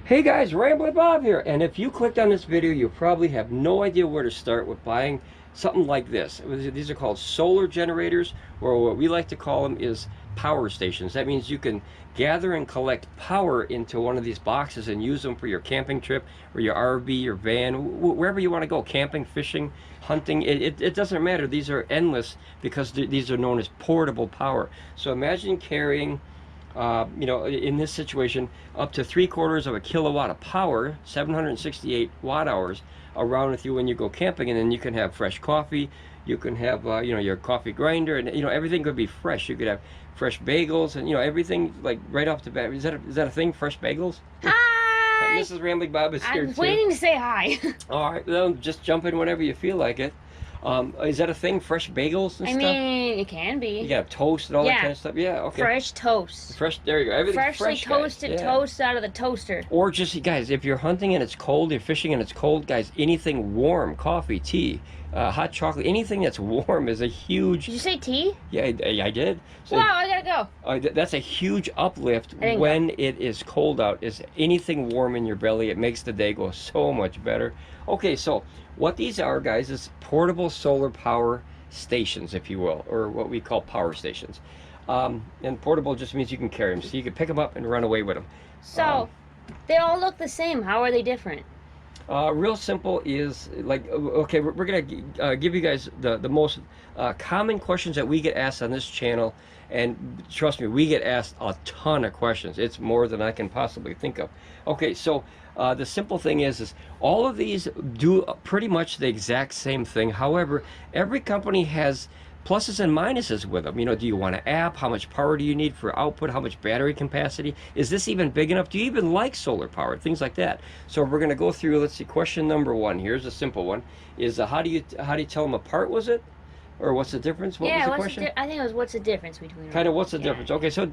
Hey guys, Ramblin Bob here, and if you clicked on this video, you probably have no idea where to start with buying something like this. These are called solar generators, or what we like to call them is power stations. That means you can gather and collect power into one of these boxes and use them for your camping trip, or your RV, your van, wherever you want to go, camping, fishing, hunting. It doesn't matter. These are endless because these are known as portable power. So imagine carrying in this situation, up to 3/4 of a kilowatt of power, 768 watt hours, around with you when you go camping, and then you can have fresh coffee. You can have, your coffee grinder, and everything could be fresh. You could have fresh bagels, and everything like right off the bat. Is that a thing? Fresh bagels? Hi. Mrs. Ramblin Bob is here I was waiting to say hi. All right, well, just jump in whenever you feel like it. Is that a thing? Fresh bagels and stuff? I mean, it can be. You got toast and all that kind of stuff? Yeah, okay. Fresh toast. Fresh, there you go. Everything's Freshly fresh, toasted toast out of the toaster. Or just, guys, if you're hunting and it's cold, you're fishing and it's cold, guys, anything warm, coffee, tea, hot chocolate, anything that's warm is a huge... Did you say tea? Yeah, I did. So, wow, I gotta go. That's a huge uplift when it is cold out, is anything warm in your belly. It makes the day go so much better. Okay, so what these are, guys, is portable solar power stations, if you will, or what we call power stations. And portable just means you can carry them, so you can pick them up and run away with them. So, they all look the same. How are they different? Real simple is, like, okay, we're going to give you guys the most common questions that we get asked on this channel. And trust me, we get asked a ton of questions. It's more than I can possibly think of. Okay, so the simple thing is all of these do pretty much the exact same thing. However, every company has pluses and minuses with them. Do you want an app? How much power do you need for output? How much battery capacity? Is this even big enough? Do you even like solar power? Things like that. So we're going to go through, let's see, question number one. Here's a simple one. Is how do you tell them apart, was it? Or what's the difference? What was the question? I think it was what's the difference between them? Kind of what's the difference? Okay, so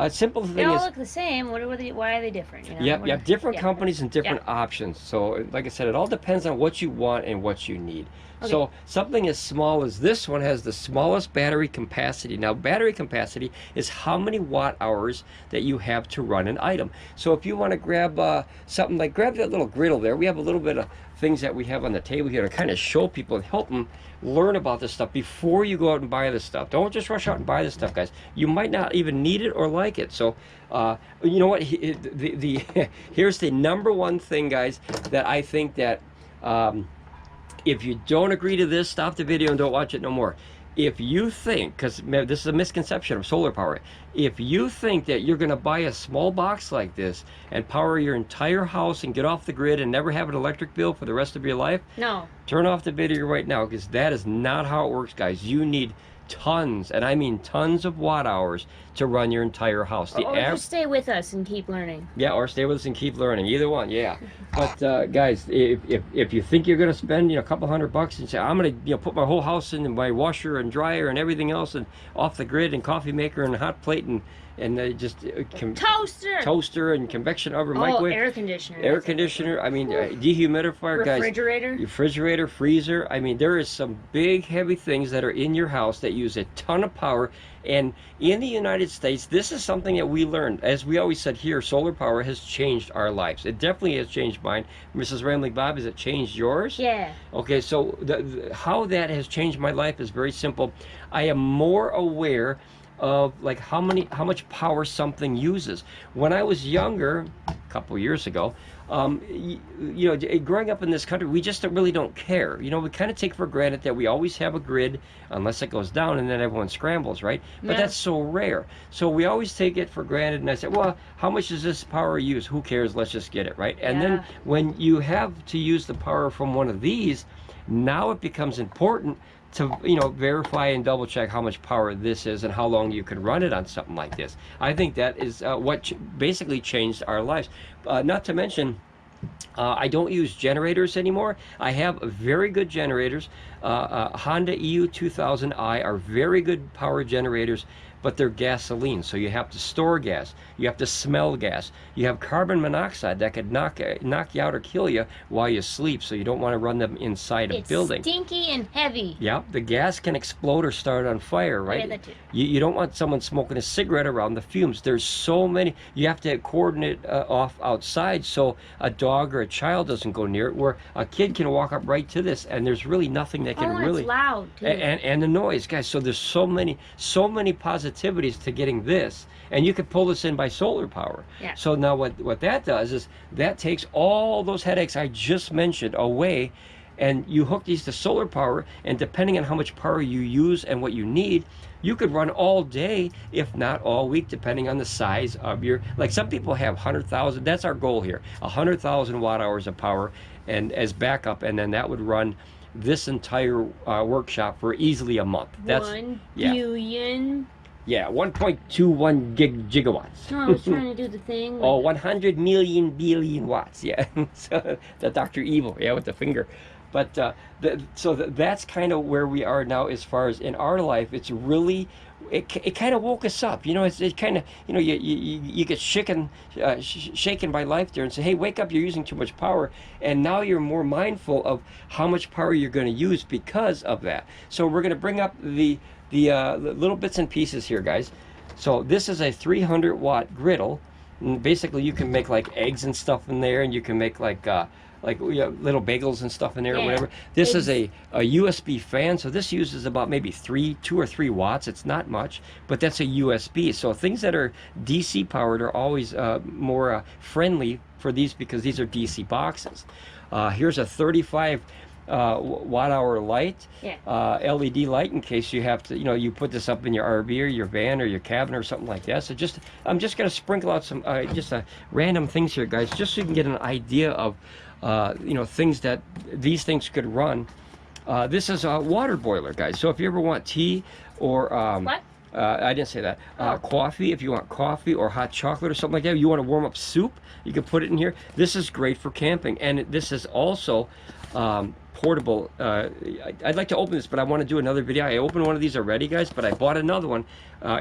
simple thing is... They all look the same. Why are they different? Yep, different companies and different options. So, like I said, it all depends on what you want and what you need. Okay. So, something as small as this one has the smallest battery capacity. Now, battery capacity is how many watt hours that you have to run an item. So, if you want to grab something like, grab that little griddle there. We have a little bit of things that we have on the table here to kind of show people and help them learn about this stuff before you go out and buy this stuff. Don't just rush out and buy this stuff, guys. You might not even need it or like it. So, you know what? Here's the number one thing, guys, that I think that if you don't agree to this, stop the video and don't watch it no more. If you think, because this is a misconception of solar power, if you think that you're going to buy a small box like this and power your entire house and get off the grid and never have an electric bill for the rest of your life, no. Turn off the video right now, because that is not how it works, guys. You need tons, and I mean tons of watt hours to run your entire house. Or just stay with us and keep learning. Yeah, or stay with us and keep learning. Either one, yeah. But guys, if you think you're going to spend a couple $100 and say, I'm going to put my whole house in my washer and dryer and everything else and off the grid and coffee maker and hot plate and just toaster and convection oven, microwave, air conditioner. I mean, dehumidifier, refrigerator, freezer. I mean, there is some big heavy things that are in your house that use a ton of power. And in the United States, this is something that we learned. As we always said here, solar power has changed our lives. It definitely has changed mine. Mrs. Ramblin Bob, has it changed yours? Yeah. Okay, so how that has changed my life is very simple. I am more aware of like how much power something uses. When I was younger, a couple years ago, growing up in this country, we just really don't care. We kind of take for granted that we always have a grid unless it goes down and then everyone scrambles, right? But that's so rare. So we always take it for granted, and I say, well, how much does this power use? Who cares? Let's just get it, right? And then when you have to use the power from one of these, now it becomes important to verify and double check how much power this is and how long you can run it on something like this. I think that is what basically changed our lives. Not to mention, I don't use generators anymore. I have very good generators. Honda EU 2000i are very good power generators, but they're gasoline, so you have to store gas, you have to smell gas, you have carbon monoxide that could knock you out or kill you while you sleep, so you don't want to run them inside a building. It's stinky and heavy. Yeah, the gas can explode or start on fire, right? Yeah, that too. You don't want someone smoking a cigarette around the fumes. There's so many. You have to cordon it off outside so a dog or a child doesn't go near it, where a kid can walk up right to this, and there's really nothing that can really. It's loud too. And the noise, guys. So there's so many positivities to getting this, and you could pull this in by solar power. Yeah. So now what that does is that takes all those headaches I just mentioned away, and you hook these to solar power, and depending on how much power you use and what you need, you could run all day, if not all week, depending on the size of your, like some people have 100,000, that's our goal here, 100,000 watt hours of power and as backup, and then that would run this entire workshop for easily a month. That's 1 billion. Yeah, 1.21 gigawatts. No, I was trying to do the thing. Oh, 100 million billion watts. Yeah, so the Dr. Evil. Yeah, with the finger. But that's kind of where we are now as far as in our life. It's really, it kind of woke us up. You know, it kind of, you know, you get shaken by life there and say, hey, wake up, you're using too much power. And now you're more mindful of how much power you're going to use because of that. So we're going to bring up the little bits and pieces here, guys. So this is a 300 watt griddle. And basically you can make like eggs and stuff in there, and you can make like little bagels and stuff in there, or whatever. This is a USB fan, so this uses about maybe 2 or 3 watts. It's not much, but that's a USB. So things that are DC powered are always more friendly for these, because these are DC boxes. Here's a 35 watt hour light, LED light, in case you have to, you know, you put this up in your RV or your van or your cabin or something like that. So I'm just going to sprinkle out some random things here, guys, just so you can get an idea of you know, things that these things could run. This is a water boiler, guys. So if you ever want tea or What? I didn't say that. Coffee, if you want coffee or hot chocolate or something like that, you want to warm up soup, you can put it in here. This is great for camping, and this is also portable. I'd like to open this, but I want to do another video. I opened one of these already, guys, but I bought another one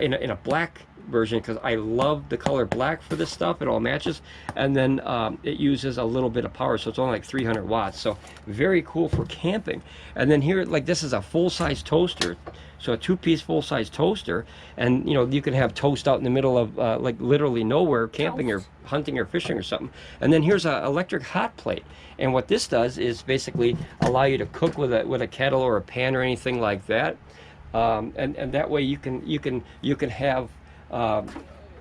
in a black version because I love the color black for this stuff. It all matches, and then it uses a little bit of power, so it's only like 300 watts. So very cool for camping. And then here, like, this is a full-size toaster. So a 2-piece full-size toaster, and you know, you can have toast out in the middle of like literally nowhere, camping or hunting or fishing or something. And then here's an electric hot plate, and what this does is basically allow you to cook with a kettle or a pan or anything like that, and that way you can have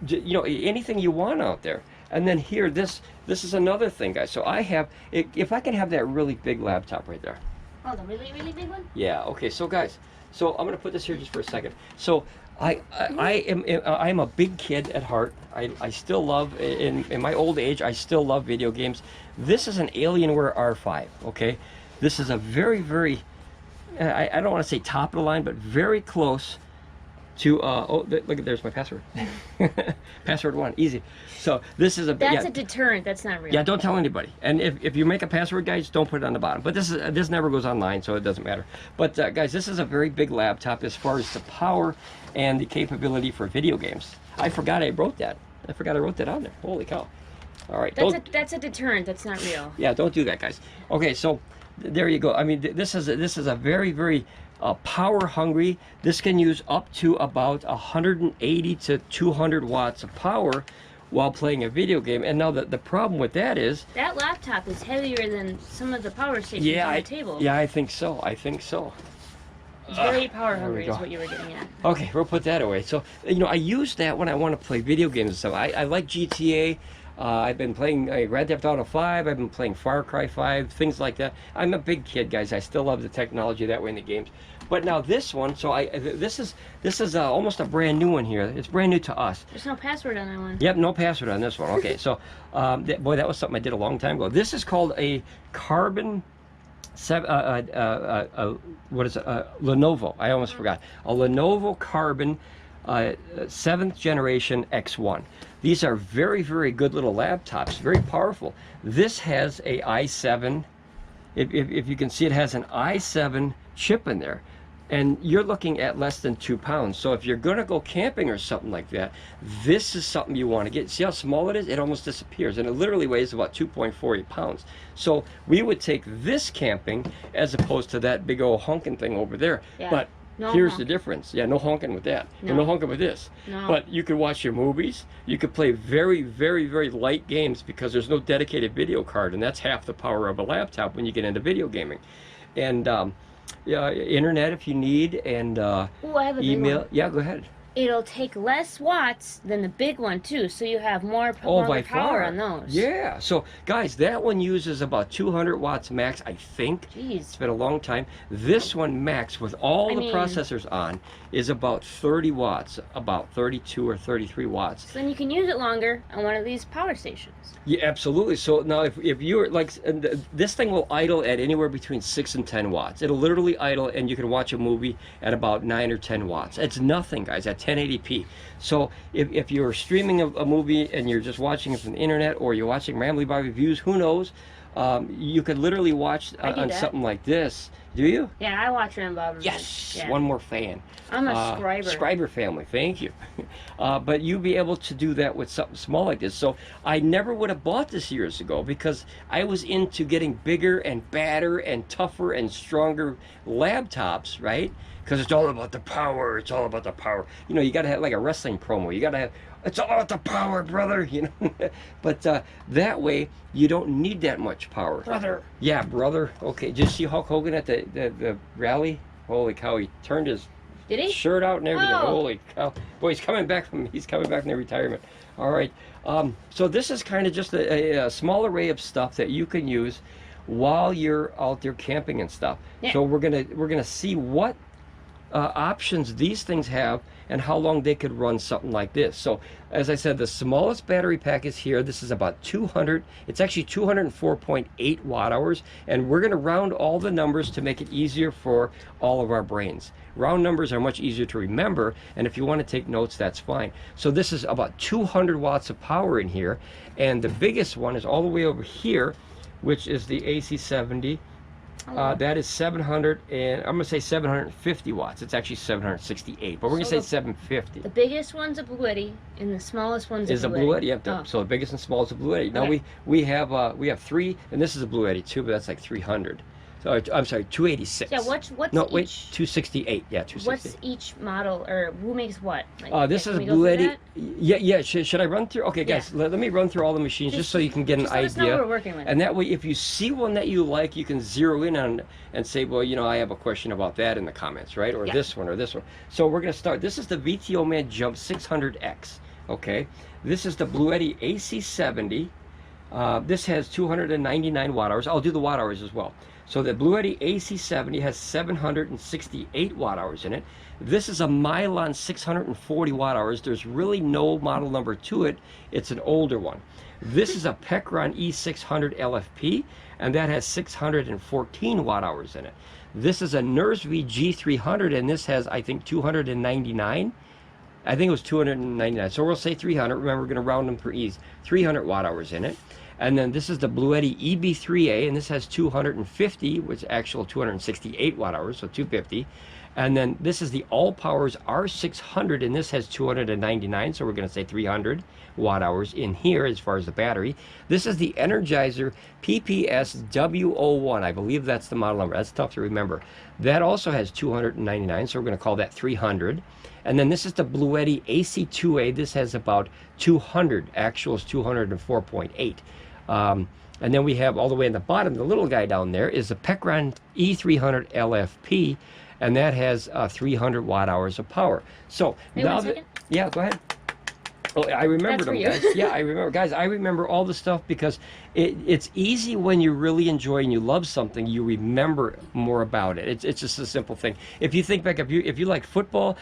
you know, anything you want out there. And then here, this is another thing, guys. So I have, if I can have that really big laptop right there. Oh, the really, really big one? Yeah, okay, so guys, so I'm gonna put this here just for a second. So I'm a big kid at heart. I still love, in my old age, I still love video games. This is an Alienware R5, okay? This is a very, very, I don't want to say top of the line, but very close to, oh, look, there's my password. Password 1, easy. So this is That's a deterrent, that's not real. Yeah, don't tell anybody. And if you make a password, guys, don't put it on the bottom. But this never goes online, so it doesn't matter. But guys, this is a very big laptop as far as the power and the capability for video games. I forgot I wrote that. I forgot I wrote that on there. Holy cow. All right. That's a deterrent, that's not real. Yeah, don't do that, guys. Okay, so there you go. I mean, this is a very, very power hungry. This can use up to about 180 to 200 watts of power while playing a video game. And now the problem with that is that laptop is heavier than some of the power stations on the table. Yeah, I think so. I think so. It's very power hungry is what you were getting at. Okay, we'll put that away. So, you know, I use that when I want to play video games and stuff. I like GTA. I've been playing Grand Theft Auto 5. I've been playing Far Cry 5, things like that. I'm a big kid, guys. I still love the technology that way in the games. But now this one, so this is almost a brand new one here. It's brand new to us. There's no password on that one. Yep, no password on this one. Okay, so boy, that was something I did a long time ago. This is called a carbon. What is it? Lenovo. I almost forgot. A Lenovo Carbon 7th generation X1. These are very, very good little laptops, very powerful. This has a i7. If you can see, it has an i7 chip in there. And you're looking at less than 2 pounds. So if you're going to go camping or something like that, this is something you want to get. See how small it is? It almost disappears. And it literally weighs about 2.48 pounds. So we would take this camping as opposed to that big old honking thing over there. Yeah. But no here's honking. the difference. Yeah, no honking with that. No. And no honking with this. No. But you could watch your movies. You could play very, very, very light games because there's no dedicated video card. And that's half the power of a laptop when you get into video gaming. And yeah, internet if you need, and Ooh, I have a big email. one. Yeah, go ahead. It'll take less watts than the big one too, so you have more, Oh, more by power far. on those. Yeah. So, guys, that one uses about 200 watts max, I think. Jeez. It's been a long time. This one max, with all the processors on, is about 30 watts, about 32 or 33 watts. So then you can use it longer on one of these power stations. Yeah, absolutely. So now, if you're like, this thing will idle at anywhere between 6 and 10 watts. It'll literally idle, and you can watch a movie at about 9 or 10 watts. It's nothing, guys, at 1080p. So if you're streaming a movie and you're just watching it from the internet, or you're watching Ramblin Bob Reviews, who knows? You could literally watch on something like this. Do you? Yeah, I watch Ramblin Bob Reviews. Yes, Yeah. one more fan. I'm a scriber. Scriber family, thank you. But you'll be able to do that with something small like this. So I never would have bought this years ago because I was into getting bigger and badder and tougher and stronger laptops, right? Because it's all about the power. It's all about the power. You know, you got to have like a wrestling promo. You got to have, it's all about the power, brother. You know, but that way you don't need that much power. Brother. Yeah, brother. Okay, did you see Hulk Hogan at the rally? Holy cow, he turned his Did he? shirt out and everything. Oh. Holy cow. Boy, he's coming back from their retirement. All right. So this is kind of just a small array of stuff that you can use while you're out there camping and stuff. Yeah. So we're gonna see what options these things have and how long they could run something like this. So as I said, the smallest battery pack is here. This is about 200. It's actually 204.8 watt hours, and we're going to round all the numbers to make it easier for all of our brains. Round numbers are much easier to remember, and if you want to take notes, that's fine. So this is about 200 watts of power in here, and the biggest one is all the way over here, which is the AC70. That is 700, and I'm going to say 750 watts. It's actually 768, but we're going to say 750. The biggest one's a Bluetti, and the smallest one's Is a a Bluetti. Bluetti. Yeah, so the biggest and smallest is a Bluetti. Now Okay. we have 3, and this is a Bluetti too, but that's like 300. So I'm sorry, 286. Yeah, what's no, each, wait, 268. Yeah, 268. what's each model, or who makes what? Like, This is a can we go through Bluetti. that? Yeah. Should I run through? Okay, guys, let me run through all the machines just so you can get an Just let us know idea. what we're working with. And that way, if you see one that you like, you can zero in on and say, well, you know, I have a question about that in the comments, right? Or Yeah. this one, or this one. So we're going to start. This is the VTOMAN Jump 600X. Okay, this is the Bluetti AC70. This has 299 watt hours. I'll do the watt hours as well. So the Bluetti AC70 has 768 watt hours in it. This is a Mylon 640 watt hours. There's really no model number to it. It's an older one. This is a Pecron E600 LFP, and that has 614 watt hours in it. This is a TIMEUSB G300, and this has, I think, 299. I think it was 299. So we'll say 300. Remember, we're going to round them for ease. 300 watt hours in it. And then this is the Bluetti EB3A, and this has 250, which is actual 268 watt hours, so 250. And then this is the Allpowers R600, and this has 299, so we're going to say 300 watt hours in here as far as the battery. This is the Energizer PPS-W01. I believe that's the model number. That's tough to remember. That also has 299, so we're going to call that 300. And then this is the Bluetti AC2A. This has about 200. Actual is 204.8. And then we have all the way in the bottom, the little guy down there is the Pecron E300 LFP, and that has 300 watt hours of power. So Wait, now 1 second. yeah, go ahead. Oh, I remember That's for them, you. guys. Yeah, I remember, guys. I remember all the stuff because it's easy when you really enjoy and you love something. You remember more about it. It's just a simple thing. If you think back, if you like football,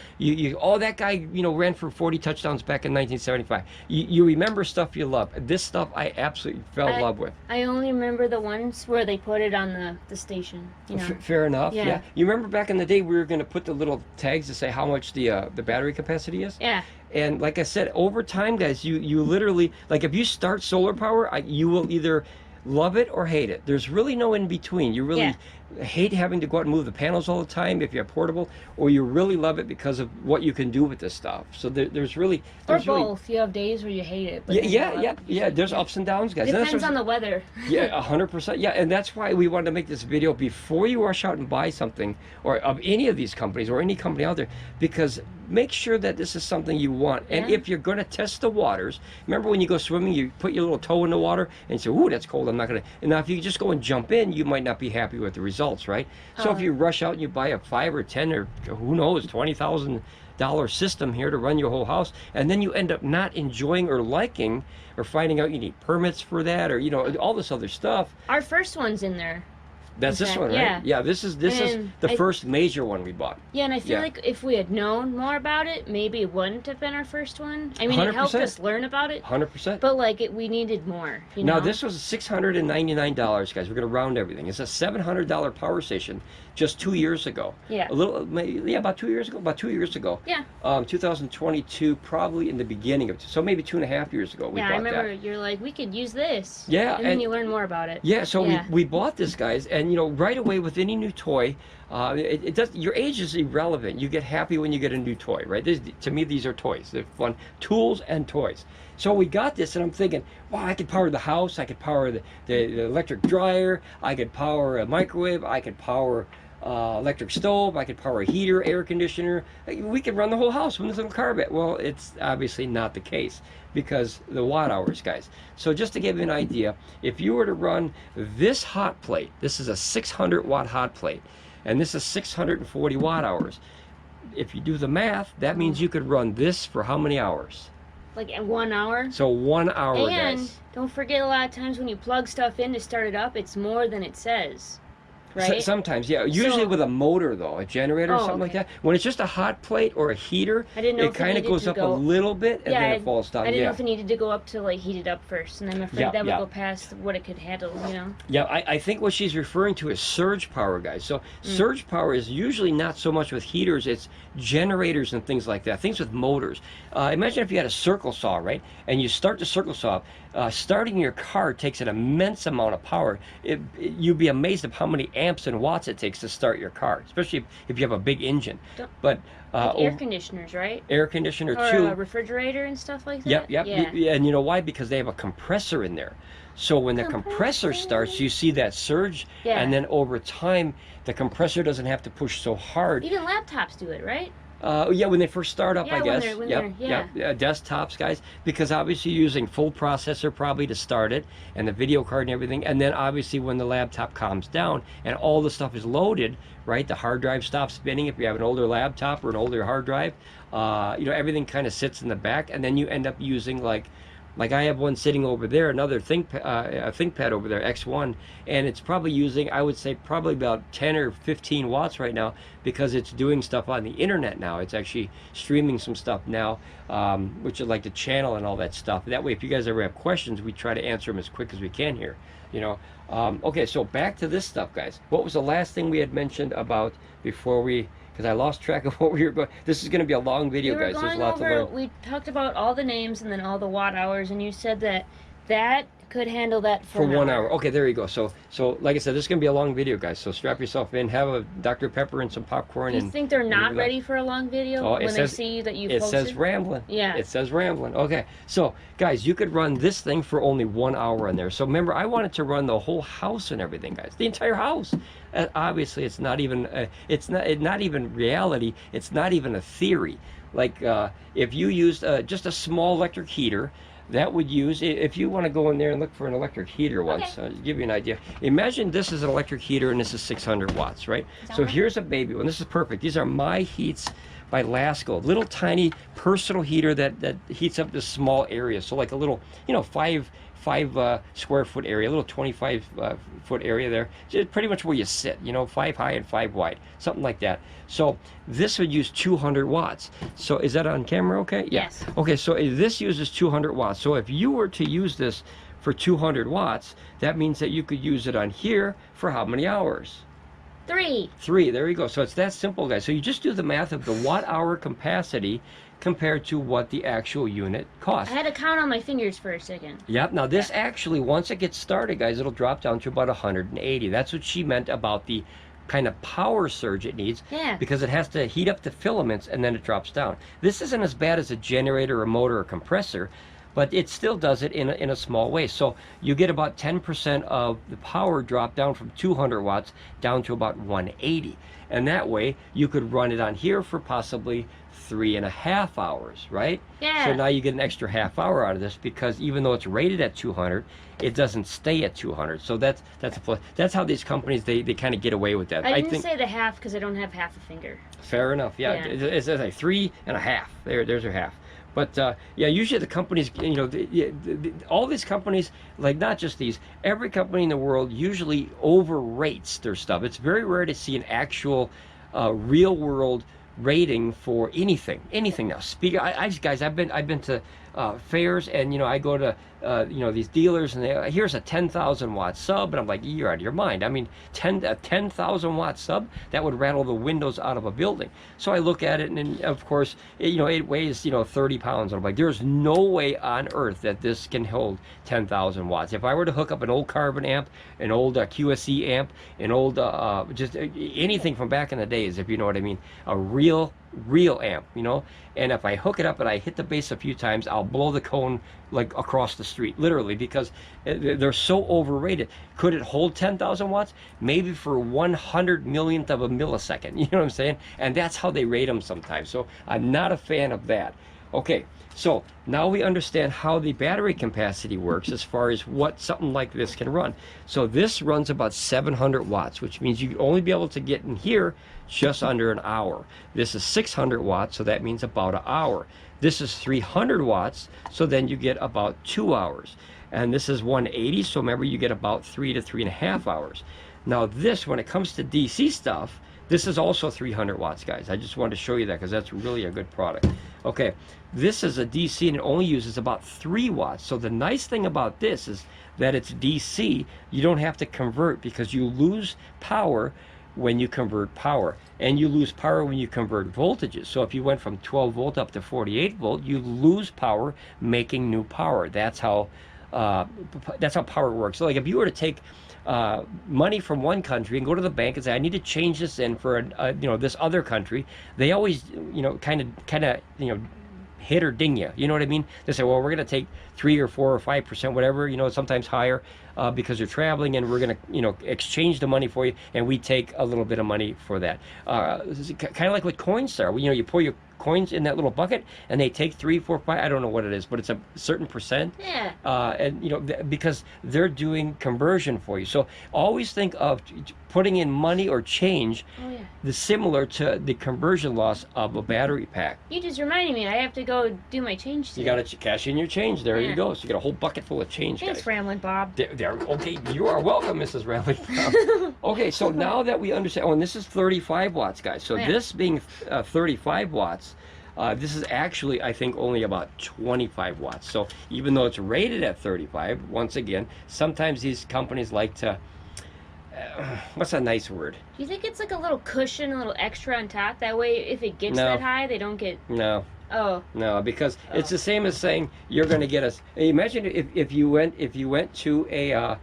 oh, that guy, you know, ran for 40 touchdowns back in 1975. You remember stuff you love. This stuff I absolutely fell in love with. I only remember the ones where they put it on the station. You know. Fair enough. Yeah. Yeah. You remember back in the day we were going to put the little tags to say how much the battery capacity is. Yeah. And like I said, over time, guys, you literally, like if you start solar power, you will either love it or hate it. There's really no in between. You really, hate having to go out and move the panels all the time if you have portable, or you really love it because of what you can do with this stuff. So there's really... Or both. You have days where you hate it. But Yeah. There's ups and downs, guys. Depends on the weather. Yeah, 100%. Yeah, and that's why we wanted to make this video before you rush out and buy something, or of any of these companies, or any company out there, because make sure that this is something you want. And if you're going to test the waters, remember when you go swimming, you put your little toe in the water and you say, ooh, that's cold, I'm not going to. And now if you just go and jump in, you might not be happy with the results, right? So if you rush out and you buy a 5 or 10 or who knows, $20,000 system here to run your whole house, and then you end up not enjoying or liking, or finding out you need permits for that, or, you know, all this other stuff. Our first one's in there. That's this one, right? Yeah, this is the first major one we bought. Yeah, and I feel like if we had known more about it, maybe it wouldn't have been our first one. I mean, 100%. It helped us learn about it. 100%. But like, we needed more. You know? Now this was $699, guys. We're gonna round everything. It's a $700 power station just 2 years ago. Yeah. About 2 years ago. About 2 years ago. Yeah. 2022, probably in the beginning of, so maybe 2.5 years ago we bought that. Yeah, I remember you're like, we could use this. Yeah. And then you learn more about it. Yeah. So we bought this, guys, and you know, right away with any new toy, it does. Your age is irrelevant. You get happy when you get a new toy, right? To me, these are toys. They're fun, tools and toys. So we got this, and I'm thinking, wow, I could power the house. I could power the electric dryer. I could power a microwave. I could power electric stove. I could power a heater, air conditioner. We could run the whole house with this little car bed. Well, it's obviously not the case because the watt hours, guys. So just to give you an idea, if you were to run this hot plate, this is a 600 watt hot plate, and this is 640 watt hours. If you do the math, that means you could run this for how many hours? Like 1 hour? So 1 hour, and guys. Don't forget, a lot of times when you plug stuff in to start it up, it's more than it says. Right? Sometimes, yeah. Usually with a motor, though, a generator or something like that. When it's just a hot plate or a heater, it kind of goes up a little bit and then it falls down. I didn't know if it needed to go up to like heat it up first, and I'm afraid that would go past what it could handle, you know? Yeah, I think what she's referring to is surge power, guys. So surge power is usually not so much with heaters, it's generators and things like that, things with motors. Imagine if you had a circle saw, right? And you start the circle saw, starting your car takes an immense amount of power. You'd be amazed at how many amps and watts it takes to start your car, especially if you have a big engine. But like air conditioners, right? Air conditioner or too. A refrigerator and stuff like that. Yep. Yeah. And you know why? Because they have a compressor in there. So when the compressor starts, you see that surge, and then over time, the compressor doesn't have to push so hard. Even laptops do it, right? Yeah, when they first start up, I guess. Yep. Desktops, guys, because obviously you're using full processor probably to start it, and the video card and everything, and then obviously when the laptop calms down and all the stuff is loaded, right, the hard drive stops spinning if you have an older laptop or an older hard drive, you know, everything kind of sits in the back, and then you end up using like I have one sitting over there, another ThinkPad over there, X1, and it's probably using, I would say, probably about 10 or 15 watts right now because it's doing stuff on the internet now. It's actually streaming some stuff now, which is like the channel and all that stuff. That way, if you guys ever have questions, we try to answer them as quick as we can here. You know. Okay, so back to this stuff, guys. What was the last thing we had mentioned about before we? Because I lost track of what we were going. This is going to be a long video, guys. There's a lot to learn. We talked about all the names and then all the watt hours, and you said that could handle that for 1 hour. Okay, there you go. So like I said, this is going to be a long video, guys. So strap yourself in, have a Dr. Pepper and some popcorn. Do you think they're not ready for a long video when they see that you posted? It says Ramblin'. Yeah. It says Ramblin'. Okay. So, guys, you could run this thing for only 1 hour in there. So remember, I wanted to run the whole house and everything, guys. The entire house. Obviously, it's not even not even reality. It's not even a theory. Like if you used just a small electric heater, that would use, if you want to go in there and look for an electric heater once, to give you an idea. Imagine this is an electric heater and this is 600 watts, right? So here's a baby one. This is perfect. These are My Heats by Lasco. Little tiny personal heater that heats up this small area. So like a little, you know, 5 square foot area, a little 25 foot area there. Just pretty much where you sit, you know, 5 high and 5 wide, something like that. So this would use 200 watts. So is that on camera okay? Yeah. Yes. Okay, so this uses 200 watts. So if you were to use this for 200 watts, that means that you could use it on here for how many hours? 3. 3, there you go. So it's that simple, guys. So you just do the math of the watt hour capacity compared to what the actual unit costs. I had to count on my fingers for a second. Yep. Now this actually, once it gets started, guys, it'll drop down to about 180. That's what she meant about the kind of power surge it needs, Yeah. because it has to heat up the filaments and then it drops down. This isn't as bad as a generator, a motor, or compressor, but it still does it in a small way. So you get about 10% of the power drop down from 200 watts down to about 180. And that way you could run it on here for possibly 3.5 hours, right? Yeah. So now you get an extra half hour out of this, because even though it's rated at 200, it doesn't stay at 200. So that's a plus. That's how these companies, they kind of get away with that. I didn't think, say the half because I don't have half a finger. fair enough. Yeah, Yeah. it's like 3.5. There's your half. But yeah, usually the companies, you know, all these companies, like not just these, every company in the world usually overrates their stuff. It's very rare to see an actual real world rating for anything now. Guys, I've been to fairs, and you know, I go to you know, these dealers, and here's a 10,000 watt sub, and I'm like, you're out of your mind. I mean, a 10,000 watt sub, that would rattle the windows out of a building. So I look at it, and of course, you know, it weighs, you know, 30 pounds. And I'm like, there's no way on earth that this can hold 10,000 watts. If I were to hook up an old carbon amp, an old QSE amp, an old just anything from back in the days, if you know what I mean, a real amp, you know, and if I hook it up and I hit the base a few times, I'll blow the cone like across the street, literally, because they're so overrated. Could it hold 10,000 watts? Maybe for 100 millionth of a millisecond, you know what I'm saying? And that's how they rate them sometimes. So I'm not a fan of that. Okay, so now we understand how the battery capacity works as far as what something like this can run. So this runs about 700 watts, which means you only be able to get in here just under an hour. This is 600 watts, so that means about an hour. This is 300 watts, so then you get about 2 hours. And this is 180, so remember, you get about 3 to 3.5 hours. Now this, when it comes to DC stuff, this is also 300 watts, guys. I just wanted to show you that because that's really a good product. Okay, this is a DC, and it only uses about 3 watts. So the nice thing about this is that it's DC. You don't have to convert, because you lose power when you convert power, and you lose power when you convert voltages. So if you went from 12 volt up to 48 volt, you lose power making new power. That's how power works. So like if you were to take money from one country and go to the bank and say, I need to change this in for you know, this other country, they always, you know, kind of you know, hit or ding you. You know what I mean? They say, well, we're going to take 3 or 4 or 5%, whatever, you know, sometimes higher, because you're traveling, and we're going to, you know, exchange the money for you, and we take a little bit of money for that. Kind of like with Coinstar, you know, you pour your coins in that little bucket, and they take 3, 4, 5, I don't know what it is, but it's a certain percent. Yeah. And you know, because they're doing conversion for you. So always think of putting in money or change, similar to the conversion loss of a battery pack. You just reminded me, I have to go do my change today. You got to cash in your change. There you go. So you got a whole bucket full of change, Thanks, guys. Ramblin Bob. Okay, you are welcome, Mrs. Ramblin Bob. Okay, so now that we understand, and this is 35 watts, guys. So this being 35 watts, this is actually, I think, only about 25 watts. So even though it's rated at 35, once again, sometimes these companies like to, what's a nice word? Do you think it's like a little cushion, a little extra on top? That way, if it gets that high, they don't get... No. Oh. No, because it's the same as saying you're going to get us. Imagine if you went to a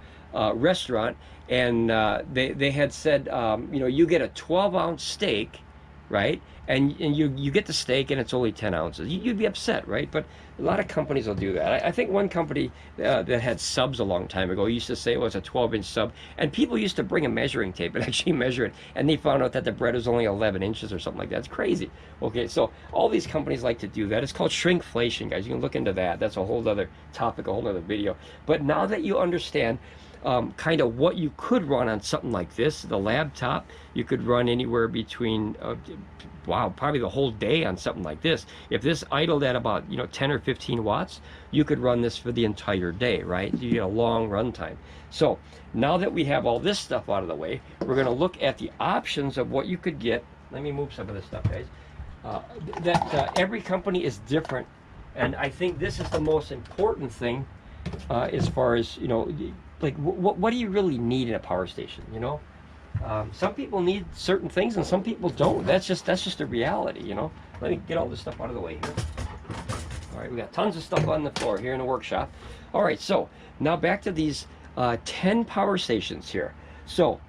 restaurant, and they had said, you know, you get a 12-ounce steak, right? And you get the steak, and it's only 10 ounces. You'd be upset, right? But a lot of companies will do that. I think one company that had subs a long time ago used to say it was a 12-inch sub, and people used to bring a measuring tape and actually measure it, and they found out that the bread was only 11 inches or something like that. It's crazy. Okay, so all these companies like to do that. It's called shrinkflation, guys. You can look into that. That's a whole other topic, a whole other video. But now that you understand kind of what you could run on something like this, the laptop, you could run anywhere between wow, probably the whole day on something like this. If this idled at about, you know, 10 or 15 watts, you could run this for the entire day, right? You get a long run time. So now that we have all this stuff out of the way, we're going to look at the options of what you could get. Let me move some of this stuff, guys. Every company is different, and I think this is the most important thing as far as, you know, like what do you really need in a power station, you know? Some people need certain things and some people don't. That's just the reality, you know. Let me get all this stuff out of the way here. All right, we got tons of stuff on the floor here in the workshop. All right, so now back to these 10 power stations here. So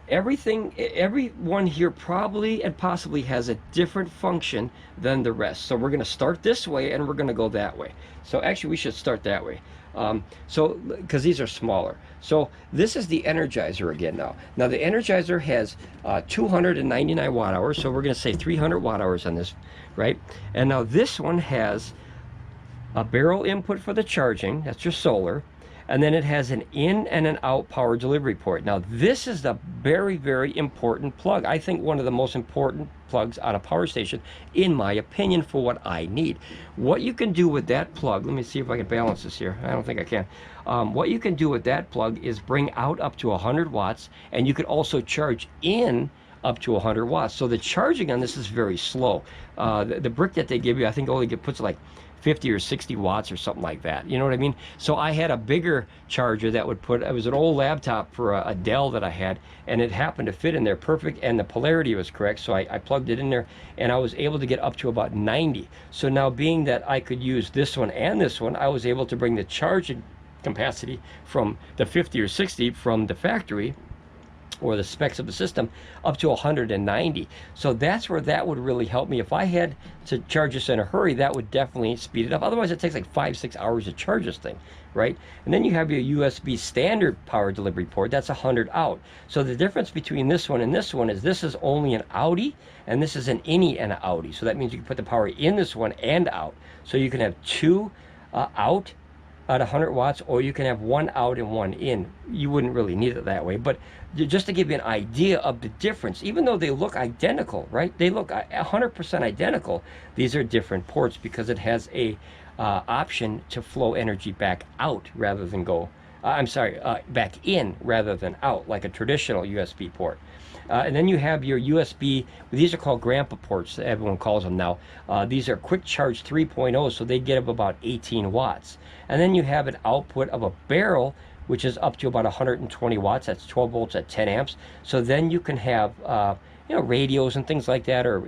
everyone here probably and possibly has a different function than the rest. So we're going to start this way and we're going to go that way. So actually we should start that way. Because these are smaller. So this is the Energizer again now. Now the Energizer has 299 watt hours, so we're going to say 300 watt hours on this, right? And now this one has a barrel input for the charging, that's your solar, and then it has an in and an out power delivery port. Now this is the very, very important plug. I think one of the most important plugs on a power station, in my opinion, for what I need. What you can do with that plug, let me see if I can balance this here. I don't think I can. What you can do with that plug is bring out up to 100 watts, and you could also charge in up to 100 watts. So the charging on this is very slow. The brick that they give you, I think only puts like 50 or 60 watts or something like that. You know what I mean? So I had a bigger charger that would put, it was an old laptop for a Dell that I had, and it happened to fit in there perfect, and the polarity was correct, so I plugged it in there, and I was able to get up to about 90. So now, being that I could use this one and this one, I was able to bring the charging capacity from the 50 or 60 from the factory, or the specs of the system, up to 190. So that's where that would really help me. If I had to charge this in a hurry, that would definitely speed it up. Otherwise, it takes like 5-6 hours to charge this thing, right? And then you have your USB standard power delivery port. That's 100 out. So the difference between this one and this one is this is only an outie, and this is an innie and an outie. So that means you can put the power in this one and out. So you can have two out at 100 watts, or you can have one out and one in. You wouldn't really need it that way, but just to give you an idea of the difference, even though they look identical, right? They look 100% identical. These are different ports because it has a option to flow energy back out rather than go, back in rather than out, like a traditional USB port. And then you have your USB, these are called grandpa ports, everyone calls them now. These are quick charge 3.0, so they get up about 18 watts. And then you have an output of a barrel, which is up to about 120 watts. That's 12 volts at 10 amps. So then you can have, radios and things like that, or,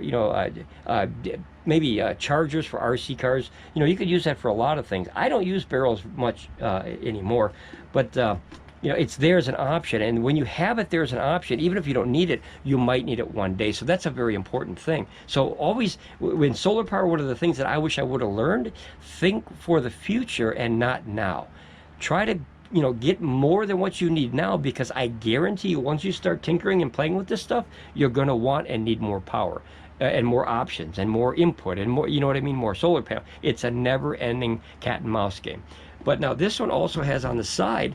maybe chargers for RC cars. You could use that for a lot of things. I don't use barrels much anymore, but it's there as an option, and when you have it there as an option, even if you don't need it, you might need it one day. So that's a very important thing. So always, when solar power, one of the things that I wish I would have learned, think for the future and not now. Try to get more than what you need now, because I guarantee you, once you start tinkering and playing with this stuff, you're going to want and need more power. And more options and more input and more, more solar panel. It's a never-ending cat and mouse game. But now this one also has on the side,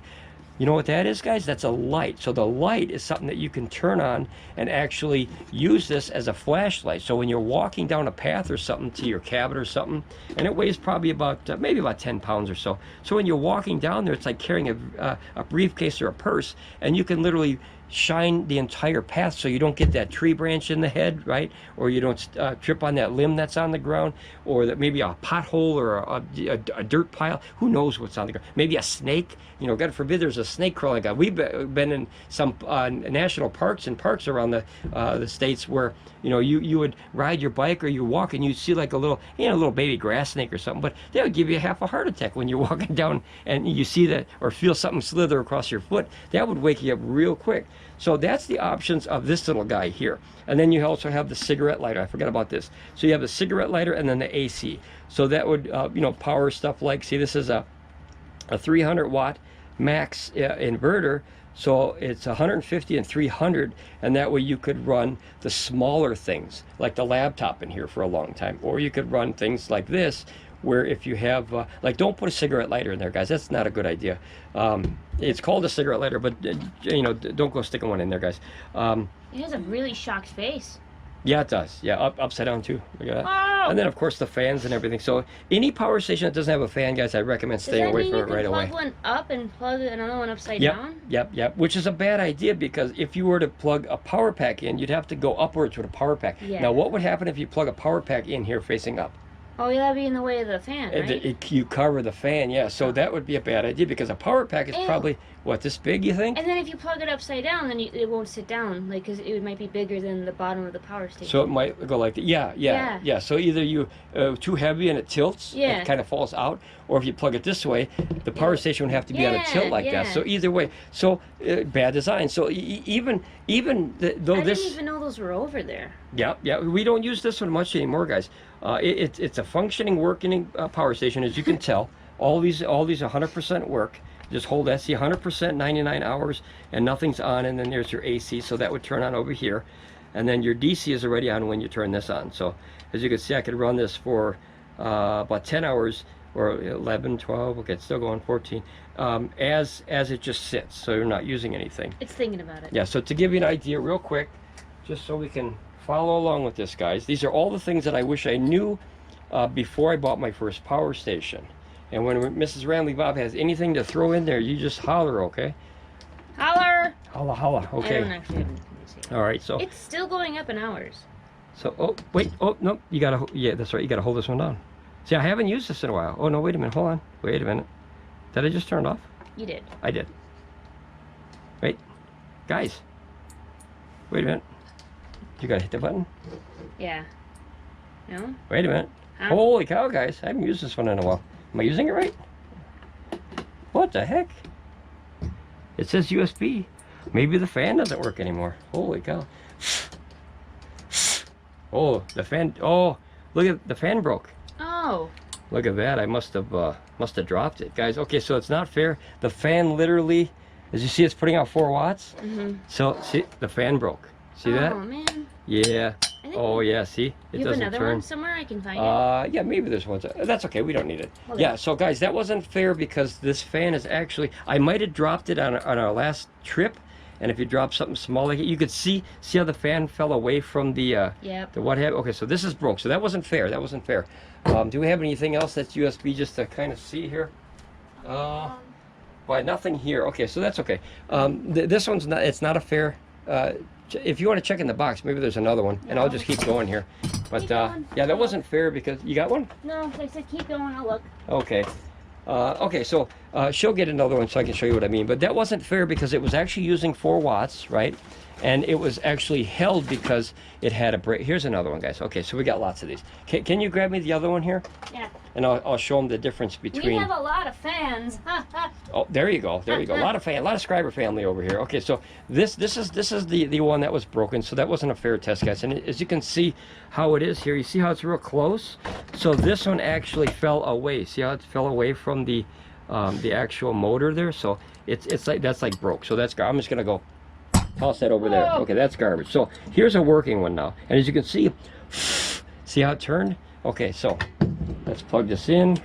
you know what that is, guys? That's a light. So the light is something that you can turn on and actually use this as a flashlight. So when you're walking down a path or something to your cabin or something, and it weighs probably about, maybe about 10 pounds or so. So when you're walking down there, it's like carrying a briefcase or a purse, and you can literally shine the entire path so you don't get that tree branch in the head, right? Or you don't trip on that limb that's on the ground, or that maybe a pothole or a dirt pile. Who knows what's on the ground? Maybe a snake. God forbid there's a snake crawling out. We've been in some national parks and parks around the states where you would ride your bike or you walk and you'd see like a little baby grass snake or something, but that would give you half a heart attack when you're walking down and you see that, or feel something slither across your foot. That would wake you up real quick. So that's the options of this little guy here. And then you also have the cigarette lighter. I forgot about this. So you have the cigarette lighter and then the AC. So that would power stuff like, see, this is a 300 watt max inverter. So it's 150 and 300, and that way you could run the smaller things like the laptop in here for a long time, or you could run things like this, where if you have don't put a cigarette lighter in there, guys. That's not a good idea. It's called a cigarette lighter, but don't go sticking one in there, guys. It has a really shocked face. Yeah, it does. Yeah, upside down too. Look at that. Oh! And then of course the fans and everything. So any power station that doesn't have a fan, guys, I recommend staying away from it right away. Does that mean you can plug one up and plug another one upside Yep, down? Yep. Which is a bad idea, because if you were to plug a power pack in, you'd have to go upwards with a power pack. Yeah. Now what would happen if you plug a power pack in here facing up? Oh, yeah, that'd be in the way of the fan, right? You cover the fan, yeah. So that would be a bad idea because a power pack is probably, what, this big, you think? And then if you plug it upside down, then it won't sit down, like, because it might be bigger than the bottom of the power station. So it might go like that. Yeah. So either you too heavy and it tilts, it kind of falls out, or if you plug it this way, the power station would have to be on a tilt like that. So either way, so bad design. So even though I this, didn't even know those were over there. Yeah. We don't use this one much anymore, guys. It's a functioning, working power station, as you can tell. All these 100% work. Just hold SC 100%, 99 hours, and nothing's on. And then there's your AC, so that would turn on over here. And then your DC is already on when you turn this on. So as you can see, I could run this for about 10 hours, or 11, 12. Okay, it's still going 14. As it just sits, so you're not using anything. It's thinking about it. Yeah. So to give you an idea, real quick, just so we can follow along with this, guys. These are all the things that I wish I knew before I bought my first power station. And when Mrs. Ramblin Bob has anything to throw in there, you just holler, okay? Holler! Holla, holla, okay. I don't actually have anything to say. All right, so. It's still going up in hours. So, oh, wait, oh, no, you gotta, yeah, that's right, you gotta hold this one down. See, I haven't used this in a while. Oh, no, wait a minute, hold on. Wait a minute. Did I just turn it off? You did. I did. Wait, guys. Wait a minute. You gotta hit the button? Yeah. No? Wait a minute. Huh? Holy cow, guys, I haven't used this one in a while. Am I using it right? What the heck? It says USB. Maybe the fan doesn't work anymore. Holy cow. Oh, the fan, oh, look at, the fan broke. Oh. Look at that, I must have dropped it. Guys, okay, so it's not fair. The fan literally, as you see, it's putting out 4 watts. So, see, the fan broke. See that? Oh, man. Yeah. Oh, yeah, see? It you doesn't have another turn. one somewhere I can find it? Yeah, maybe there's one. That's okay, we don't need it. Okay. Yeah, so guys, that wasn't fair because this fan is actually, I might have dropped it on our last trip, and if you drop something small like it, you could see how the fan fell away from the what have. Okay, so this is broke, so that wasn't fair. That wasn't fair. Do we have anything else that's USB just to kind of see here? Well, nothing here. Okay, so that's okay. This one's not, it's not a fair, if you want to check in the box, maybe there's another one, and I'll just keep going here. But yeah, that wasn't fair because, you got one? No, they said keep going, I'll look. Okay. Okay, so she'll get another one so I can show you what I mean. But that wasn't fair because it was actually using 4 watts, right? And it was actually held because it had a break. Here's another one, guys. Okay, so we got lots of these. Can you grab me the other one here? Yeah. And I'll show them the difference between. We have a lot of fans. Oh, there you go. There you go. A lot of scriber family over here. Okay, so this is the one that was broken. So that wasn't a fair test, guys. And as you can see how it is here, you see how it's real close. So this one actually fell away. See how it fell away from the actual motor there. So it's like that's like broke. So that's I'm just gonna go toss that over there. Okay, that's garbage. So here's a working one now. And as you can see how it turned? Okay, so let's plug this in.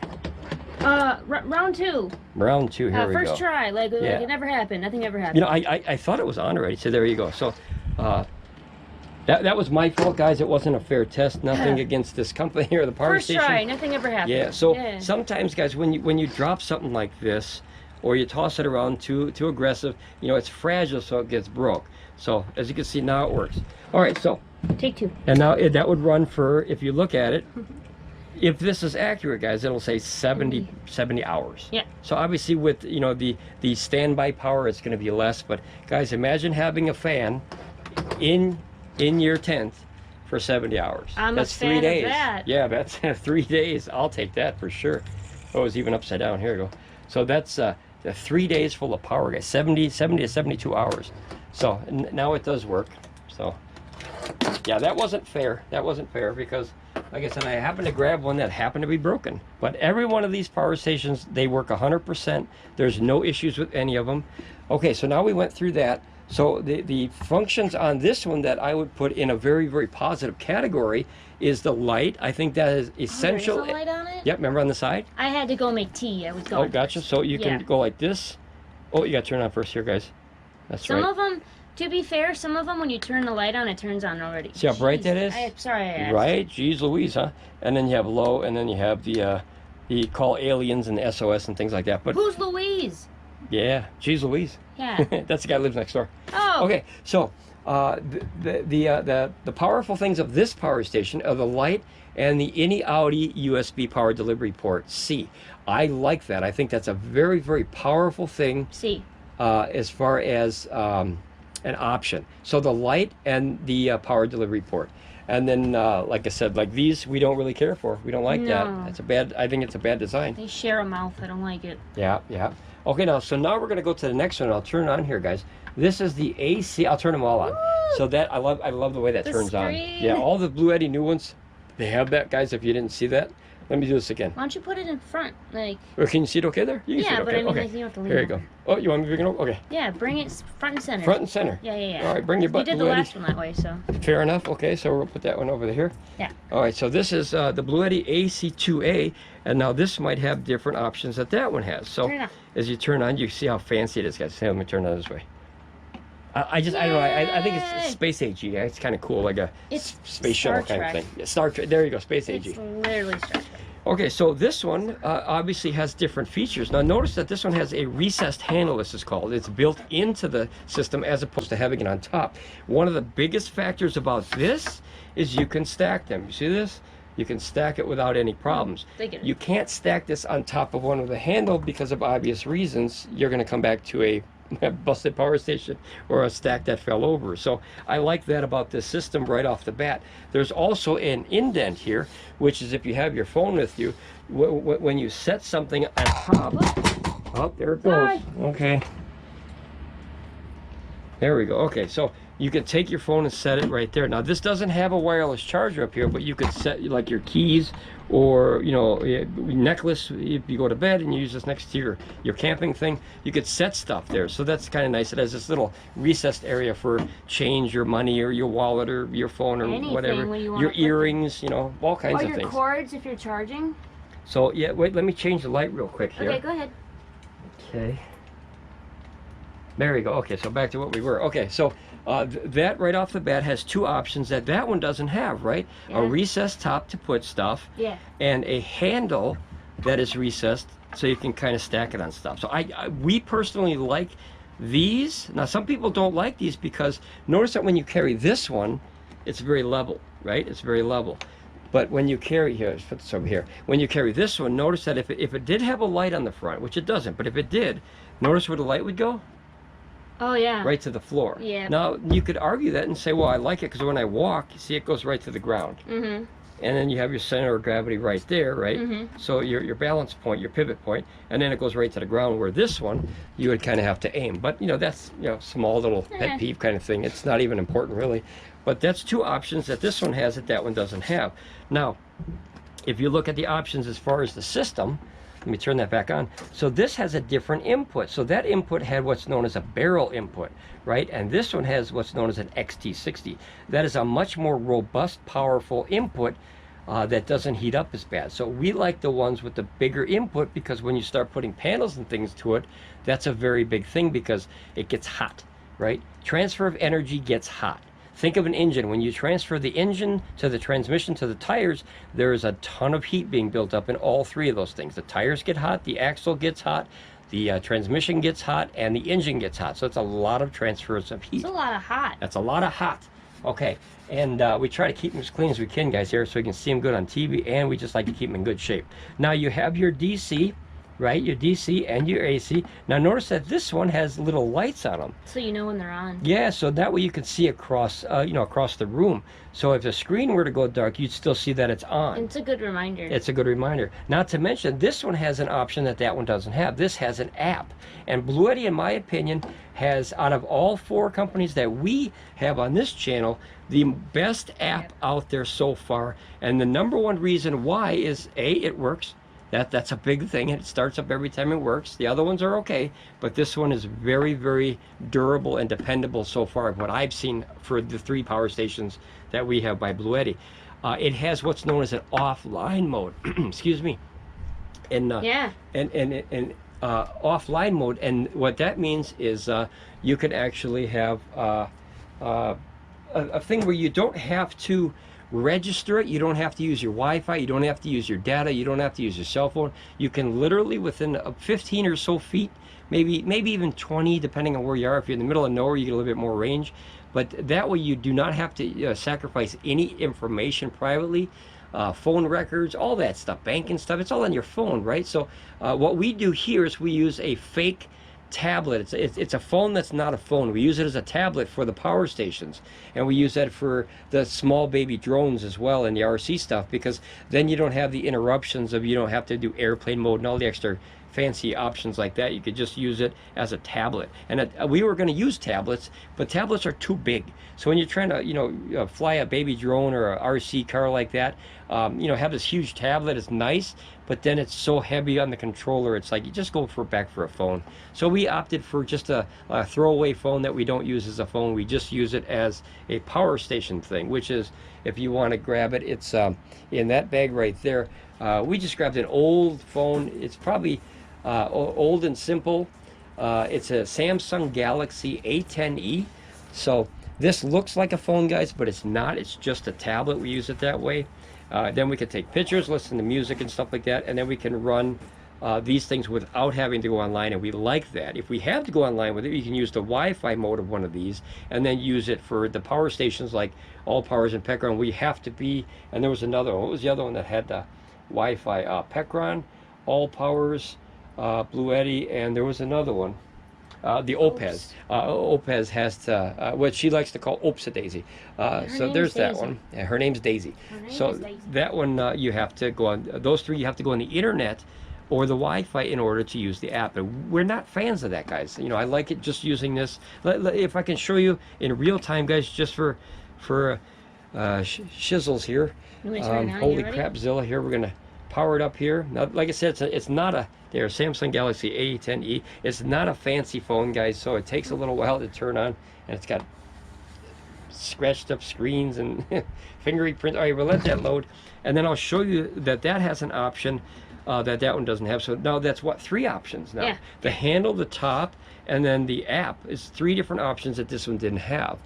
Round 2. Round 2, here we go. First try, like it never happened. Nothing ever happened. You know, I thought it was on already, so there you go. So that was my fault, guys. It wasn't a fair test. Nothing against this company or the power station. First try, nothing ever happened. Yeah, so sometimes, guys, when you drop something like this, or you toss it around too aggressive, you know, it's fragile, so it gets broke. So as you can see, now it works. All right, so take 2. And now that would run for, if you look at it, if this is accurate, guys, it'll say 70 hours. Yeah. So obviously with, you know, the standby power, it's going to be less. But guys, imagine having a fan in your tent for 70 hours. That's 3 days. Of that. Yeah, that's 3 days. I'll take that for sure. Oh, it's even upside down. Here we go. So that's 3 days full of power, guys. 70 to 72 hours. So now it does work. So yeah, that wasn't fair. That wasn't fair because, like I said, I happened to grab one that happened to be broken. But every one of these power stations, they work 100%. There's no issues with any of them. Okay, so now we went through that. So the functions on this one that I would put in a very, very positive category is the light. I think that is essential. There's a light on it? Yep, remember on the side? I had to go make tea. I was going. Oh, gotcha. First. So you can go like this. Oh, you got to turn on first here, guys. That's right. Some of them, to be fair, some of them when you turn the light on, it turns on already. See how bright that is? Sorry, I asked. Right? Jeez Louise, huh? And then you have low, and then you have the call aliens and the SOS and things like that. But who's Louise? yeah, jeez Louise. Yeah. That's the guy who lives next door. Oh. Okay, so The powerful things of this power station are the light and the any Audi USB power delivery port C. I like that. I think that's a very, very powerful thing. C. As far as an option. So the light and the power delivery port. And then, like I said, like these, we don't really care for. We don't like that. That's a bad. I think it's a bad design. They share a mouth. I don't like it. Yeah, yeah. Okay, now we're gonna go to the next one. I'll turn it on here, guys. This is the AC. I'll turn them all on. Woo! So that I love the way that turns on. Yeah, all the Bluetti new ones, they have that, guys. If you didn't see that, let me do this again. Why don't you put it in front, like? Or can you see it okay there? You can see it okay. But I mean, okay. like, you don't have to leave Here you go. Oh, you want me to bring it over? Okay. Yeah, bring it front and center. Front and center. Yeah. All right, bring your butt. You did the last one that way, so. Fair enough. Okay, so we'll put that one over here. Yeah. All right, so this is the Bluetti AC2A, and now this might have different options that one has. So as you turn on, you see how fancy it is, guys. Hey, let me turn it this way. I don't know. I think it's space AG. Yeah? It's kind of cool, like a space shuttle kind of thing. Yeah, Star Trek. There you go, space AG. It's literally Star Trek. Okay, so this one obviously has different features. Now notice that this one has a recessed handle, this is called. It's built into the system as opposed to having it on top. One of the biggest factors about this is you can stack them. You see this? You can stack it without any problems. You can't stack this on top of one with a handle because of obvious reasons. You're going to come back to a busted power station or a stack that fell over. So I like that about this system right off the bat. There's also an indent here, which is if you have your phone with you, when you set something on top. Oh, there it goes. Okay. There we go. Okay, so you can take your phone and set it right there. Now this doesn't have a wireless charger up here, but you could set like your keys or necklace if you go to bed and you use this next to your camping thing. You could set stuff there, so that's kind of nice. It has this little recessed area for change, your money or your wallet or your phone or whatever, your earrings, all kinds of things. Or your cords if you're charging. So yeah, wait, let me change the light real quick here. Okay, go ahead. Okay. There we go. Okay, so back to what we were. Okay, so that right off the bat has two options that one doesn't have, right? Yeah. A recessed top to put stuff, and a handle that is recessed so you can kind of stack it on stuff. So we personally like these. Now some people don't like these because notice that when you carry this one, it's very level, right? It's very level. But when you carry, here, let's put this over here. When you carry this one, notice that if it did have a light on the front, which it doesn't, but if it did, notice where the light would go? Oh, yeah. Right to the floor. Yeah. Now, you could argue that and say, well, I like it because when I walk, you see it goes right to the ground. Mm-hmm. And then you have your center of gravity right there, right? Mm-hmm. So your balance point, your pivot point, and then it goes right to the ground, where this one, you would kind of have to aim. But, that's, small little pet peeve kind of thing. It's not even important, really. But that's two options that this one has that one doesn't have. Now, if you look at the options as far as the system, let me turn that back on. So this has a different input. So that input had what's known as a barrel input, right? And this one has what's known as an XT60. That is a much more robust, powerful input that doesn't heat up as bad. So we like the ones with the bigger input because when you start putting panels and things to it, that's a very big thing because it gets hot, right? Transfer of energy gets hot. Think of an engine. When you transfer the engine to the transmission to the tires, there is a ton of heat being built up in all three of those things. The tires get hot, the axle gets hot, the transmission gets hot, and the engine gets hot. So it's a lot of transfers of heat. It's a lot of hot. That's a lot of hot. Okay, and we try to keep them as clean as we can, guys, here, so we can see them good on TV, and we just like to keep them in good shape. Now you have your DC, right? Your DC and your AC. Now notice that this one has little lights on them. So you know when they're on. Yeah, so that way you can see across, across the room. So if the screen were to go dark, you'd still see that it's on. It's a good reminder. It's a good reminder. Not to mention, this one has an option that one doesn't have. This has an app. And Bluetti, in my opinion, has, out of all four companies that we have on this channel, the best app out there so far. And the number one reason why is, A, it works. That's a big thing. It starts up every time it works. The other ones are okay, but this one is very, very durable and dependable so far, what I've seen for the three power stations that we have by Bluetti. It has what's known as an offline mode. Excuse me. And offline mode, and what that means is you can actually have a thing where you don't have to register it. You don't have to use your Wi-Fi. You don't have to use your data. You don't have to use your cell phone. You can literally, within 15 or so feet, maybe even 20, depending on where you are. If you're in the middle of nowhere, you get a little bit more range. But that way you do not have to sacrifice any information privately. Phone records, all that stuff, banking stuff, it's all on your phone, right? So what we do here is we use a fake tablet. It's a phone that's not a phone. We use it as a tablet for the power stations, and we use that for the small baby drones as well, and the RC stuff, because then you don't have the interruptions of, you don't have to do airplane mode and all the extra fancy options like that. You could just use it as a tablet. And we were going to use tablets, but tablets are too big. So when you're trying to fly a baby drone or a RC car like that, have this huge tablet is nice, but then it's so heavy on the controller, it's like you just go back for a phone. So we opted for just a throwaway phone that we don't use as a phone. We just use it as a power station thing, which is, if you want to grab it, it's in that bag right there. We just grabbed an old phone. It's probably old and simple. It's a Samsung Galaxy A10e. So this looks like a phone, guys, but it's not. It's just a tablet. We use it that way. Then we can take pictures, listen to music and stuff like that, and then we can run these things without having to go online, and we like that. If we have to go online with it, you can use the Wi-Fi mode of one of these and then use it for the power stations like Allpowers and Pecron. We have to be, and there was another one. What was the other one that had the Wi-Fi? Pecron, Allpowers, Bluetti, and there was another one. The Oupes. Oupes has to, what she likes to call Oupes Daisy. So there's that one. Yeah, her name's Daisy. So that one, you have to go on, those three, you have to go on the internet or the Wi-Fi in order to use the app. And we're not fans of that, guys. I like it just using this. If I can show you in real time, guys, just for shizzles here. Holy crapzilla here. We're going to power it up here. Now, like I said, it's not a, there, Samsung Galaxy A10e. It's not a fancy phone, guys, so it takes a little while to turn on, and it's got scratched up screens and fingerprint print. All right, we'll let that load, and then I'll show you that has an option that one doesn't have. So now that's what, 3 options now. Yeah. The handle, the top, and then the app is 3 different options that this one didn't have.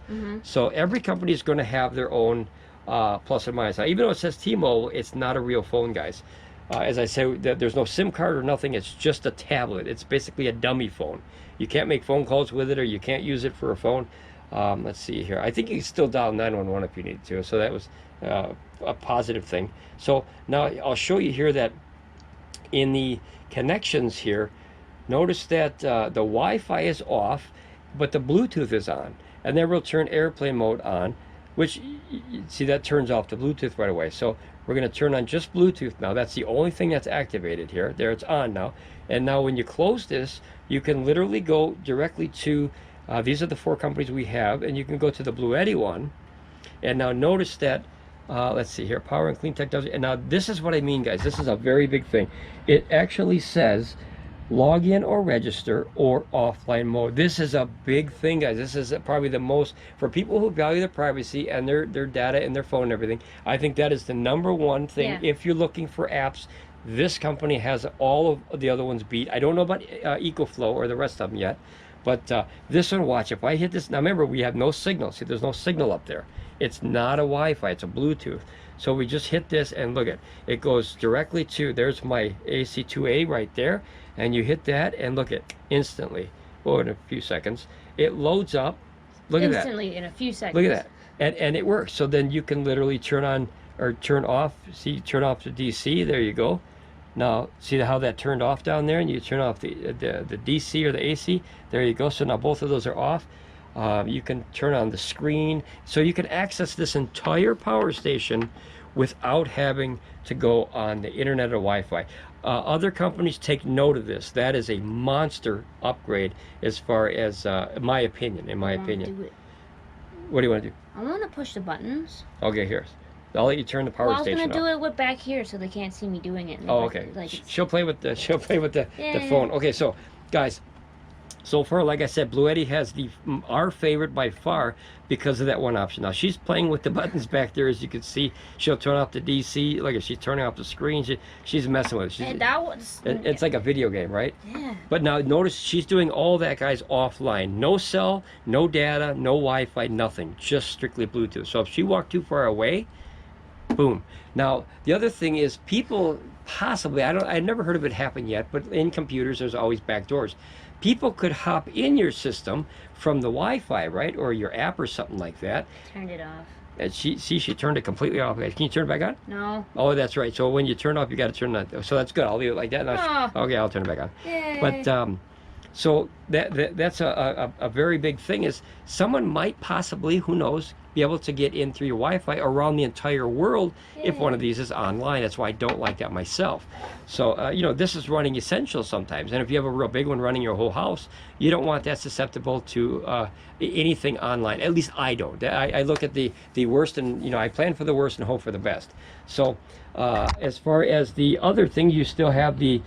So every company is going to have their own plus and minus. Now, even though it says T-Mobile, it's not a real phone, guys. As I said, there's no SIM card or nothing. It's just a tablet. It's basically a dummy phone. You can't make phone calls with it, or you can't use it for a phone. Let's see here. I think you can still dial 911 if you need to. So that was a positive thing. So now I'll show you here that in the connections here, notice that the Wi-Fi is off, but the Bluetooth is on. And then we'll turn airplane mode on, which, see, that turns off the Bluetooth right away. So we're going to turn on just Bluetooth now. That's the only thing that's activated here. There, it's on now. And now when you close this, you can literally go directly to, these are the 4 companies we have, and you can go to the Bluetti one. And now notice that, let's see here, Power and Clean Technology. And now this is what I mean, guys. This is a very big thing. It actually says log in or register or offline mode. This is a big thing, guys. This is probably the most, for people who value their privacy and their data and their phone and everything, I think that is the #1 thing. Yeah. If you're looking for apps, this company has all of the other ones beat. I don't know about EcoFlow or the rest of them yet, but this one, watch, if I hit this, now remember, we have no signal. See, there's no signal up there. It's not a Wi-Fi, it's a Bluetooth. So we just hit this, and look at it goes directly to, there's my AC2A right there, and you hit that, and look at, instantly, oh, in a few seconds, it loads up. Look at that. Instantly, in a few seconds. Look at that. And it works. So then you can literally turn on or turn off, see, turn off the DC, there you go. Now, see how that turned off down there, and you turn off the DC or the AC, there you go. So now both of those are off. You can turn on the screen, so you can access this entire power station without having to go on the internet or Wi-Fi. Other companies take note of this. That is a monster upgrade as far as, in my opinion. Do it. What do you want to do? I want to push the buttons. Okay, here. I'll let you turn the power station off. I was going to do it with back here so they can't see me doing it. Oh, okay. She'll play with the phone. Okay, so guys, so far, like I said, Bluetti has our favorite by far because of that one option. Now she's playing with the buttons back there, as you can see. She'll turn off the DC. Look, she's turning off the screen. She's messing with it. It's like a video game, right? Yeah. But now notice she's doing all that, guys, offline. No cell, no data, no Wi-Fi, nothing. Just strictly Bluetooth. So if she walked too far away, boom. Now the other thing is, people possibly, I've never heard of it happen yet, but in computers there's always back doors. People could hop in your system from the Wi-Fi, right, or your app or something like that. Turned it off. And she turned it completely off. Can you turn it back on? No. Oh, that's right. So when you turn it off, you got to turn it on. So that's good. I'll leave it like that. Okay, I'll turn it back on. Yay. But so that's a very big thing. Is someone might possibly, who knows, be able to get in through your Wi-Fi around the entire world if one of these is online. That's why I don't like that myself. So you know, this is running essentials sometimes, and if you have a real big one running your whole house, you don't want that susceptible to anything online. At least I don't. I look at the worst, and you know, I plan for the worst and hope for the best. So as far as the other thing, you still have the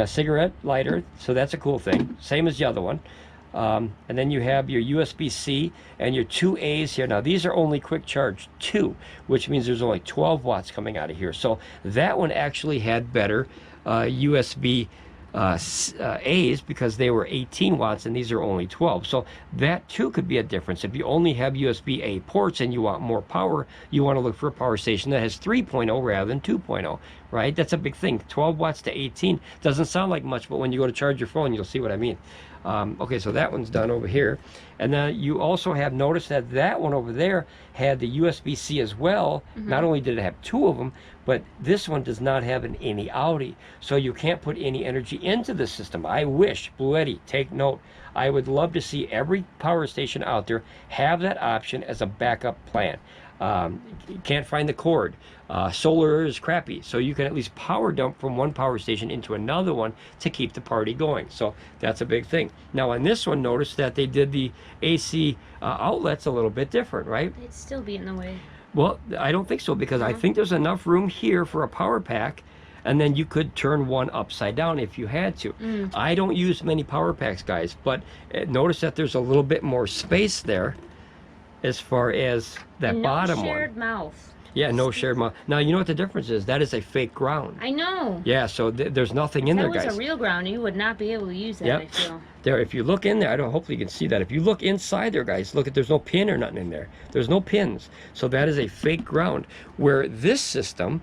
cigarette lighter, so that's a cool thing, same as the other one. And then you have your USB-C and your 2 A's here. Now these are only quick charge 2, which means there's only 12 watts coming out of here. So that one actually had better USB A's because they were 18 watts and these are only 12. So that too could be a difference. If you only have USB-A ports and you want more power, you want to look for a power station that has 3.0 rather than 2.0, right? That's a big thing. 12 watts to 18 doesn't sound like much, but when you go to charge your phone, you'll see what I mean. Okay, so that one's done over here. And then you also have noticed that that one over there had the USB-C as well. Not only did it have 2 of them, but this one does not have an any outie. So you can't put any energy into the system. I wish, Bluetti, take note. I would love to see every power station out there have that option as a backup plan. You can't find the cord. Solar is crappy, so you can at least power dump from one power station into another one to keep the party going. So that's a big thing. Now on this one, notice that they did the AC outlets a little bit different, right? It'd still be in the way. Well, I don't think so, because I think there's enough room here for a power pack, and then you could turn one upside down if you had to. I don't use many power packs, guys, but notice that there's a little bit more space there as far as that bottom one. No shared mouth. Yeah, no shared mouth. Now, you know what the difference is? That is a fake ground. I know. Yeah, so there's nothing in there, guys. If that was a real ground, you would not be able to use that, I feel. There, if you look in there, hopefully you can see that. If you look inside there, guys, look, there's no pin or nothing in there. There's no pins. So that is a fake ground. Where this system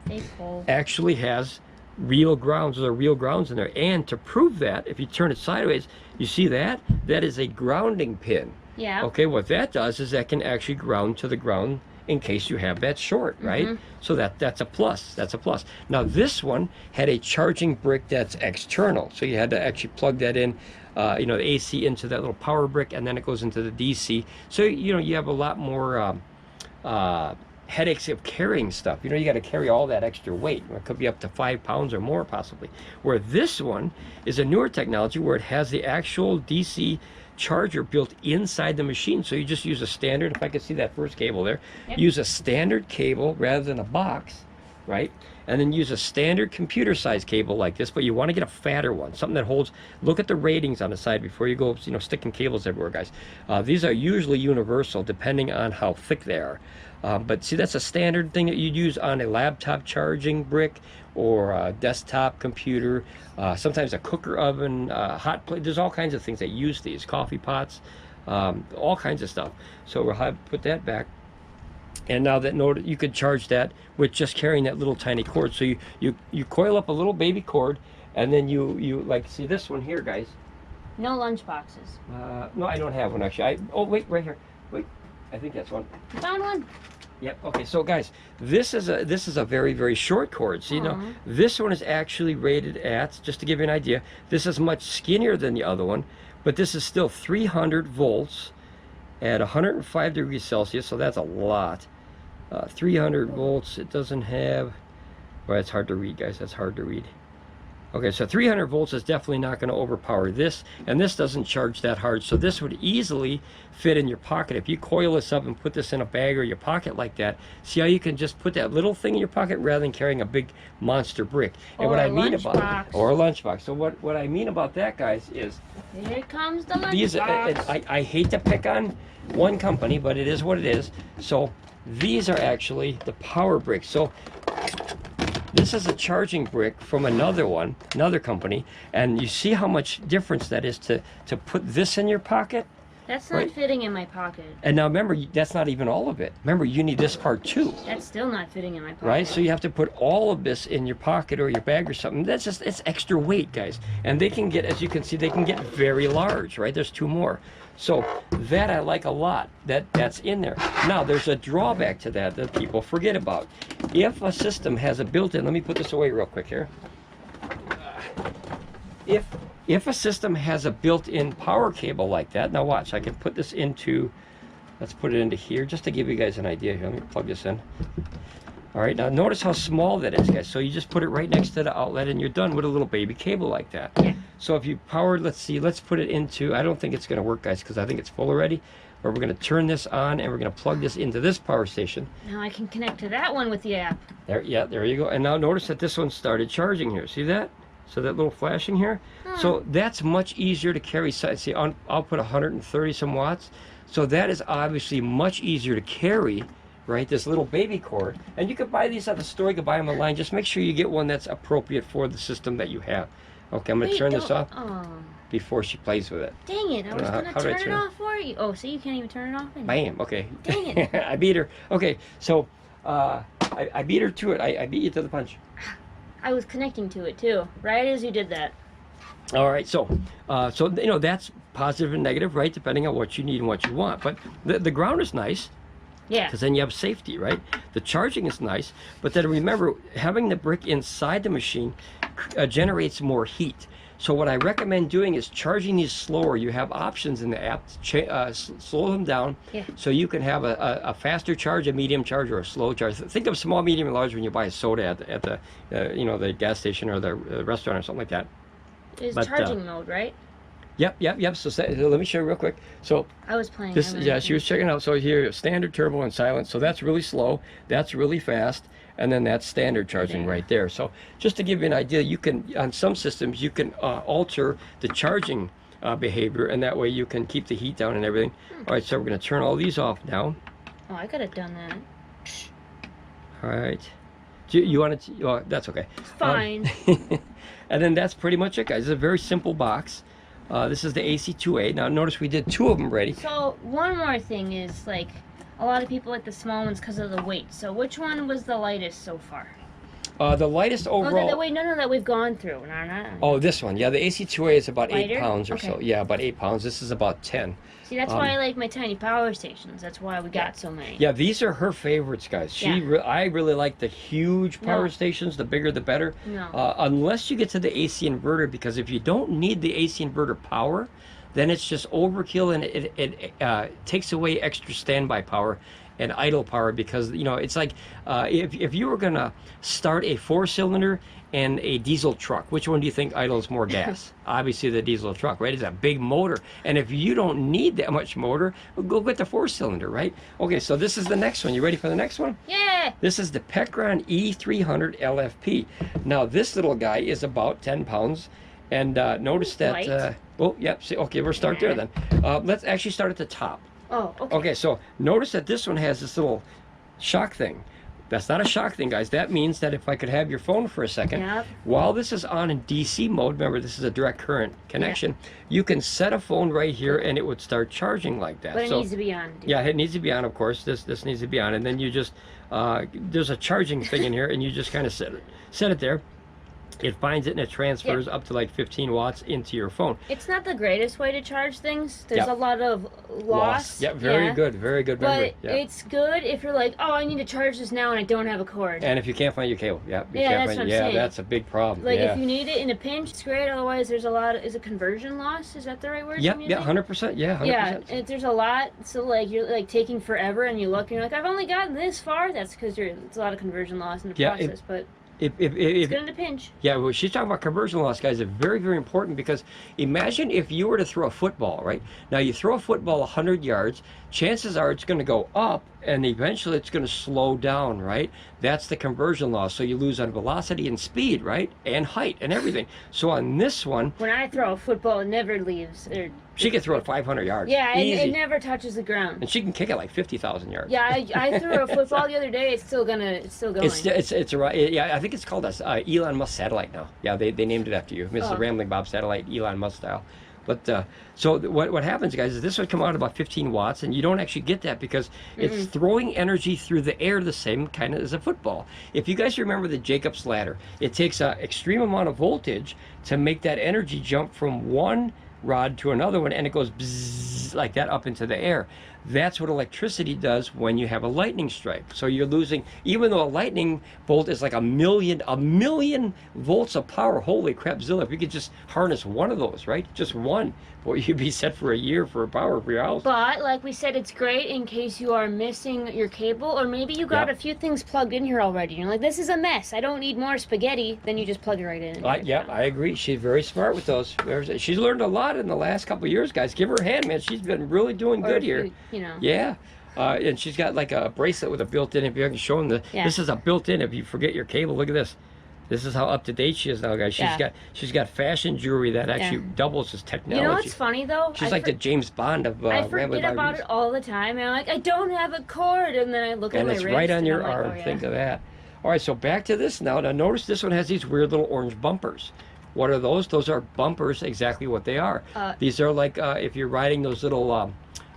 actually has real grounds. There are real grounds in there. And to prove that, if you turn it sideways, you see that? That is a grounding pin. Yeah. Okay, what that does is that can actually ground to the ground in case you have that short, right? So that's a plus. That's a plus. Now this one had a charging brick that's external, so you had to actually plug that in, you know, the AC into that little power brick, and then it goes into the DC. So you know, you have a lot more headaches of carrying stuff. You know, you got to carry all that extra weight. It could be up to 5 pounds or more possibly. Where this one is a newer technology where it has the actual DC charger built inside the machine. So you just use a standard, if I could see that first cable there, use a standard cable rather than a box, right? And then use a standard computer size cable like this, but you want to get a fatter one, something that holds. Look at the ratings on the side before you go, you know, sticking cables everywhere, guys. These are usually universal depending on how thick they are. But see, that's a standard thing that you'd use on a laptop charging brick or a desktop computer, sometimes a cooker oven, hot plate. There's all kinds of things that use these, coffee pots, all kinds of stuff. So we'll have put that back. And now that note, you could charge that with just carrying that little tiny cord. So you coil up a little baby cord, and then you like, see this one here, guys. No lunch boxes. No, I don't have one actually. Oh wait, right here. Wait, I think that's one. You found one. Yep. Okay. So guys, this is a very, very short cord. So you know, this one is actually rated at, just to give you an idea, this is much skinnier than the other one, but this is still 300 volts at 105 degrees Celsius. So that's a lot. 300 volts. It doesn't have. Well, it's hard to read, guys. That's hard to read. Okay, so 300 volts is definitely not going to overpower this, and this doesn't charge that hard, so this would easily fit in your pocket. If you coil this up and put this in a bag or your pocket like that, see how you can just put that little thing in your pocket rather than carrying a big monster brick. And what I mean about, or a lunchbox. So what I mean about that, guys, is here comes the lunchbox. I hate to pick on one company, but it is what it is. So these are actually the power bricks. So this is a charging brick from another company, and you see how much difference that is to put this in your pocket That's not right? fitting in my pocket. And now remember, that's not even all of it. Remember, you need this part too. That's still not fitting in my pocket. Right? So you have to put all of this in your pocket or your bag or something. That's just, it's extra weight, guys. And they can get, as you can see, they can get very large, right? There's 2 more. So that I like a lot, that's in there. Now, there's a drawback to that that people forget about. If a system has a built-in, let me put this away real quick here. If a system has a built-in power cable like that, now watch, I can put this into, let's put it into here just to give you guys an idea here. Let me plug this in. All right, now notice how small that is, guys. So you just put it right next to the outlet and you're done with a little baby cable like that. Yeah. So if you powered, let's see, let's put it into, I don't think it's gonna work, guys, because I think it's full already. But we're gonna turn this on and we're gonna plug this into this power station. Now I can connect to that one with the app. There, yeah, there you go. And now notice that this one started charging here. See that? So that little flashing here. So that's much easier to carry. See, I'll put 130 some watts. So that is obviously much easier to carry, right? This little baby cord. And you could buy these at the store. You could buy them online. Just make sure you get one that's appropriate for the system that you have. Okay, I'm going to turn this off before she plays with it. Dang it, I was going to turn it off for you. Oh, see, you can't even turn it off anymore. Bam, okay. Dang it. I beat her. Okay, so I beat her to it. I beat you to the punch. I was connecting to it too, right as you did that. All right, so you know, that's positive and negative, right? Depending on what you need and what you want. But the ground is nice. Yeah. Because then you have safety, right? The charging is nice, but then remember, having the brick inside the machine generates more heat. So what I recommend doing is charging these slower. You have options in the app to slow them down, so you can have a faster charge, a medium charge, or a slow charge. Think of small, medium, and large when you buy a soda at the you know, the gas station or the restaurant or something like that. It's charging mode, right? Yep. So let me show you real quick. So I was playing this. Yeah, she was checking out. So here, standard, turbo, and silent. So that's really slow. That's really fast. And then that's standard charging right there. So just to give you an idea, you can, on some systems, you can alter the charging behavior, and that way you can keep the heat down and everything. All right, so we're going to turn all these off now. Oh, I could have done that. All right. Do you want to? Oh, that's okay. It's fine. And then that's pretty much it, guys. It's a very simple box. This is the AC2A. Now notice we did 2 of them already. So one more thing is, like, a lot of people like the small ones because of the weight. So which one was the lightest so far? The lightest overall. Oh, wait, no, that we've gone through. No. Oh, this one. Yeah, the AC2A is about Lighter? 8 pounds or Okay. so. Yeah, about 8 pounds. This is about 10. See, that's why I like my tiny power stations. That's why we got so many. Yeah, these are her favorites, guys. I really like the huge power stations. The bigger, the better. No. Unless you get to the AC inverter, because if you don't need the AC inverter power, then it's just overkill, and it takes away extra standby power and idle power, because, you know, it's like if you were gonna start a 4-cylinder and a diesel truck, which one do you think idles more gas? Obviously the diesel truck, right? It's a big motor, and if you don't need that much motor, go get the 4-cylinder, right? Okay, so this is the next one. You ready for the next one? Yeah. This is the Pecron E300 LFP. Now this little guy is about 10 pounds, and notice that oh yeah, see, okay, we'll start there then. Let's actually start at the top. Oh, okay. Okay, so notice that this one has this little shock thing. That's not a shock thing, guys. That means that if I could have your phone for a second, while this is on in DC mode, remember this is a direct current connection, you can set a phone right here and it would start charging like that. But it needs to be on. Yeah, it needs to be on, of course. This needs to be on, and then you just there's a charging thing in here, and you just kind of set it there. It finds it and it transfers up to like 15 watts into your phone. It's not the greatest way to charge things. There's a lot of loss. Yeah, very good memory. But it's good if you're like, oh, I need to charge this now and I don't have a cord. And if you can't find your cable, that's what I'm saying. That's a big problem. Like if you need it in a pinch, it's great. Otherwise, there's a lot. Is it conversation loss? Is that the right word? Yep, 100%. Yeah, 100%. Yeah, there's a lot. So like you're like taking forever, and you look, and you're like, I've only gotten this far. That's because it's a lot of conversion loss in the process. But it's good in a pinch. Yeah, well, she's talking about conversion loss, guys. It's very, very important, because imagine if you were to throw a football, right? Now, you throw a football 100 yards, chances are it's going to go up, and eventually it's going to slow down, right? That's the conversion loss. So you lose on velocity and speed, right? And height and everything. So on this one... When I throw a football, it never leaves. She can throw it 500 yards. Yeah, it never touches the ground. And she can kick it like 50,000 yards. Yeah, I threw a football the other day. It's still going. Yeah, I think it's called Elon Musk satellite now. Yeah, they named it after you. Mrs. Ramblin Bob satellite, Elon Musk style. But so what happens, guys, is this would come out about 15 watts, and you don't actually get that because it's throwing energy through the air the same kind of as a football. If you guys remember the Jacob's ladder, it takes an extreme amount of voltage to make that energy jump from one rod to another one, and it goes bzzz, like that up into the air. That's what electricity does when you have a lightning strike. So you're losing, even though a lightning bolt is like a million volts of power. Holy crap, Zilla, if you could just harness one of those, right? Just one. Boy, you'd be set for a year for power for your house. But, like we said, it's great in case you are missing your cable, or maybe you got a few things plugged in here already. You're like, this is a mess. I don't need more spaghetti. Then you just plug it right in. Yeah, I agree. She's very smart with those. She's learned a lot in the last couple of years, guys. Give her a hand, man. She's been really doing good here. You know. Yeah. And she's got like a bracelet with a built-in. If you can show them this is a built-in. If you forget your cable, look at this. This is how up to date she is now, guys. She's got fashion jewelry that actually doubles as technology. You know what's funny though? She's like the James Bond of I forget about it all the time. And I'm like, I don't have a cord, and then I look at my wrist. And it's right on your arm. Think of that. All right, so back to this now. Now notice this one has these weird little orange bumpers. What are those? Those are bumpers. Exactly what they are. These are like if you're riding those little.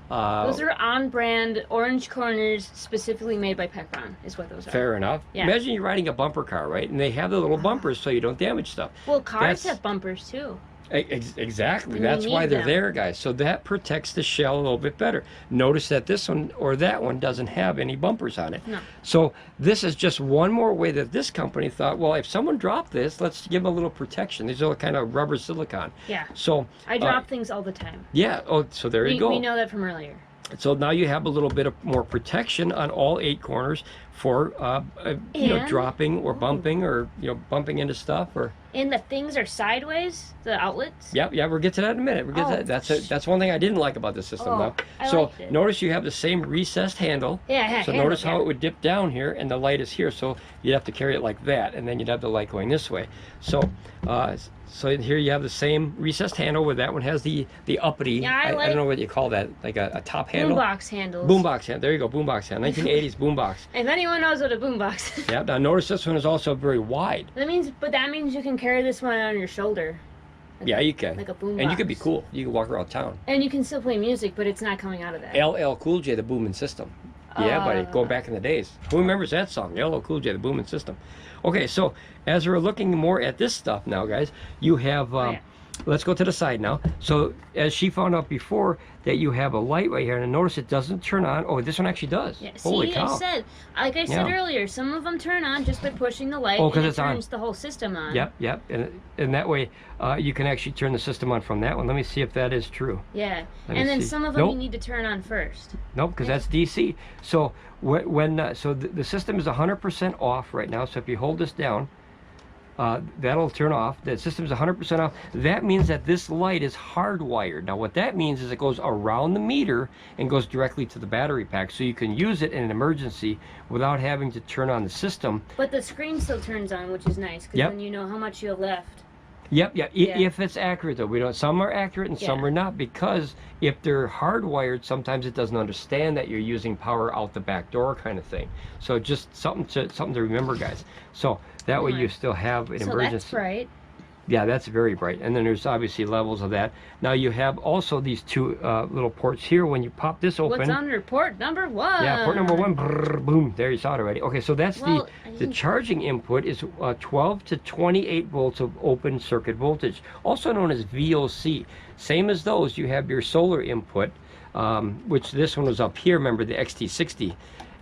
Those are on-brand orange corners specifically made by Pecron, is what those are. Fair enough. Yeah. Imagine you're riding a bumper car, right? And they have the little bumpers so you don't damage stuff. Well, cars have bumpers too. Exactly. That's why they're there, guys. So that protects the shell a little bit better. Notice that this one or that one doesn't have any bumpers on it. No. So this is just one more way that this company thought, well, if someone dropped this, let's give them a little protection. These are kind of rubber silicone. Yeah. So I drop things all the time. Yeah. Oh, so there you go. We know that from earlier. So now you have a little bit of more protection on all 8 corners for you know, dropping or bumping or bumping into stuff or. And the things are sideways, the outlets. Yeah, we'll get to that in a minute. We'll get to that. That's one thing I didn't like about the system though. So notice you have the same recessed handle. Yeah. So notice how it would dip down here, and the light is here. So you'd have to carry it like that, and then you'd have the light going this way. So. So here you have the same recessed handle where that one has the uppity. Yeah, I don't know what you call that, like a top handle. Boombox handles. Boombox handle. There you go, boombox handle. 1980s boombox. If anyone knows what a boombox is. Yeah. Now notice this one is also very wide. That means you can carry this one on your shoulder. Yeah, you can. Like a boombox. And you could be cool. You can walk around town. And you can still play music, but it's not coming out of that. LL Cool J, the booming system. Yeah, buddy, going back in the days. Who remembers that song? LL Cool J, the booming system. Okay, so as we're looking more at this stuff now, guys, you have, let's go to the side now. So as she found out before that you have a light right here, and notice it doesn't turn on. Oh, this one actually does. Yeah, Holy see, cow. Like I said earlier, some of them turn on just by pushing the light, and it turns the whole system on. Yep, and that way you can actually turn the system on from that one. Let me see if that is true. Yeah, and then some of them you need to turn on first. Nope, because that's DC. So so the system is 100% off right now. So if you hold this down, that'll turn off. The system is 100% off. That means that this light is hardwired. Now what that means is it goes around the meter and goes directly to the battery pack, so you can use it in an emergency without having to turn on the system. But the screen still turns on, which is nice, because then you know how much you have left. Yep. If it's accurate though, some are accurate and some are not, because if they're hardwired, sometimes it doesn't understand that you're using power out the back door kind of thing. So just something to remember, guys. So that way you still have an emergency. That's right. Yeah, that's very bright. And then there's obviously levels of that. Now you have also these 2 little ports here. When you pop this open. What's under port number 1? Yeah, port number 1. Brrr, boom. There, you saw it already. Okay, so that's the charging input is 12 to 28 volts of open circuit voltage, also known as VOC. Same as those, you have your solar input, which this one was up here. Remember the XT60,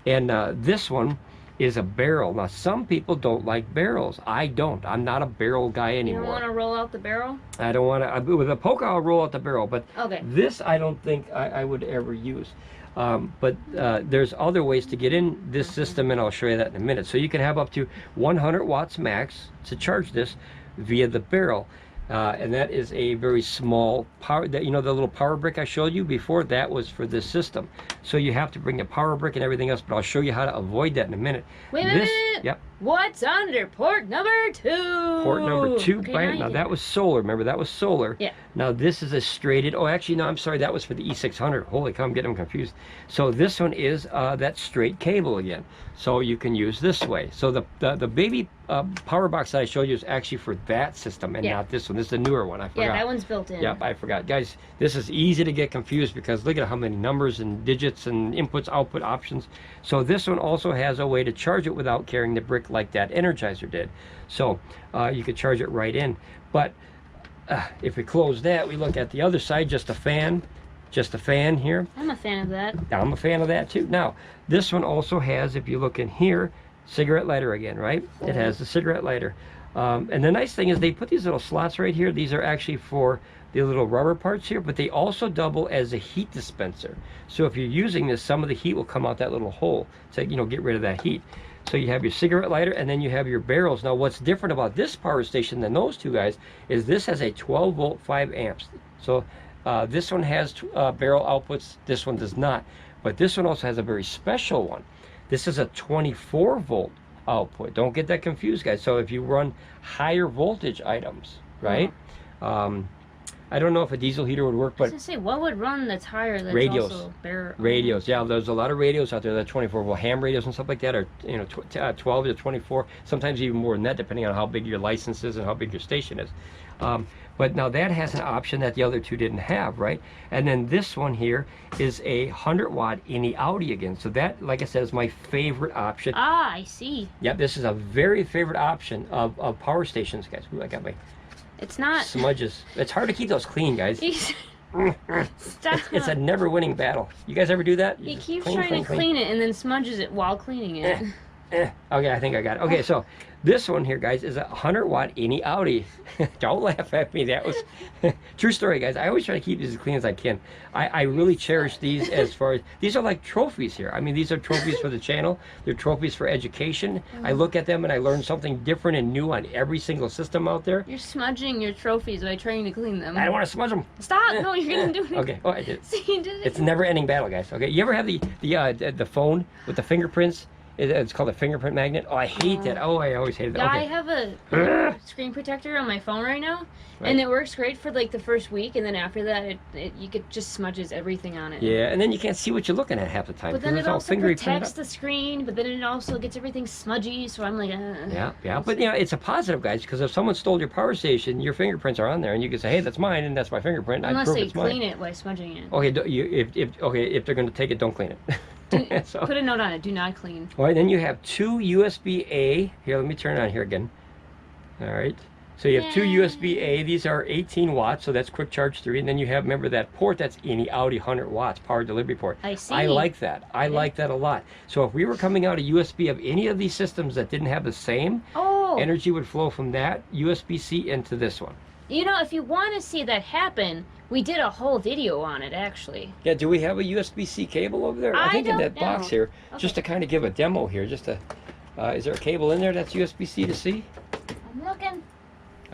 and this one is a barrel. Now some people don't like barrels. I don't. I'm not a barrel guy anymore. You don't want to roll out the barrel? I don't want to. With a poker I'll roll out the barrel, but this I don't think I would ever use. But there's other ways to get in this system, and I'll show you that in a minute. So you can have up to 100 watts max to charge this via the barrel. And that is a very small power, the little power brick I showed you before, that was for this system. So you have to bring a power brick and everything else, but I'll show you how to avoid that in a minute. Wait a minute. Yep. What's under port number 2? Port number 2, okay, right? Now that was solar. Remember, that was solar. Yeah. Now this is a straighted. Oh, actually, no, I'm sorry. That was for the E600. Holy cow, I'm getting them confused. So this one is that straight cable again. So you can use this way. So the baby power box that I showed you is actually for that system and not this one. This is the newer one. I forgot. Yeah, that one's built in. Yep, I forgot. Guys, this is easy to get confused because look at how many numbers and digits and inputs, output options. So this one also has a way to charge it without carrying the brick like that Energizer did. So you could charge it right in. But if we close that, we look at the other side, just a fan here. I'm a fan of that. I'm a fan of that too. Now, this one also has, if you look in here, cigarette lighter again, right? It has the cigarette lighter. And the nice thing is they put these little slots right here. These are actually for the little rubber parts here, but they also double as a heat dispenser. So if you're using this, some of the heat will come out that little hole to, get rid of that heat. So you have your cigarette lighter and then you have your barrels. Now what's different about this power station than those two guys is this has a 12 volt 5 amps. So this one has barrel outputs, this one does not. But this one also has a very special one. This is a 24 volt output. Don't get that confused, guys. So if you run higher voltage items, right? I don't know if a diesel heater would work, but I was gonna say, what would run that's higher than radios. Also radios, yeah. There's a lot of radios out there that 24 volt ham radios and stuff like that, or 12 to 24, sometimes even more than that, depending on how big your license is and how big your station is. But now that has an option that the other two didn't have, right? And then this one here is a 100 watt ini Audi again. So that, like I said, is my favorite option. Ah, I see. Yep, this is a very favorite option of power stations, guys. Ooh, I got my It's not smudges. It's hard to keep those clean, guys. Stop. It's a never-winning battle. You guys ever do that? He keeps trying to clean it and then smudges it while cleaning it. Okay, I think I got it. Okay, so this one here, guys, is a 100 watt ini Audi. Don't laugh at me. That was true story, guys. I always try to keep these as clean as I can. I really cherish these as far as these are like trophies here. I mean, these are trophies for the channel. They're trophies for education. I look at them and I learn something different and new on every single system out there. You're smudging your trophies by trying to clean them. I don't want to smudge them. Stop! No, you're gonna do it. Okay. Oh, I did it. See, you did it. It's a never-ending battle, guys. Okay. You ever have the phone with the fingerprints? It's called a fingerprint magnet. Oh, I hate that. Oh, I always hated that. Yeah, Okay. I have a screen protector on my phone right now, and it works great for like the first week, and then after that, you get just smudges everything on it. Yeah, and then you can't see what you're looking at half the time. But then it it's all also fingery protects the screen, but then it also gets everything smudgy, so I'm like, Yeah, but it's a positive, guys, because if someone stole your power station, your fingerprints are on there, and you can say, hey, that's mine, and that's my fingerprint. Unless I prove they it's clean mine. it by smudging it. Okay, if they're going to take it, don't clean it. So, put a note on it, do not clean. all right, then you have two USB-A. Here, let me turn it on here again. All right. So you have two USB-A. These are 18 watts, so that's quick charge 3. And then you have, remember, that port that's any Audi 100 watts, power delivery port. I see. I like that. I like that a lot. So if we were coming out a USB of any of these systems that didn't have the same, energy would flow from that USB-C into this one. You know, if you want to see that happen, we did a whole video on it, actually. Yeah, do we have a USB-C cable over there? I think in that box here, just to kind of give a demo here, just to, is there a cable in there that's USB-C to C? I'm looking.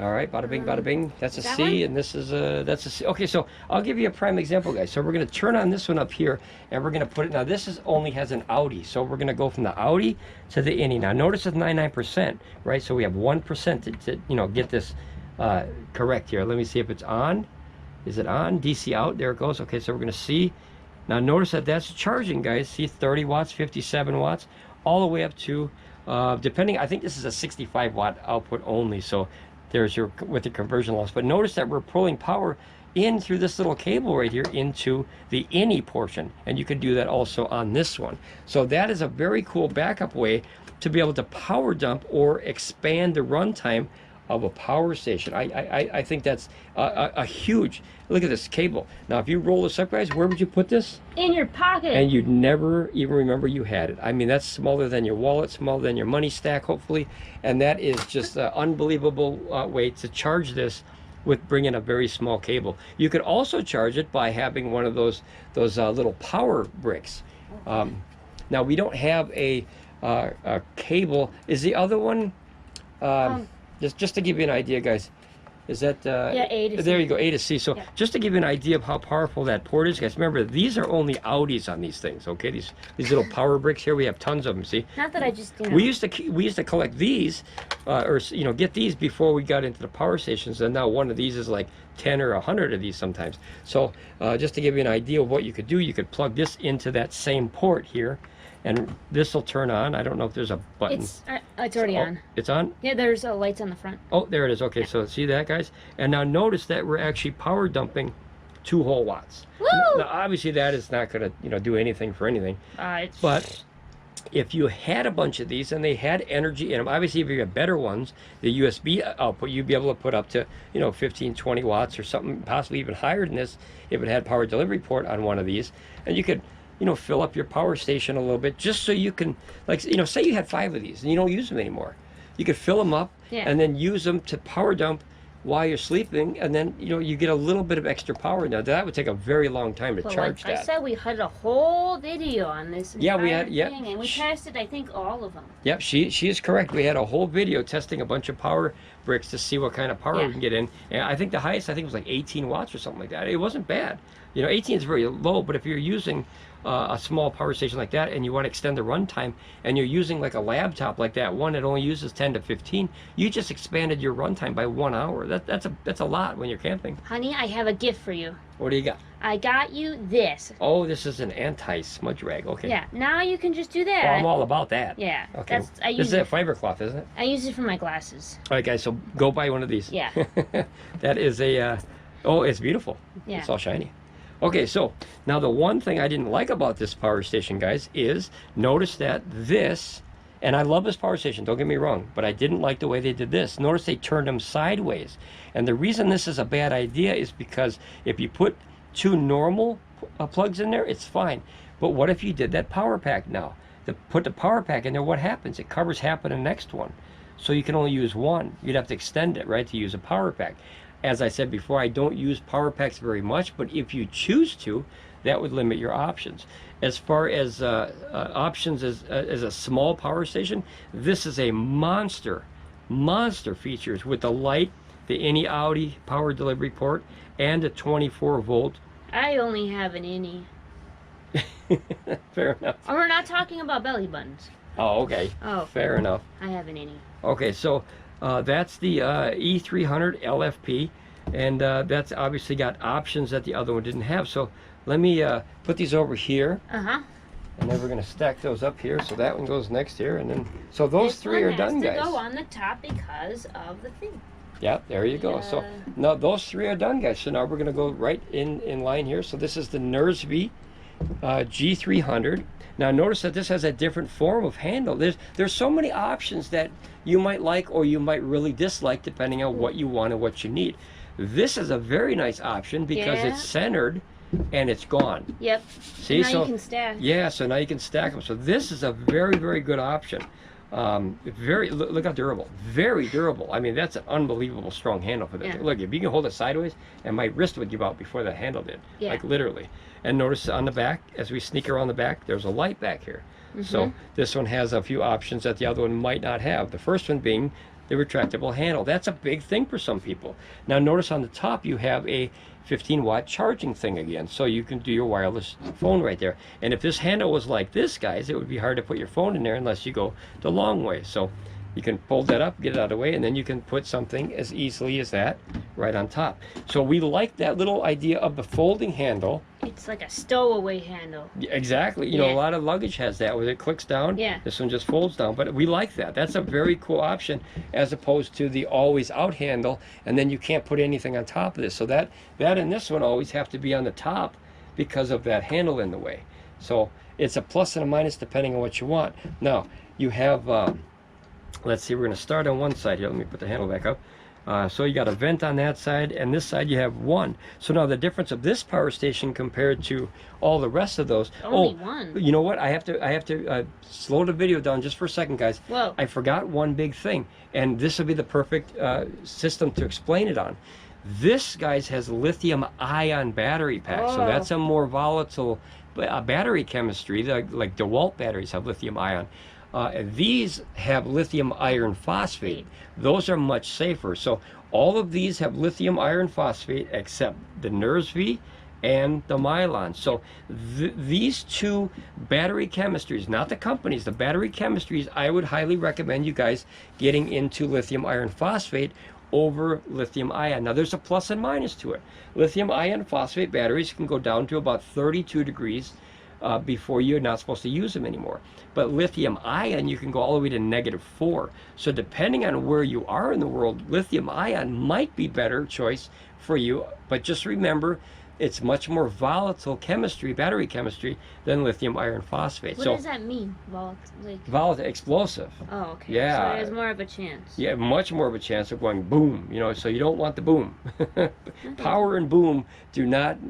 All right, bada bing, bada bing. That's a That C, one? and this is that's a C. Okay, so I'll give you a prime example, guys. So we're going to turn on this one up here, and we're going to put it. Now this is only has an Audi, so we're going to go from the Audi to the ini. Now notice it's 99%, right? So we have 1% to get this correct here. Let me see if it's on. Is it on? DC out. There it goes. Okay, so we're going to see. Now notice that that's charging, guys. See, 30 watts, 57 watts, all the way up to, depending, I think this is a 65 watt output only. So there's your, with the conversion loss. But notice that we're pulling power in through this little cable right here into the ini portion. And you can do that also on this one. So that is a very cool backup way to be able to power dump or expand the runtime of a power station. I think that's a huge, look at this cable. Now if you roll this up, guys, where would you put this? In your pocket. And you'd never even remember you had it. I mean, that's smaller than your wallet, smaller than your money stack, hopefully. And that is just an unbelievable way to charge this with bringing a very small cable. You could also charge it by having one of those little power bricks. Now we don't have a cable. Is the other one, just to give you an idea, guys, Is that yeah, A to C. There you go, A to C. So yeah. just to give you an idea of how powerful that port is, guys, remember these are only outies on these things, okay? These little power bricks here, we have tons of them. See? Not that I just, you know. We used to collect these, or get these before we got into the power stations, and now one of these is like 10 or 100 of these sometimes. So just to give you an idea of what you could do, you could plug this into that same port here, and this will turn on. I don't know if there's a button. It's already on. It's on? Yeah, there's lights on the front. Oh, there it is. Okay, so see that, guys? And now notice that we're actually power dumping 2 whole watts. Woo! Now, obviously, that is not going to do anything for anything. But if you had a bunch of these and they had energy in them, obviously, if you have better ones, the USB output, you'd be able to put up to 15, 20 watts or something, possibly even higher than this if it had power delivery port on one of these, and you could fill up your power station a little bit, just so you can, like, say you had 5 of these and you don't use them anymore. You could fill them up and then use them to power dump while you're sleeping, and then you get a little bit of extra power. Now that would take a very long time to charge that. I said we had a whole video on this. Yeah, we had. Yeah, and we tested, I think, all of them. Yep, she is correct. We had a whole video testing a bunch of power bricks to see what kind of power we can get in. And I think the highest was like 18 watts or something like that. It wasn't bad. 18 is very low, but if you're using a small power station like that and you want to extend the runtime, and you're using like a laptop like that one that only uses 10 to 15, you just expanded your runtime by 1 hour. That's a lot when you're camping. Honey, I have a gift for you. What do you got? I got you this. Oh, this is an anti-smudge rag. Okay. Yeah, now you can just do that. Well, I'm all about that. Yeah. Okay. This is a fiber cloth, isn't it? I use it for my glasses. All right, guys, so go buy one of these. Yeah. That is a, oh, it's beautiful. Yeah. It's all shiny. Okay, so now the one thing I didn't like about this power station, guys, is notice that this, and I love this power station, don't get me wrong, but I didn't like the way they did this. Notice they turned them sideways. And the reason this is a bad idea is because if you put 2 normal plugs in there, it's fine. But what if you did that power pack now? Put the power pack in there, what happens? It covers half of the next one. So you can only use one. You'd have to extend it, right, to use a power pack. As I said before, I don't use power packs very much, but if you choose to, that would limit your options. As far as options as a small power station, this is a monster features with the light, the any Audi power delivery port, and a 24 volt. I only have an innie. Fair enough. Oh, we're not talking about belly buttons. Oh, okay. Oh. Fair enough. I have an innie. Okay, so that's the E300 LFP, and that's obviously got options that the other one didn't have. So let me put these over here. Uh-huh. And then we're going to stack those up here. So that one goes next here, and then so those 3 are done, guys. This one has to go on the top because of the thing. Yeah, there you go. So now those 3 are done, guys. So now we're going to go right in line here. So this is the TIMEUSB G300. Now notice that this has a different form of handle. There's so many options that you might like or you might really dislike depending on what you want and what you need. This is a very nice option because it's centered and it's gone. Yep. See, now you can stack. Yeah, so now you can stack them. So this is a very, very good option. Look how durable. Very durable. I mean, that's an unbelievable strong handle for this. Look, if you can hold it sideways, and my wrist would give out before the handle did. Like literally. And notice on the back, as we sneak around the back, there's a light back here. So this one has a few options that the other one might not have. The first one being the retractable handle. That's a big thing for some people. Now notice on the top you have a 15-watt charging thing again, so you can do your wireless phone right there. And if this handle was like this, guys, it would be hard to put your phone in there unless you go the long way. So you can fold that up, get it out of the way, and then you can put something as easily as that right on top. So we like that little idea of the folding handle. It's like a stowaway handle. Exactly. You know, a lot of luggage has that where it clicks down. This one just folds down, but we like that. That's a very cool option as opposed to the always out handle, and then you can't put anything on top of this. So that and this one always have to be on the top because of that handle in the way. So it's a plus and a minus depending on what you want. Now, you have... let's see, we're going to start on one side here. Let me put the handle back up. So you got a vent on that side, and this side you have one. So now the difference of this power station compared to all the rest of those. Only one. You know what? I have to slow the video down just for a second, guys. Whoa. I forgot one big thing, and this will be the perfect system to explain it on. This, guys, has lithium-ion battery pack, so that's a more volatile battery chemistry. Like DeWalt batteries have lithium-ion. These have lithium iron phosphate. Those are much safer. So All of these have lithium iron phosphate except the TIMEUSB and the Mylan. So these two battery chemistries, not the companies, the battery chemistries, I would highly recommend you guys getting into lithium iron phosphate over lithium ion. Now there's a plus and minus to it. Lithium ion phosphate batteries can go down to about 32 degrees before you're not supposed to use them anymore. But lithium ion, you can go all the way to -4. So depending on where you are in the world, lithium ion might be better choice for you. But just remember, it's much more volatile chemistry, battery chemistry, than lithium iron phosphate. What does that mean? Volatile, explosive. Oh, okay. Yeah. So there's more of a chance. Yeah, much more of a chance of going boom. You know, so you don't want the boom. Power and boom do not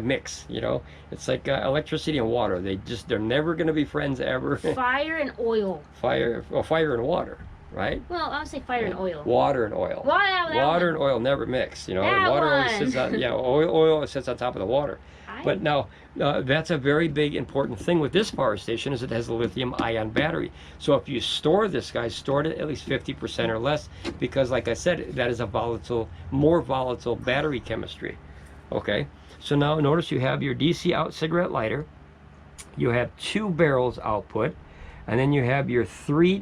mix. You know, it's like electricity and water. They're never going to be friends ever. Fire and oil. Fire and water. Right? Well, I would say fire and oil. Water and oil. Water and oil never mix. You know, water always sits on. Yeah, oil sits on top of the water. But now that's a very big important thing with this power station is it has a lithium ion battery. So if you store this, guys, store it at least 50% or less because, like I said, that is a more volatile battery chemistry. Okay. So now notice you have your DC out cigarette lighter. You have 2 barrels output, and then you have your 3.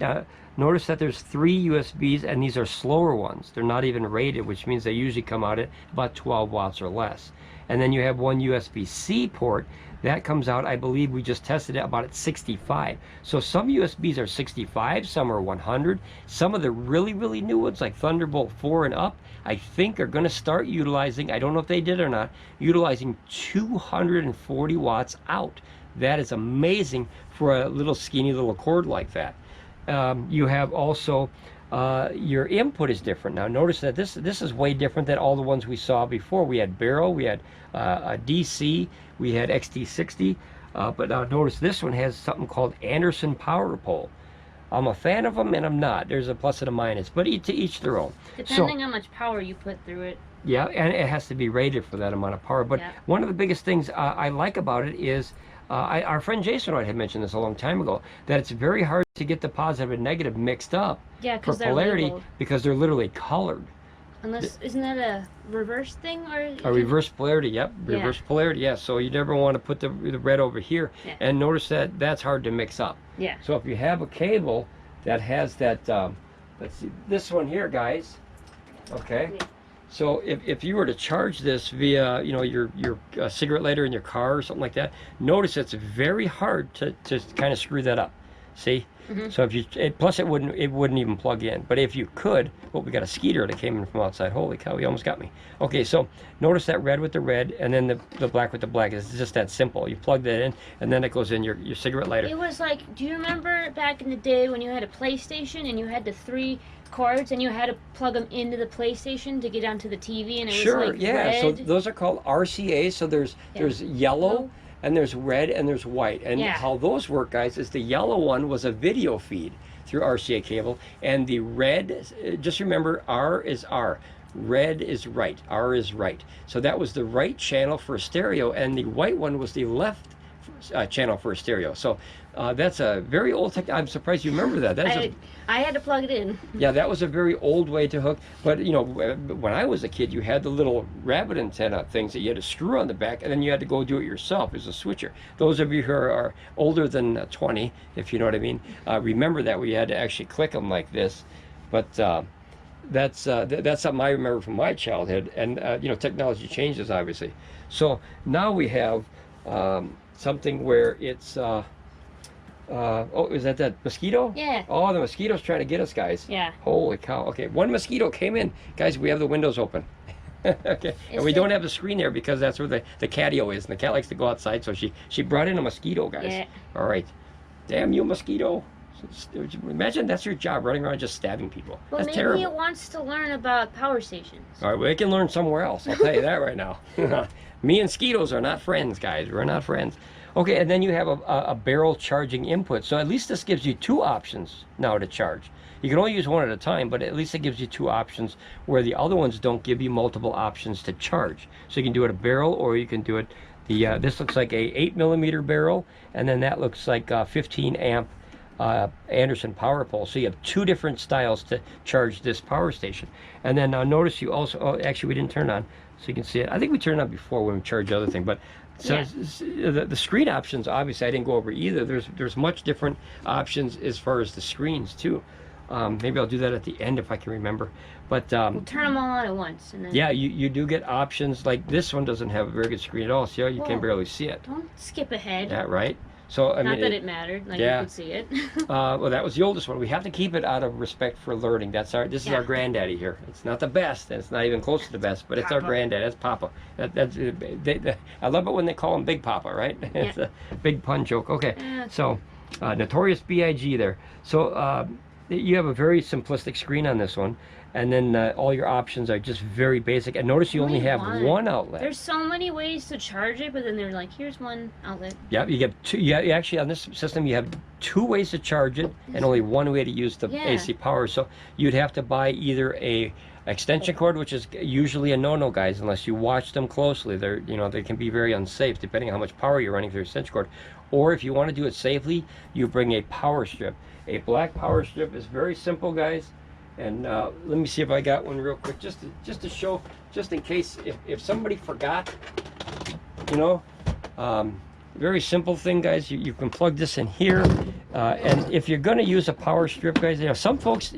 Notice that there's 3 USBs, and these are slower ones. They're not even rated, which means they usually come out at about 12 watts or less. And then you have 1 USB-C port. That comes out, I believe we just tested it, about at 65. So some USBs are 65, some are 100. Some of the really, really new ones, like Thunderbolt 4 and up, I think are going to start utilizing, I don't know if they did or not, utilizing 240 watts out. That is amazing for a little skinny little cord like that. You have also your input is different. Now notice that this is way different than all the ones we saw before. We had barrel, we had a DC, we had XT60, but now notice this one has something called Anderson power pole. I'm a fan of them and I'm not. There's a plus and a minus, but to each their own. Depending how much power you put through it. Yeah, and it has to be rated for that amount of power. But one of the biggest things I like about it is our friend Jason Wright had mentioned this a long time ago, that it's very hard to get the positive and negative mixed up for polarity because they're literally colored. Unless, isn't that a reverse thing? Or a reverse polarity, yep. Reverse polarity, yeah. So you never want to put the red over here. And notice that that's hard to mix up. Yeah. So if you have a cable that has that, let's see, this one here, guys, okay? So if you were to charge this via, you know, your cigarette lighter in your car or something like that, notice it's very hard to kind of screw that up. See? So if you plus it wouldn't even plug in. But if you could, well, we got a skeeter that came in from outside. Holy cow, he almost got me. Okay, so notice that red with the red and then the black with the black. It's just that simple. You plug that in and then it goes in your cigarette lighter. It was like, do you remember back in the day when you had a PlayStation and you had the 3 cords and you had to plug them into the PlayStation to get onto the TV and it was like red? So those are called RCA. So there's yellow and there's red and there's white. And how those work, guys, is the yellow one was a video feed through RCA cable, and the red, just remember, R is R. Red is right, R is right. So that was the right channel for a stereo, and the white one was the left channel for a stereo. So that's a very old tech. I'm surprised you remember that. I had to plug it in. Yeah, that was a very old way to hook. But you know, when I was a kid, you had the little rabbit antenna things that you had to screw on the back, and then you had to go do it yourself as a switcher. Those of you who are older than 20, if you know what I mean, remember that we had to actually click them like this. But that's something I remember from my childhood. And you know, technology changes obviously. So now we have something where it's oh, is that mosquito? Yeah. Oh, the mosquito's trying to get us, guys. Yeah. Holy cow. Okay, one mosquito came in. Guys, we have the windows open. Okay. And we don't have the screen there because that's where the catio is. And the cat likes to go outside, so she brought in a mosquito, guys. Yeah. All right. Damn you, mosquito. Imagine that's your job, running around just stabbing people. Well, that's maybe terrible. it wants to learn about power stations. All right, well, it can learn somewhere else. I'll tell you that right now. Me and mosquitoes are not friends, guys. We're not friends. Okay, and then you have a barrel charging input. So at least this gives you 2 options now to charge. You can only use one at a time, but at least it gives you 2 options where the other ones don't give you multiple options to charge. So you can do it a barrel, or you can do it this looks like a 8mm barrel, and then that looks like 15 amp Anderson power pole. So you have 2 different styles to charge this power station. And then notice you also, oh, actually we didn't turn it on, so you can see it. I think we turned it on before when we charged the other thing, but so the screen options, obviously I didn't go over either. There's much different options as far as the screens too. Maybe I'll do that at the end if I can remember. But we'll turn them all on at once. And then... yeah, you do get options. Like this one doesn't have a very good screen at all. See how you can barely see it. Don't skip ahead. Yeah, right. So I mean, not that it mattered. Like you could see it. Well, that was the oldest one. We have to keep it out of respect for learning. This is our granddaddy here. It's not the best, and it's not even close to the best, but it's our granddad. That's Papa. I love it when they call him Big Papa, right? It's a big pun joke. Okay, so Notorious B.I.G. there. So you have a very simplistic screen on this one. And then all your options are just very basic. And notice you only have one outlet. There's so many ways to charge it, but then they're like, here's one outlet. Yeah, you get 2. Yeah, actually on this system you have 2 ways to charge it, and only 1 way to use the AC power. So you'd have to buy either a extension cord, which is usually a no-no, guys, unless you watch them closely. They can be very unsafe depending on how much power you're running through your extension cord. Or if you want to do it safely, you bring a power strip. A black power strip is very simple, guys. And let me see if I got one real quick, just to show, just in case if somebody forgot, very simple thing, guys. You can plug this in here, and if you're going to use a power strip, guys, some folks,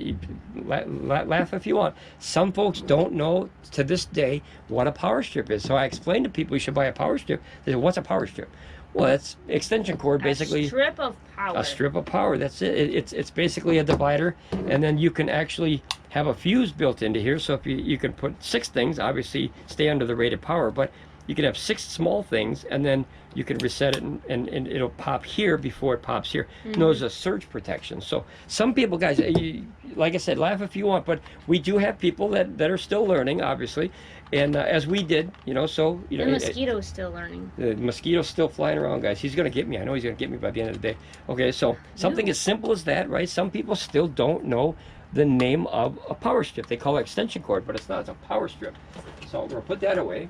laugh if you want, some folks don't know to this day what a power strip is. So I explained to people you should buy a power strip. They say, what's a power strip? Well, it's extension cord, basically. A strip of power. A strip of power. That's it. It's basically a divider, and then you can actually have a fuse built into here. So if you can put 6 things, obviously stay under the rated power, but you can have 6 small things, and then you can reset it, and it'll pop here before it pops here. There's a surge protection. So some people, guys, like I said, laugh if you want, but we do have people that are still learning, obviously. And as we did, so the mosquito's still learning. The mosquito's still flying around, guys. He's gonna get me. I know he's gonna get me by the end of the day. Okay, so something as simple as that, right? Some people still don't know the name of a power strip. They call it extension cord, but it's not. It's a power strip. So we're gonna put that away.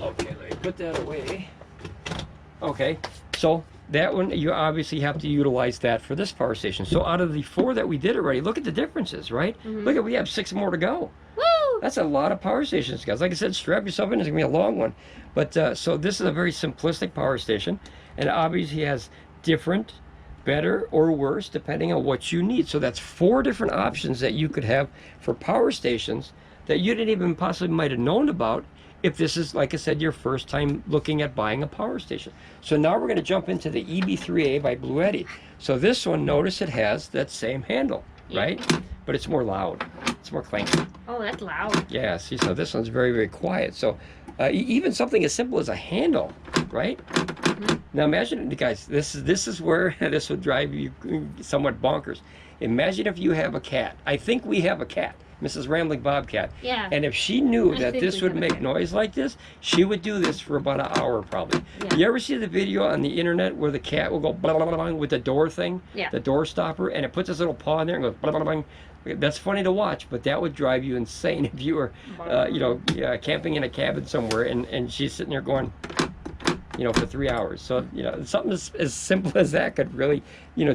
Okay, let me put that away. Okay, so that one, you obviously have to utilize that for this power station. So out of the 4 that we did already, look at the differences, right? Look we have 6 more to go. Woo! That's a lot of power stations, guys. Like I said, strap yourself in. It's going to be a long one. But so this is a very simplistic power station, and it obviously has different, better, or worse, depending on what you need. So that's 4 different options that you could have for power stations that you didn't even possibly might have known about if this is, like I said, your first time looking at buying a power station. So now we're going to jump into the EB3A by Bluetti. So this one, notice it has that same handle, right? But it's more loud. It's more clanky. Oh, that's loud. Yeah, see, so this one's very, very quiet. So even something as simple as a handle, right? Now imagine, guys, this is where this would drive you somewhat bonkers. Imagine if you have a cat. I think we have a cat. Mrs. Ramblin Bob Cat. Yeah. And if she knew that this would make noise like this, she would do this for about an hour probably. Yeah. You ever see the video on the internet where the cat will go blah, blah, blah, blah, with the door thing? Yeah. The door stopper, and it puts its little paw in there and goes blah, blah, blah, blah. That's funny to watch, but that would drive you insane if you were, camping in a cabin somewhere and she's sitting there going, for 3 hours. So, something as simple as that could really,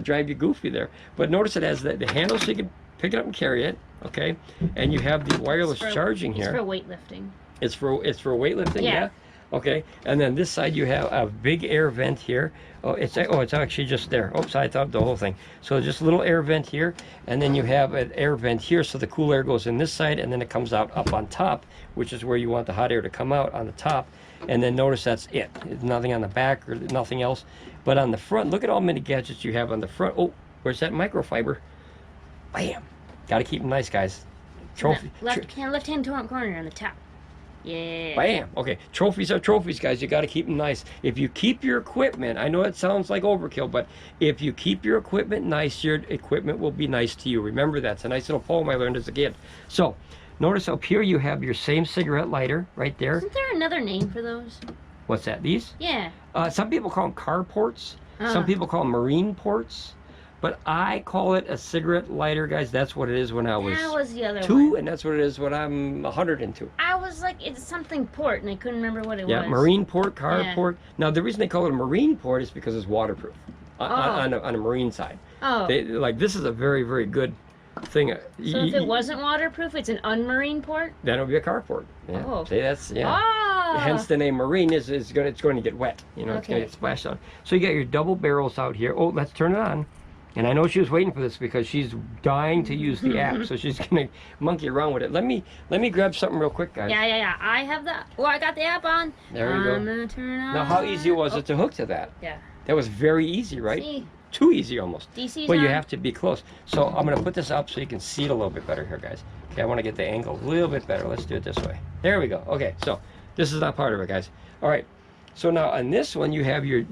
drive you goofy there. But notice it has the handle so you can pick it up and carry it, okay? And you have the wireless charging here. It's for weightlifting. It's for weightlifting, yeah. Okay, and then this side you have a big air vent here. It's actually just there. Oops, I thought the whole thing. So just a little air vent here, and then you have an air vent here, so the cool air goes in this side, and then it comes out up on top, which is where you want the hot air to come out on the top. And then notice that's it. There's nothing on the back or nothing else. But on the front, look at all many gadgets you have on the front. Oh, where's that microfiber? Bam! Got to keep them nice, guys. Trophy. Left hand corner on the top. Yeah. Bam! Okay, trophies are trophies, guys. You got to keep them nice. If you keep your equipment, I know it sounds like overkill, but if you keep your equipment nice, your equipment will be nice to you. Remember that. It's a nice little poem I learned as a kid. So, notice up here you have your same cigarette lighter right there. Isn't there another name for those? What's that? These? Yeah. Some people call them car ports. Some people call them marine ports. But I call it a cigarette lighter, guys. That's what it is when I was the other 2, one. And that's what it is when I'm 102. I was like, it's something port, and I couldn't remember what it was. Yeah, marine port, car port. Now, the reason they call it a marine port is because it's waterproof. on a marine side. Oh. Like this is a very, very good thing. So if it wasn't waterproof, it's an unmarine port? Then it would be a carport. Yeah. Oh. See, that's, yeah. Ah. Hence the name marine it's going to get wet. You know, it's going to get splashed on. So you got your double barrels out here. Oh, let's turn it on. And I know she was waiting for this because she's dying to use the app, so she's going to monkey around with it. Let me grab something real quick, guys. Yeah. I have that. Oh, I got the app on. There we go. I'm going to turn it on. Now, how easy was it to hook to that? Yeah. That was very easy, right? See? Too easy almost. DC's But you on. have to be close. So I'm going to put this up so you can see it a little bit better here, guys. Okay, I want to get the angle a little bit better. Let's do it this way. There we go. Okay, so this is not part of it, guys. All right. So now on this one, you have your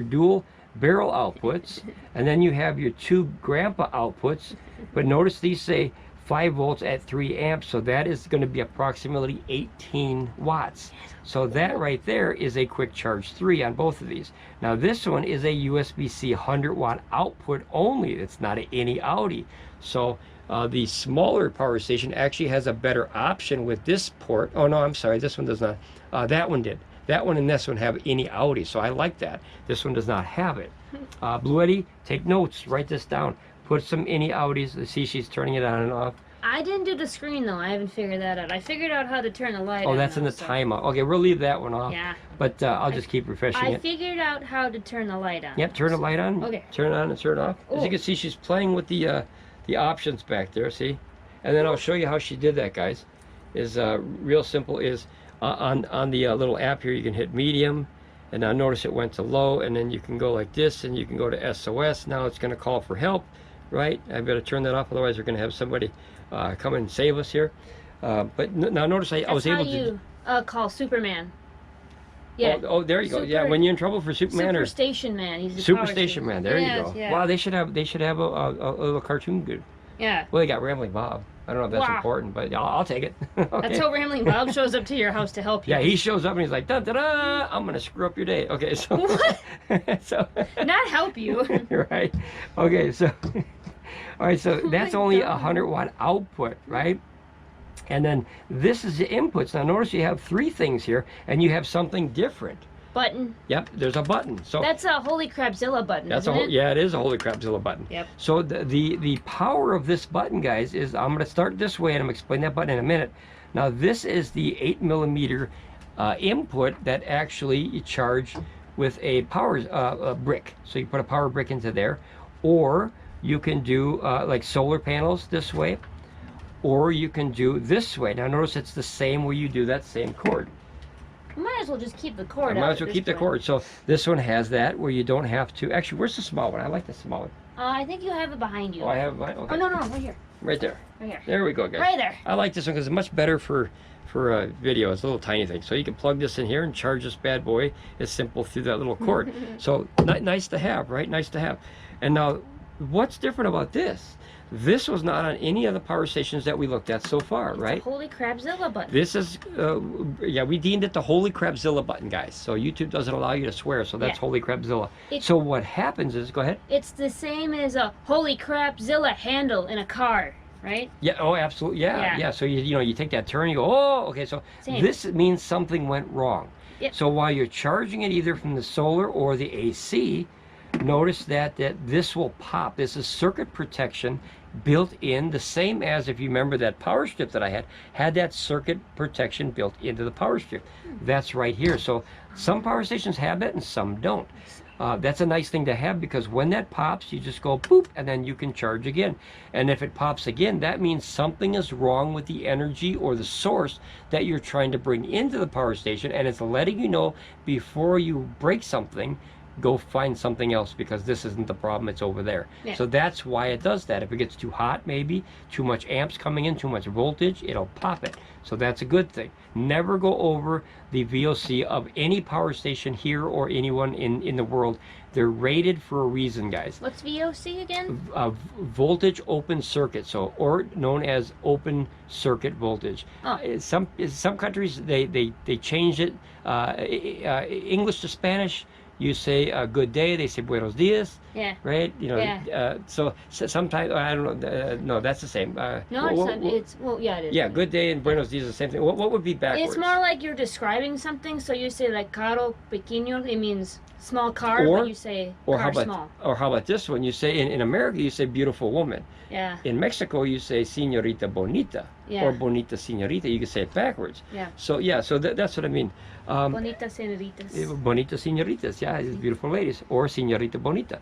dual barrel outputs, and then you have your two grandpa outputs. But notice these say 5 volts at 3 amps, so that is going to be approximately 18 watts. So that right there is a quick charge 3 on both of these. Now this one is a USB-C 100 watt output only. It's not any Audi. So the smaller power station actually has a better option with this port. Oh no, I'm sorry, this one does not. That one did. That one and this one have any Audi, so I like that. This one does not have it. Bluetti, take notes, write this down. Put some any Audis. See, she's turning it on and off. I didn't do the screen though. I haven't figured that out. I figured out how to turn the light on. Oh, that's in the timeout. Okay, we'll leave that one off. Yeah. But I'll just keep refreshing it. I figured out how to turn the light on. Yep, turn the light on. Okay. Turn it on and turn it off. As you can see, she's playing with the options back there. See, and then I'll show you how she did that, guys. Is real simple. Is on the little app here, you can hit medium, and now notice it went to low, and then you can go like this, and you can go to SOS. Now it's going to call for help, right? I better turn that off, otherwise we're going to have somebody come and save us here. But now notice I was able to. Call Superman. Yeah. Oh, there you go. Yeah, when you're in trouble for Superman or Superstation Man. He's the Superstation Man. There you go. Yeah. Wow, they should have a little cartoon good. Yeah. Well, they got Ramblin Bob. I don't know if that's important, but I'll take it. Okay. That's how Ramblin Bob shows up to your house to help you. Yeah, he shows up and he's like, da da da, I'm gonna screw up your day. Okay, so What? so Not help you. right. Okay, so all right, so that's only God. 100 watt output, right? And then this is the inputs. Now notice you have 3 things here, and you have something different. Button. Yep, there's a button. So That's a Holy Crapzilla button. that's isn't it? Yeah, it is a Holy Crapzilla button. Yep. So the power of this button, guys, is I'm going to start this way, and I'm going to explain that button in a minute. Now this is the 8mm input that actually you charge with a power brick. So you put a power brick into there, or you can do like solar panels this way, or you can do this way. Now notice it's the same way you do that same cord. You might as well just keep the cord I out. might as well keep the cord. So this one has that where you don't have to. Actually, where's the small one? I like the small one. I think you have it behind you. Oh, I have mine. Okay. Oh, no, right here. Right there. Right here. There we go, guys. Right there. I like this one because it's much better for video. It's a little tiny thing. So you can plug this in here and charge this bad boy. It's simple through that little cord. So nice to have, right? Nice to have. And now, what's different about this? This was not on any of the power stations that we looked at so far, right? It's a Holy Crapzilla button. This is, yeah, we deemed it the Holy Crapzilla button, guys. So YouTube doesn't allow you to swear, so that's Holy Crapzilla. So what happens is, go ahead. It's the same as a Holy Crapzilla handle in a car, right? Yeah, oh, absolutely, yeah. So, you take that turn, you go, oh, okay, so this means something went wrong. Yep. So while you're charging it either from the solar or the AC, notice that this will pop. This is circuit protection built in, the same as, if you remember that power strip that I had that circuit protection built into the power strip. That's right here. So some power stations have that and some don't. That's a nice thing to have, because when that pops, you just go boop, and then you can charge again. And if it pops again, that means something is wrong with the energy or the source that you're trying to bring into the power station, and it's letting you know before you break something, go find something else, because this isn't the problem, it's over there. So that's why it does that. If it gets too hot, maybe too much amps coming in, too much voltage, it'll pop it. So that's a good thing. Never go over the VOC of any power station here or anyone in the world. They're rated for a reason, guys. What's VOC again? Voltage open circuit, so, or known as open circuit voltage. Some countries they change it English to Spanish. You say good day, they say buenos dias. Yeah. Right? So sometimes, I don't know, no, that's the same. No, it's not. Yeah, it is. Yeah, good day and buenos dias is the same thing. What would be backwards? It's more like you're describing something, so you say like caro pequeño, it means small car, but you say car small. Or how about this one? You say, in America, you say beautiful woman. Yeah. In Mexico, you say señorita bonita. Yeah. Or bonita señorita. You can say it backwards. Yeah. So, yeah, so that's what I mean. Bonita señoritas. Bonita señoritas, yeah, it's beautiful ladies. Or señorita bonita.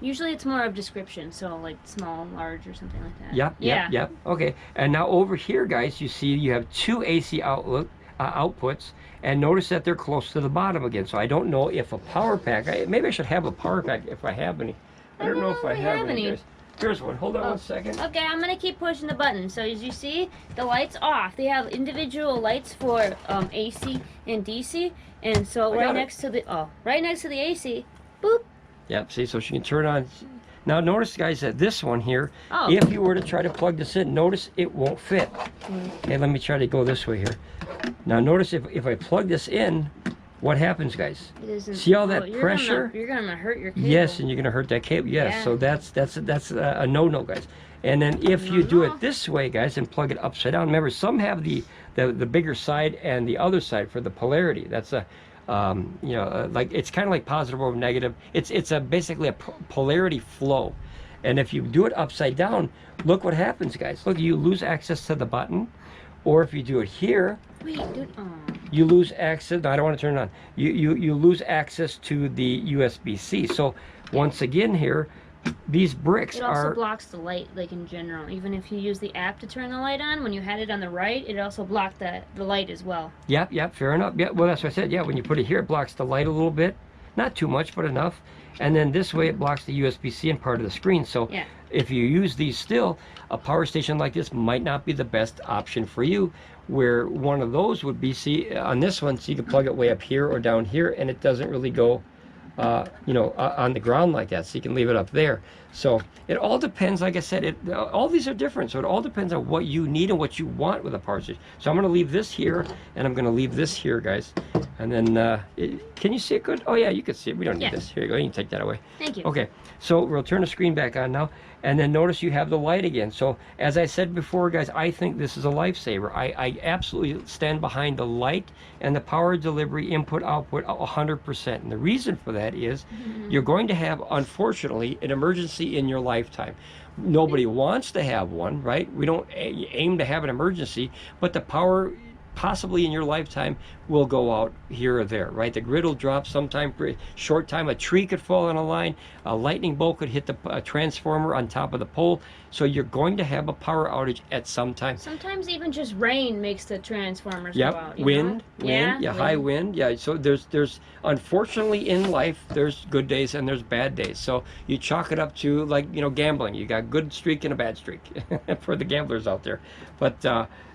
Usually it's more of description, so like small, large, or something like that. Yep. Okay. And now over here, guys, you see you have two AC outputs, and notice that they're close to the bottom again. So I don't know if a power pack, maybe I should have a power pack if I have any. I don't know if I have any, guys. Here's one. Hold on 1 second. Okay, I'm gonna keep pushing the button. So as you see, the light's off. They have individual lights for AC and DC, and so right next to the AC, boop. Yep. See, so she can turn on. Now notice, guys, that this one here, if you were to try to plug this in, notice it won't fit. Okay, let me try to go this way here. Now notice if I plug this in, what happens, guys? See all that pressure? You're gonna hurt your cable. Yes, and you're gonna hurt that cable. Yes, so that's a no-no, guys. And then if you do it this way, guys, and plug it upside down, remember some have the bigger side and the other side for the polarity. That's a you know, like it's kind of like positive or negative. It's basically a polarity flow. And if you do it upside down, look what happens, guys. Look, you lose access to the button. Or if you do it here, you lose access. No, I don't want to turn it on. You lose access to the USB-C. So once again here, these bricks It also blocks the light, like in general. Even if you use the app to turn the light on, when you had it on the right, it also blocked the light as well. Yep, fair enough. Yeah, well, that's what I said. Yeah, when you put it here, it blocks the light a little bit. Not too much, but enough. And then this way, it blocks the USB-C and part of the screen. So if you use these still, a power station like this might not be the best option for you. Where one of those would be, see, on this one, so you can plug it way up here or down here, and it doesn't really go you know, on the ground like that, so you can leave it up there. So it all depends, like I said, all these are different, so it all depends on what you need and what you want with a power station. So I'm going to leave this here, and I'm going to leave this here, guys. And then, can you see it good? Oh yeah, you can see it. We don't need this. Here you go, you can take that away. Thank you. Okay, so we'll turn the screen back on now, and then notice you have the light again. So as I said before, guys, I think this is a lifesaver. I absolutely stand behind the light and the power delivery input output 100%. And the reason for that is you're going to have, unfortunately, an emergency in your lifetime. Nobody wants to have one, right? We don't aim to have an emergency, but the power possibly in your lifetime will go out here or there, right? The grid will drop sometime for a short time. A tree could fall on a line. A lightning bolt could hit the transformer on top of the pole. So you're going to have a power outage at some time. Sometimes even just rain makes the transformers go out. Wind, high wind. Yeah, so there's unfortunately in life, there's good days and there's bad days. So you chalk it up to, like, you know, gambling. You got good streak and a bad streak for the gamblers out there. But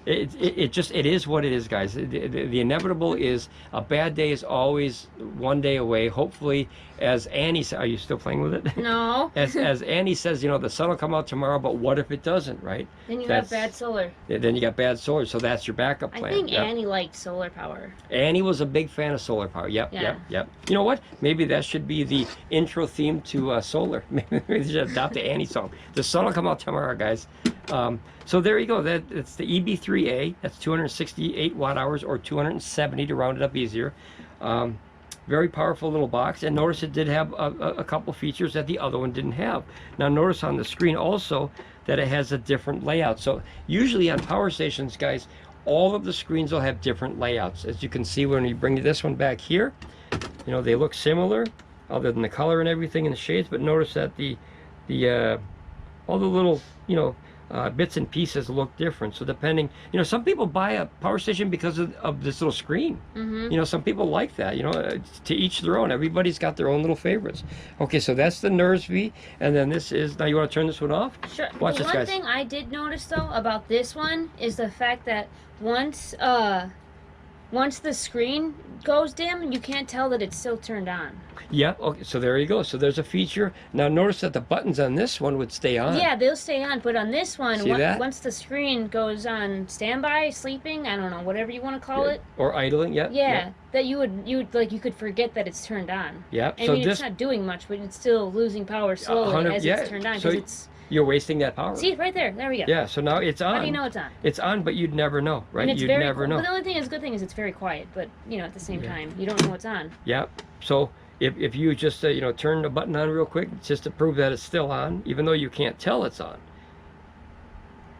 it is what it is, guys. The inevitable is a bad day is always one day away. Hopefully, as Annie said, are you still playing with it? No. as Annie says, you know, the sun will come out tomorrow, but what if it doesn't, right? Then you have bad solar. Then you got bad solar, so that's your backup plan. I think Annie liked solar power. Annie was a big fan of solar power. Yep. You know what? Maybe that should be the intro theme to solar. Maybe they should adopt the Annie song. The sun will come out tomorrow, guys. So there you go. That's the EB3A. That's 268 watt hours, or 270 to round it up easier. Very powerful little box. And notice it did have a couple features that the other one didn't have. Now notice on the screen also that it has a different layout. So usually on power stations, guys, all of the screens will have different layouts. As you can see when you bring this one back here, you know, they look similar other than the color and everything and the shades, but notice that all the little, you know, bits and pieces look different. So depending, you know, some people buy a power station because of this little screen. You know, some people like that, you know, to each their own. Everybody's got their own little favorites. Okay, so that's the TIMEUSB, and then this is, now you want to turn this one off? Sure. Watch this, guys. One thing I did notice though about this one is the fact that once the screen goes dim, you can't tell that it's still turned on. Yeah, okay, so there you go. So there's a feature. Now notice that the buttons on this one would stay on. Yeah, they'll stay on, but on this one, See that? Once the screen goes on standby, sleeping, I don't know, whatever you want to call it. Or idling, Yeah, that you could forget that it's turned on. Yeah. I mean, it's not doing much, but it's still losing power slowly as it's turned on, because you're wasting that power. See, right there. There we go. Yeah, so now it's on. How do you know it's on? It's on, but you'd never know, right? You'd never know. But the only thing good thing is it's very quiet, but, you know, at the same time, you don't know it's on. Yeah, so if you just you know, turn the button on real quick just to prove that it's still on, even though you can't tell it's on.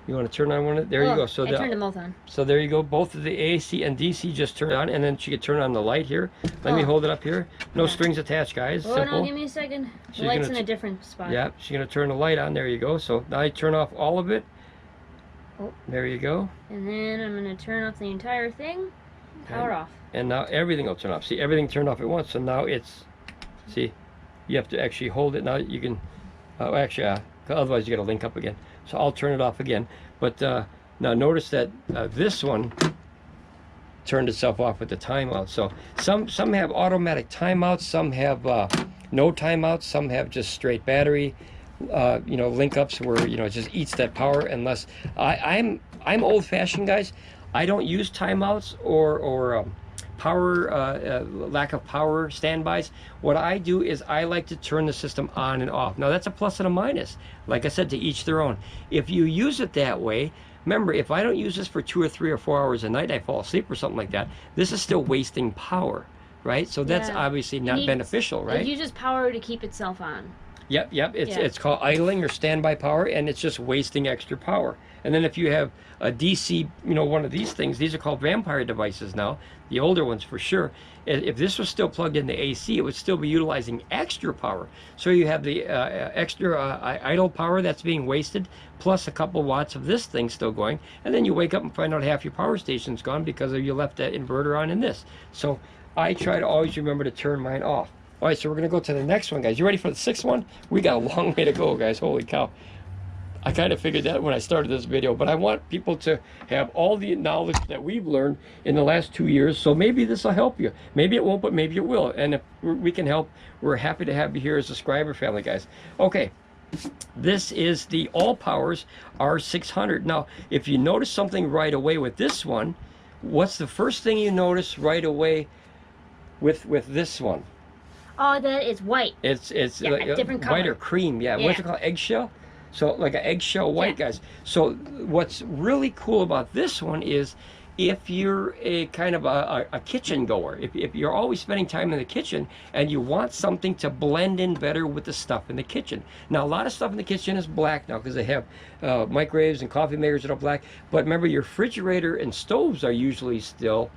You want to turn on one of, there you go. So I turned them both on. So there you go. Both of the AC and DC just turned on, and then she could turn on the light here. Let me hold it up here. No strings attached, guys. Oh, simple. no, give me a second. The light's in a different spot. Yeah, she's going to turn the light on. There you go. So now I turn off all of it. Oh. There you go. And then I'm going to turn off the entire thing. Power off. And now everything will turn off. See, everything turned off at once. So now it's, see, you have to actually hold it. Now you can, actually, otherwise you got to link up again. So I'll turn it off again. But now notice that this one turned itself off with the timeout. So some have automatic timeouts, some have no timeouts, some have just straight battery, you know, link ups where, you know, it just eats that power. Unless I'm old-fashioned, guys. I don't use timeouts or power lack of power standbys. What I do is I like to turn the system on and off. Now that's a plus and a minus. Like I said, to each their own. If you use it that way, remember, if I don't use this for 2 or 3 or 4 hours a night, I fall asleep or something like that, this is still wasting power, right? So that's obviously not beneficial, right? It uses power to keep itself on. Yep. It's called idling or standby power, and it's just wasting extra power. And then if you have a DC, you know, one of these things, these are called vampire devices now, the older ones for sure. If this was still plugged into AC, it would still be utilizing extra power. So you have the extra idle power that's being wasted, plus a couple watts of this thing still going, and then you wake up and find out half your power station's gone because you left that inverter on in this. So I try to always remember to turn mine off. All right, so we're going to go to the next one, guys. You ready for the 6th one? We got a long way to go, guys. Holy cow. I kind of figured that when I started this video, but I want people to have all the knowledge that we've learned in the last 2 years, so maybe this will help you. Maybe it won't, but maybe it will. And if we can help, we're happy to have you here as a subscriber family, guys. Okay, this is the Allpowers R600. Now, if you notice something right away with this one, what's the first thing you notice right away with this one? Oh, that is white. It's like a different color. White or cream, yeah. What's it called? Eggshell? So like an eggshell white, guys. So what's really cool about this one is if you're a kind of a kitchen goer, if you're always spending time in the kitchen and you want something to blend in better with the stuff in the kitchen. Now, a lot of stuff in the kitchen is black now because they have microwaves and coffee makers that are black. But remember, your refrigerator and stoves are usually still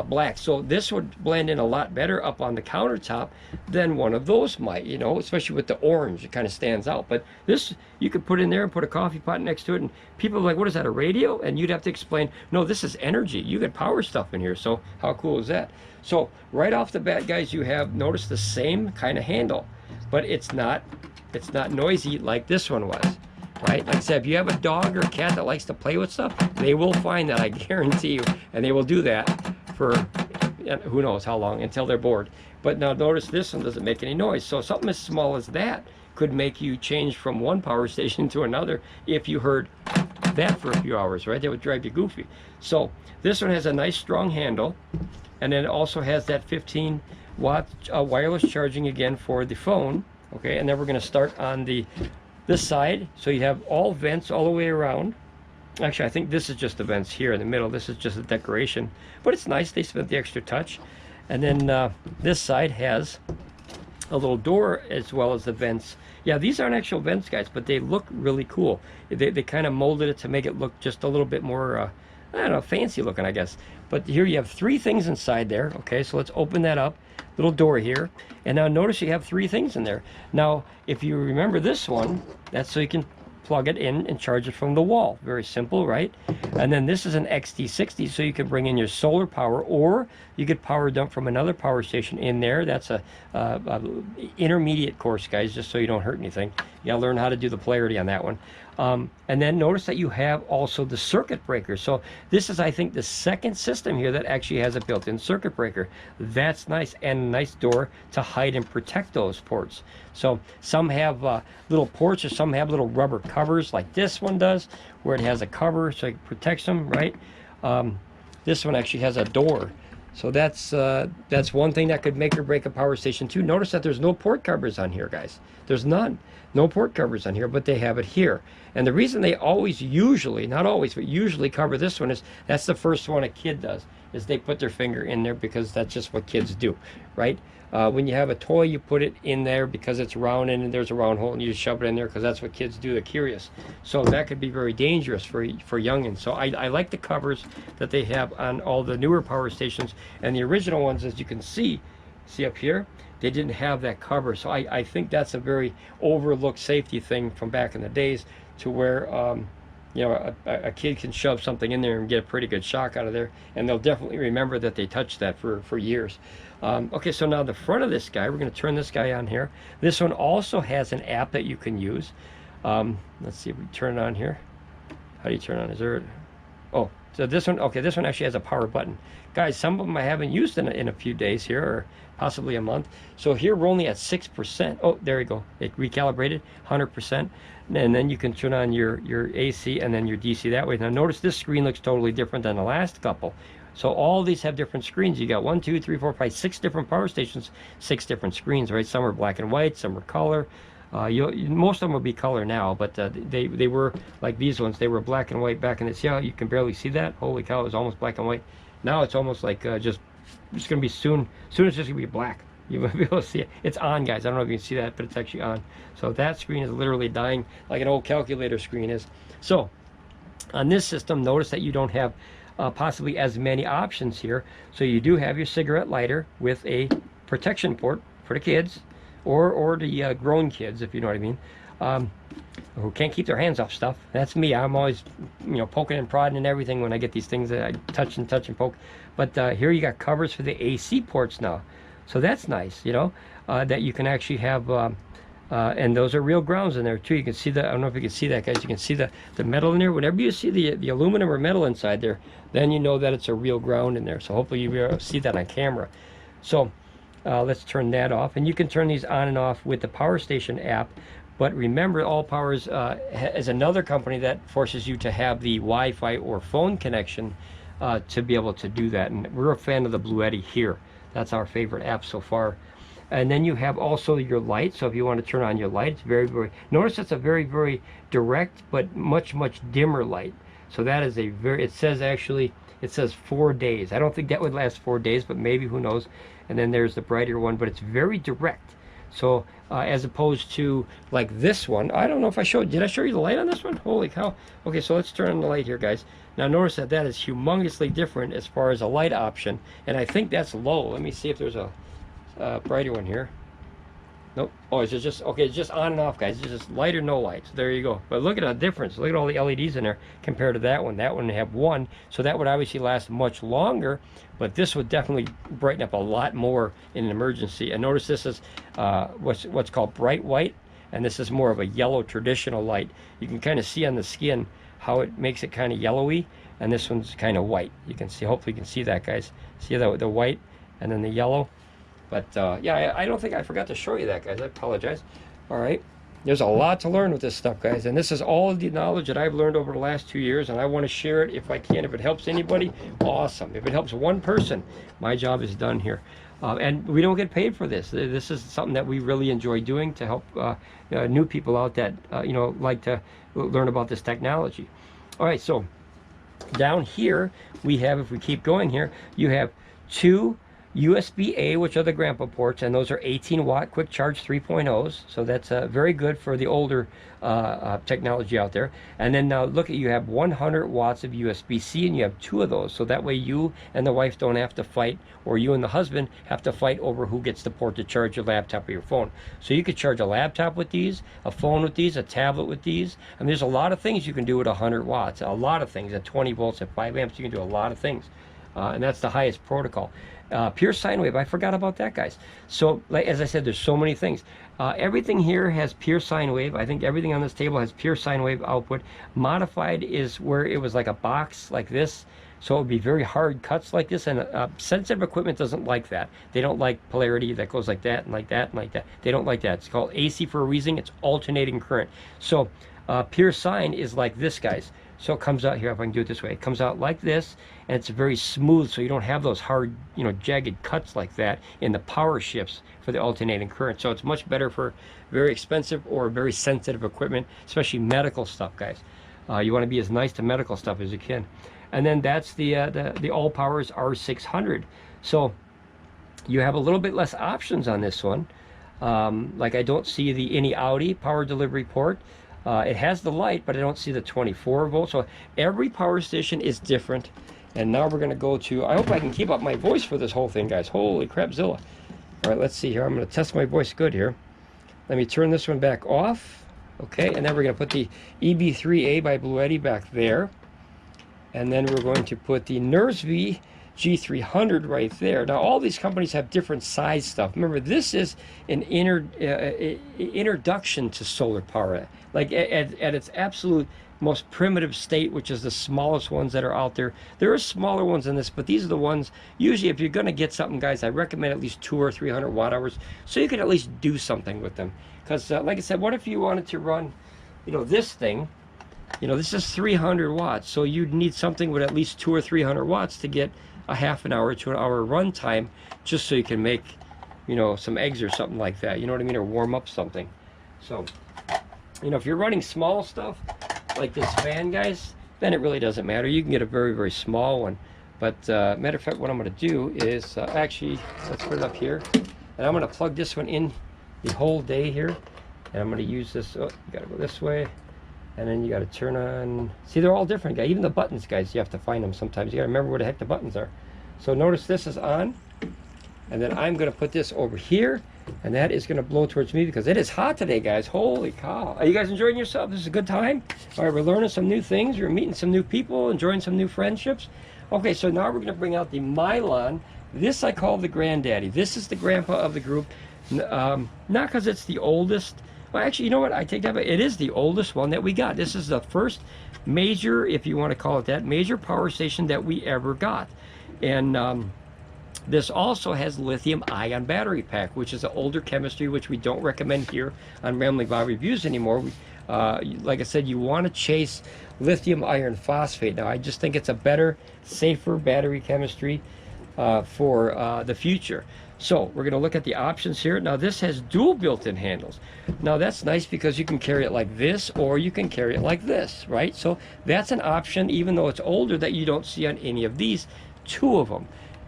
black. So this would blend in a lot better up on the countertop than one of those might, you know, especially with the orange. It kind of stands out. But this, you could put in there and put a coffee pot next to it, and people are like, what is that, a radio? And you'd have to explain, no, this is energy. You got power stuff in here. So how cool is that? So right off the bat, guys, you have noticed the same kind of handle, but it's not noisy like this one was. Right? Like I said, if you have a dog or a cat that likes to play with stuff, they will find that, I guarantee you. And they will do that for who knows how long, until they're bored. But now notice this one doesn't make any noise. So something as small as that could make you change from one power station to another if you heard that for a few hours, right? That would drive you goofy. So this one has a nice strong handle, and then it also has that 15-watt wireless charging again for the phone. Okay, and then we're going to start on this side. So you have all vents all the way around. Actually, I think this is just the vents here in the middle. This is just a decoration, but it's nice. They spent the extra touch. And then this side has a little door as well as the vents. Yeah, these aren't actual vents, guys, but they look really cool. They kind of molded it to make it look just a little bit more, I don't know, fancy looking, I guess. But here you have 3 things inside there. Okay, so let's open that up. Little door here. And now notice you have 3 things in there. Now, if you remember this one, that's so you can plug it in and charge it from the wall. Very simple, right? And then this is an XT60, so you can bring in your solar power, or you could power dump from another power station in there. That's a intermediate course, guys, just so you don't hurt anything. You gotta learn how to do the polarity on that one. And then notice that you have also the circuit breaker. So this is, I think, the second system here that actually has a built-in circuit breaker. That's nice, and a nice door to hide and protect those ports. So some have little ports, or some have little rubber covers like this one does, where it has a cover so it protects them, right? This one actually has a door. So that's one thing that could make or break a power station too. Notice that there's no port covers on here, guys. There's none. No port covers on here, but they have it here. And the reason they always usually, not always, but usually cover this one is that's the first one a kid does, is they put their finger in there because that's just what kids do, right? When you have a toy, you put it in there because it's round and there's a round hole, and you just shove it in there because that's what kids do. They're curious. So that could be very dangerous for youngins. So I like the covers that they have on all the newer power stations. And the original ones, as you can see up here, they didn't have that cover. So I think that's a very overlooked safety thing from back in the days, to where you know, a kid can shove something in there and get a pretty good shock out of there, and they'll definitely remember that they touched that for years. Okay, so now the front of this guy, we're going to turn this guy on here. This one also has an app that you can use. Let's see if we turn it on here. How do you turn it on? Is there... Oh, so this one, okay, this one actually has a power button. Guys, some of them I haven't used in a few days here, or possibly a month. So here we're only at 6%. Oh, there you go. It recalibrated, 100%. And then you can turn on your AC and then your DC that way. Now notice this screen looks totally different than the last couple. So all these have different screens. You got 1, 2, 3, 4, 5, 6 different power stations, 6 different screens, right? Some are black and white, some are color. Most of them will be color now, but they were like these ones. They were black and white back in the... See how you can barely see that? Holy cow, it was almost black and white. Now it's almost like it's going to be soon it's just going to be black. You might be able to see it. It's on, guys. I don't know if you can see that, but it's actually on. So that screen is literally dying like an old calculator screen is. So on this system, notice that you don't have possibly as many options here. So you do have your cigarette lighter with a protection port for the kids, or the grown kids, if you know what I mean, who can't keep their hands off stuff. That's me. I'm always, you know, poking and prodding and everything when I get these things that I touch and poke. But here you got covers for the AC ports now. So that's nice, you know, that you can actually have, and those are real grounds in there too. You can see that. I don't know if you can see that, guys. You can see the metal in there. Whenever you see the aluminum or metal inside there, then you know that it's a real ground in there. So hopefully you'll be able to see that on camera. So let's turn that off. And you can turn these on and off with the Power Station app. But remember, Allpowers is another company that forces you to have the Wi-Fi or phone connection to be able to do that. And we're a fan of the Bluetti here. That's our favorite app so far. And then you have also your light. So if you want to turn on your light, it's very, notice it's a very direct but much dimmer light. So that is a it says 4 days. I don't think that would last 4 days, but maybe, who knows. And then there's the brighter one, but it's very direct. So as opposed to like this one, I don't know if did I show you the light on this one? Holy cow. Okay, so let's turn on the light here, guys. Now notice that is humongously different as far as a light option, and I think that's low. Let me see if there's a brighter one here. Nope. Oh, it's just okay. It's just on and off, guys. It's just light or no light. So there you go. But look at the difference. Look at all the LEDs in there compared to that one. That one have one, so that would obviously last much longer. But this would definitely brighten up a lot more in an emergency. And notice this is what's called bright white, and this is more of a yellow traditional light. You can kind of see on the skin how it makes it kind of yellowy, and this one's kind of white. You can see. Hopefully, you can see that, guys. See the white and then the yellow. But yeah, I don't think I forgot to show you that, guys. I apologize. All right. There's a lot to learn with this stuff, guys. And this is all of the knowledge that I've learned over the last 2 years, and I want to share it if I can. If it helps anybody, awesome. If it helps one person, my job is done here. And we don't get paid for this. This is something that we really enjoy doing to help new people out that you know, like to learn about this technology. All right, so down here we have, if we keep going here, you have 2 USB-A, which are the grandpa ports, and those are 18-watt quick charge 3.0s. So that's very good for the older technology out there. And then now look at, you have 100 watts of USB-C, and you have 2 of those. So that way you and the wife don't have to fight, or you and the husband have to fight over who gets the port to charge your laptop or your phone. So you could charge a laptop with these, a phone with these, a tablet with these. I mean, there's a lot of things you can do with 100 watts. A lot of things. At 20 volts, at 5 amps, you can do a lot of things. And that's the highest protocol. Pure sine wave, I forgot about that, guys. So like, as I said, there's so many things. Everything here has pure sine wave. I think everything on this table has pure sine wave output. Modified is where it was like a box like this, so it would be very hard cuts like this, and sensitive equipment doesn't like that. They don't like polarity that goes like that and like that and like that. They don't like that. It's called AC for a reason. It's alternating current. So pure sine is like this, guys. So it comes out here, if I can do it this way, it comes out like this, and it's very smooth, so you don't have those hard, you know, jagged cuts like that in the power shifts for the alternating current. So it's much better for very expensive or very sensitive equipment, especially medical stuff, guys. You want to be as nice to medical stuff as you can. And then that's the Allpowers R600. So you have a little bit less options on this one. Like I don't see any Audi power delivery port. It has the light, but I don't see the 24 volt. So every power station is different. And now we're going to go to, I hope I can keep up my voice for this whole thing, guys. Holy crapzilla. All right, let's see here. I'm going to test my voice good here. Let me turn this one back off. Okay, and then we're going to put the EB3A by Bluetti back there. And then we're going to put the TIMEUSB G300 right there. Now all these companies have different size stuff. Remember, this is an introduction to solar power, like at its absolute most primitive state, which is the smallest ones that are out there. There are smaller ones than this, but these are the ones, usually if you're going to get something, guys, I recommend at least 200 or 300 watt hours, so you can at least do something with them. Because like I said, what if you wanted to run, you know, this thing, you know, this is 300 watts, so you'd need something with at least 200 or 300 watts to get a half an hour to an hour run time, just so you can make, you know, some eggs or something like that, you know what I mean, or warm up something. So, you know, if you're running small stuff like this fan, guys, then it really doesn't matter. You can get a very, very small one. But matter of fact, what I'm going to do is actually, let's put it up here, and I'm going to plug this one in the whole day here, and I'm going to use this. Oh, you got to go this way. And then you got to turn on, see, they're all different, guys. Even the buttons, guys, you have to find them sometimes. You got to remember where the heck the buttons are. So notice this is on, and then I'm going to put this over here, and that is going to blow towards me because it is hot today, guys. Holy cow. Are you guys enjoying yourself? This is a good time. All right, we're learning some new things. We're meeting some new people, enjoying some new friendships. Okay, so now we're going to bring out the Mylon. This I call the granddaddy. This is the grandpa of the group. Not because it's the oldest. Well, actually, you know what? I take that back. It is the oldest one that we got. This is the first major, if you want to call it that, major power station that we ever got. And this also has lithium-ion battery pack, which is an older chemistry, which we don't recommend here on Ramblin Bob Reviews anymore. Like I said, you want to chase lithium iron phosphate. Now, I just think it's a better, safer battery chemistry for the future. So we're going to look at the options here. Now this has dual built-in handles. Now that's nice because you can carry it like this, or you can carry it like this, right? So that's an option, even though it's older, that you don't see on any of these. 2 of them.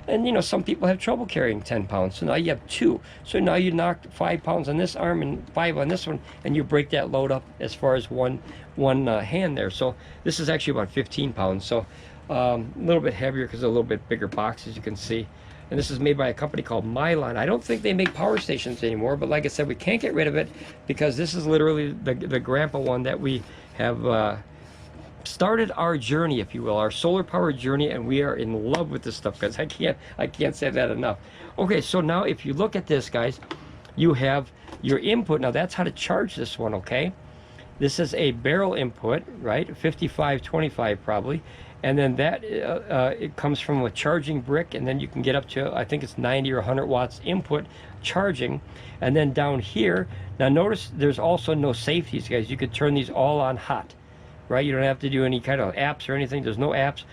And you know, some people have trouble carrying 10 pounds, so now you have 2. So now you knock 5 pounds on this arm and 5 on this one, and you break that load up as far as one hand there. So this is actually about 15 pounds, so a little bit heavier because a little bit bigger box, as you can see. And this is made by a company called Mylon. I don't think they make power stations anymore, but like I said, we can't get rid of it because this is literally the grandpa one that we have started our journey, if you will, our solar power journey, and we are in love with this stuff, guys. I can't say that enough. Okay, so now if you look at this, guys, you have your input. Now that's how to charge this one, okay? This is a barrel input, right? 5525 probably. And then that it comes from a charging brick, and then you can get up to, I think it's 90 or 100 watts input charging. And then down here, now notice there's also no safeties, guys. You could turn these all on hot, right? You don't have to do any kind of apps or anything. There's no apps.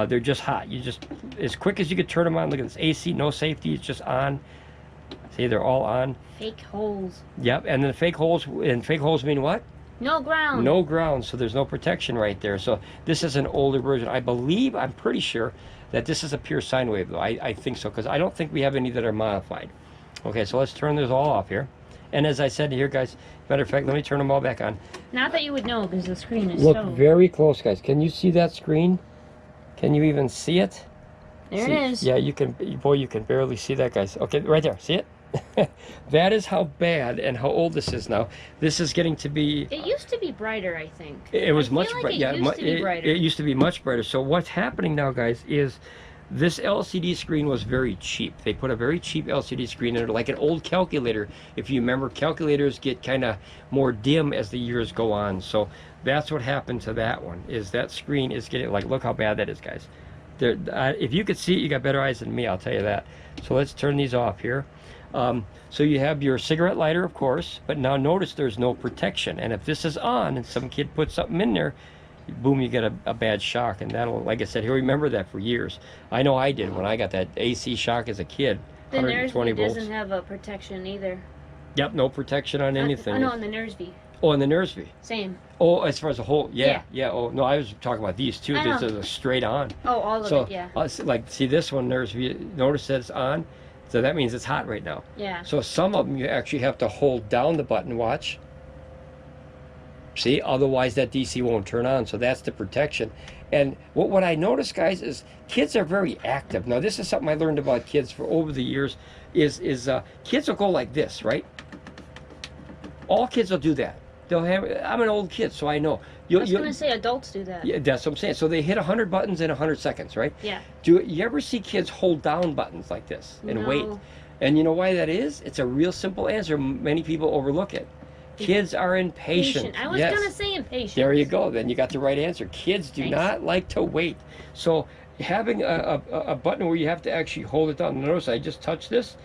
They're just hot. You just, as quick as you could turn them on. Look at this AC, no safety, it's just on. See, they're all on. Fake holes. Yep, and then fake holes, and fake holes mean what? No ground. No ground, so there's no protection right there. So this is an older version. I believe, I'm pretty sure that this is a pure sine wave, though. I think so, because I don't think we have any that are modified. Okay, so let's turn this all off here. And as I said here, guys, matter of fact, let me turn them all back on. Not that you would know, because the screen is Look very close, guys. Can you see that screen? Can you even see it? There see, it is. Yeah, you can. Boy, you can barely see that, guys. Okay, right there. See it? That is how bad and how old this is now. This is getting to be. It used to be brighter, I think. It was much brighter. Yeah, it used to be much brighter. So what's happening now, guys, is this LCD screen was very cheap. They put a very cheap LCD screen in it, like an old calculator. If you remember, calculators get kind of more dim as the years go on. So that's what happened to that one. Is that screen is getting, like, look how bad that is, guys. There, if you could see it, you got better eyes than me, I'll tell you that. So let's turn these off here. So you have your cigarette lighter, of course, but now notice there's no protection. And if this is on and some kid puts something in there, boom, you get a bad shock, and that'll, like I said, he'll remember that for years. I know I did when I got that AC shock as a kid. The 120 NERSV volts. doesn't have a protection either. Yep, no protection on anything. No, on the NERSV. Oh, and the NERSV. Same. Oh, as far as the whole, yeah. Oh, no, I was talking about these two. This is a straight on. Oh, all of it, yeah. Like, see this one, NERSV, notice that it's on, so that means it's hot right now. Yeah. So some of them you actually have to hold down the button, watch. See, otherwise that DC won't turn on, so that's the protection. And what I noticed, guys, is kids are very active. Now, this is something I learned about kids for over the years, is kids will go like this, right? All kids will do that. They'll have, I'm an old kid, so I know. I was going to say adults do that. Yeah, that's what I'm saying. So they hit 100 buttons in 100 seconds, right? Yeah. Do you ever see kids hold down buttons like this and wait? And you know why that is? It's a real simple answer. Many people overlook it. Kids are impatient. I was going to say impatient. There you go. Then you got the right answer. Kids do not like to wait. So having a button where you have to actually hold it down. Notice I just touched this.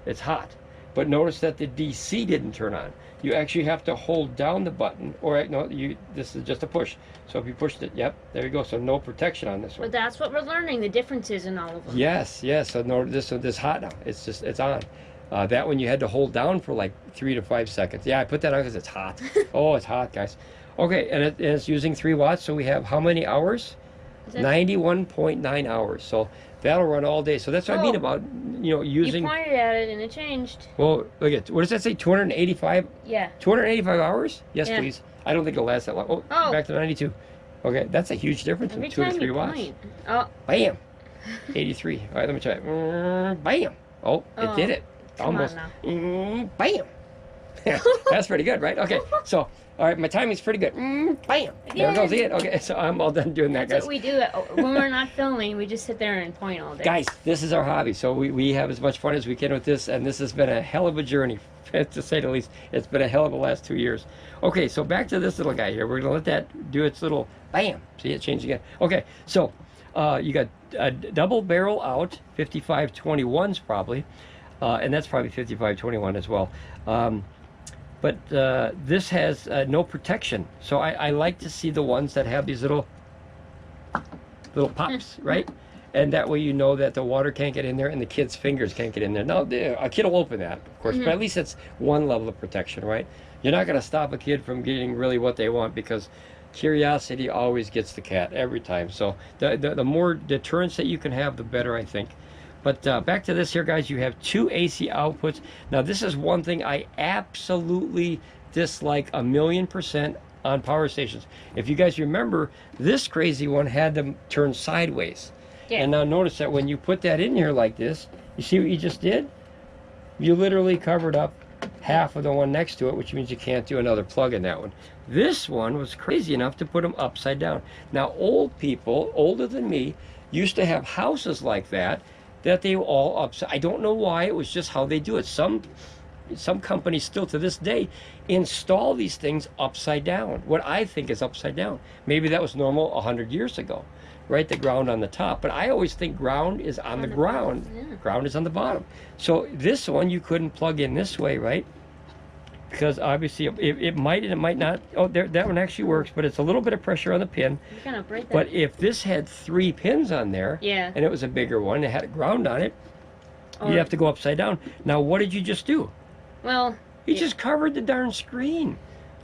It's hot. But notice that the DC didn't turn on. You actually have to hold down the button, or no, this is just a push. So if you pushed it, yep, there you go. So no protection on this one. But that's what we're learning, the differences in all of them. Yes. So no, this hot now. It's on. That one you had to hold down for like 3 to 5 seconds. Yeah, I put that on because it's hot. Oh, it's hot, guys. Okay, and it's using 3 watts. So we have how many hours? 91.9 hours. So that'll run all day. So that's what I mean about, using. You pointed at it and it changed. Well, look at, what does that say? 285? Yeah. 285 hours? Yes, yeah. please. I don't think it'll last that long. Oh, back to 92. Okay, that's a huge difference from 2 to 3 watts. Point. Oh. Bam. 83. All right, let me try it. Bam. Oh, it did it. Almost. Bam. That's pretty good, right? Okay, so, all right, my timing's pretty good. Bam. There goes it. Okay, so I'm all done doing that, guys. That's what we do. When we're not filming, we just sit there and point all day. Guys, this is our hobby, so we have as much fun as we can with this, and this has been a hell of a journey, to say the least. It's been a hell of a last 2 years. Okay, so back to this little guy here. We're going to let that do its little bam. See, it changed again. Okay, so you got a double barrel out, 5521s probably. And that's probably 5521 as well. But this has no protection. So I like to see the ones that have these little pops, right? And that way you know that the water can't get in there and the kid's fingers can't get in there. Now, a kid will open that, of course, but at least it's one level of protection, right? You're not going to stop a kid from getting really what they want, because curiosity always gets the cat every time. So the more deterrence that you can have, the better, I think. But back to this here, guys. You have 2 AC outputs. Now, this is one thing I absolutely dislike 1,000,000% on power stations. If you guys remember, this crazy one had them turn sideways. Yeah. And now notice that when you put that in here like this, you see what you just did? You literally covered up half of the one next to it, which means you can't do another plug in that one. This one was crazy enough to put them upside down. Now, old people, older than me, used to have houses like that they were all upside. I don't know why. It was just how they do it. Some companies still to this day install these things upside down. What I think is upside down. Maybe that was normal 100 years ago, right? The ground on the top. But I always think ground is on the ground. Yeah. Ground is on the bottom. So this one you couldn't plug in this way, right? Because obviously it might and it might not. Oh, that one actually works, but it's a little bit of pressure on the pin. You're gonna break that. But if this had 3 pins on there, yeah, and it was a bigger one, it had a ground on it, you'd have to go upside down. Now, what did you just do? Well, you just covered the darn screen.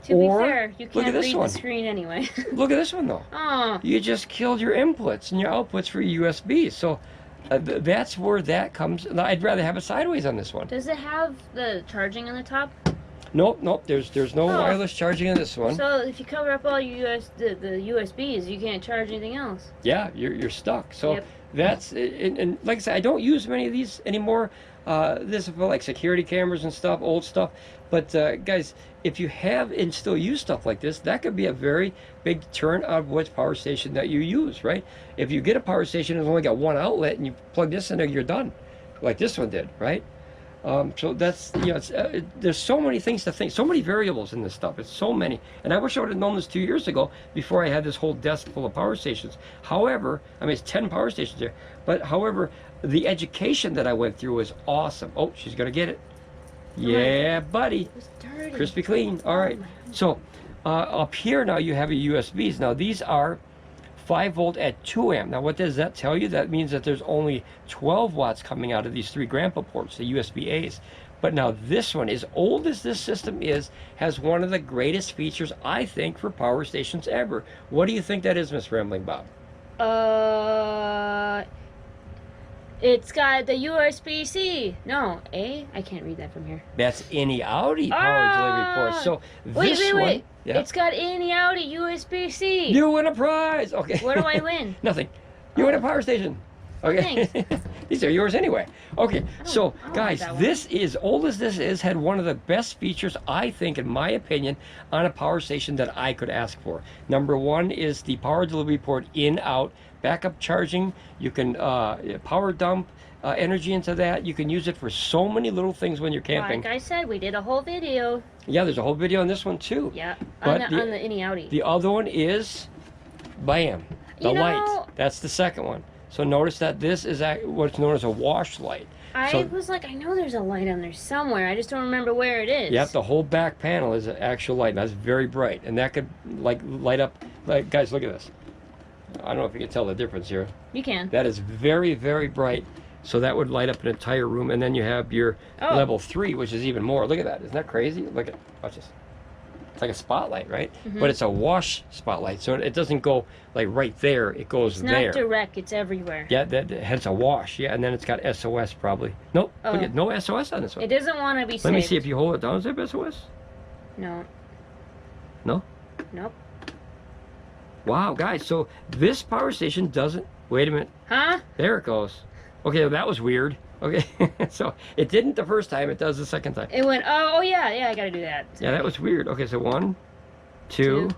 To be fair, you can't read the screen anyway. Look at this one, though. Oh. You just killed your inputs and your outputs for USB. So that's where that comes. I'd rather have it sideways on this one. Does it have the charging on the top? Nope. There's no wireless charging on this one. So if you cover up all your the USBs, you can't charge anything else. Yeah, you're stuck. So that's and like I said, I don't use many of these anymore. This is for like security cameras and stuff, old stuff. But guys, if you have and still use stuff like this, that could be a very big turn of what power station that you use, right? If you get a power station that's only got one outlet and you plug this in there, you're done, like this one did, right? So that's, there's so many things to think, so many variables in this stuff. It's so many. And I wish I would have known this 2 years ago before I had this whole desk full of power stations. However, I mean, it's 10 power stations there. But however, the education that I went through was awesome. Oh, she's going to get it. Yeah, buddy. It's dirty. Crispy clean. All right. So Up here now you have your USBs. Now these are 5 volt at 2 amp. Now what does that tell you? That means that there's only 12 watts coming out of these 3 grandpa ports, the USB A's. But now this one, as old as this system is, has one of the greatest features, I think, for power stations ever. What do you think that is, Miss Ramblin Bob? It's got the USB-C. No, A? I can't read that from here. That's any Audi power delivery port. So this wait. Yeah. It's got any Audi USB-C. You win a prize. Okay. What do I win? Nothing. You win a power station. Okay. These are yours anyway. Okay. So guys, this is, old as this is, had one of the best features, I think, in my opinion, on a power station that I could ask for. Number 1 is the power delivery port in, out, backup charging. You can power dump energy into that. You can use it for so many little things when you're camping. Like I said, we did a whole video. Yeah, there's a whole video on this one too. Yeah, but on the any Audi. The other one is, bam, the light. That's the second one. So notice that this is what's known as a wash light. I was like, I know there's a light on there somewhere. I just don't remember where it is. Yep, the whole back panel is an actual light, and that's very bright. And that could like light up, like, guys, look at this. I don't know if you can tell the difference here. You can. That is very, very bright. So that would light up an entire room. And then you have your level 3, which is even more. Look at that. Isn't that crazy? Look at, watch this. It's like a spotlight, right? But it's a wash spotlight. So it doesn't go like right there. It goes there. It's not direct. It's everywhere. Yeah, that has a wash. Yeah, and then it's got SOS probably. Nope. Look at, no SOS on this one. It doesn't want to be saved. Let me see if you hold it down. Does it have SOS? No. No? Nope. Wow, guys. So this power station doesn't... Wait a minute. Huh? There it goes. Okay, well, that was weird. Okay, so it didn't the first time. It does the second time. It went, oh yeah, I gotta do that. Yeah, that was weird. Okay, so 1, 2,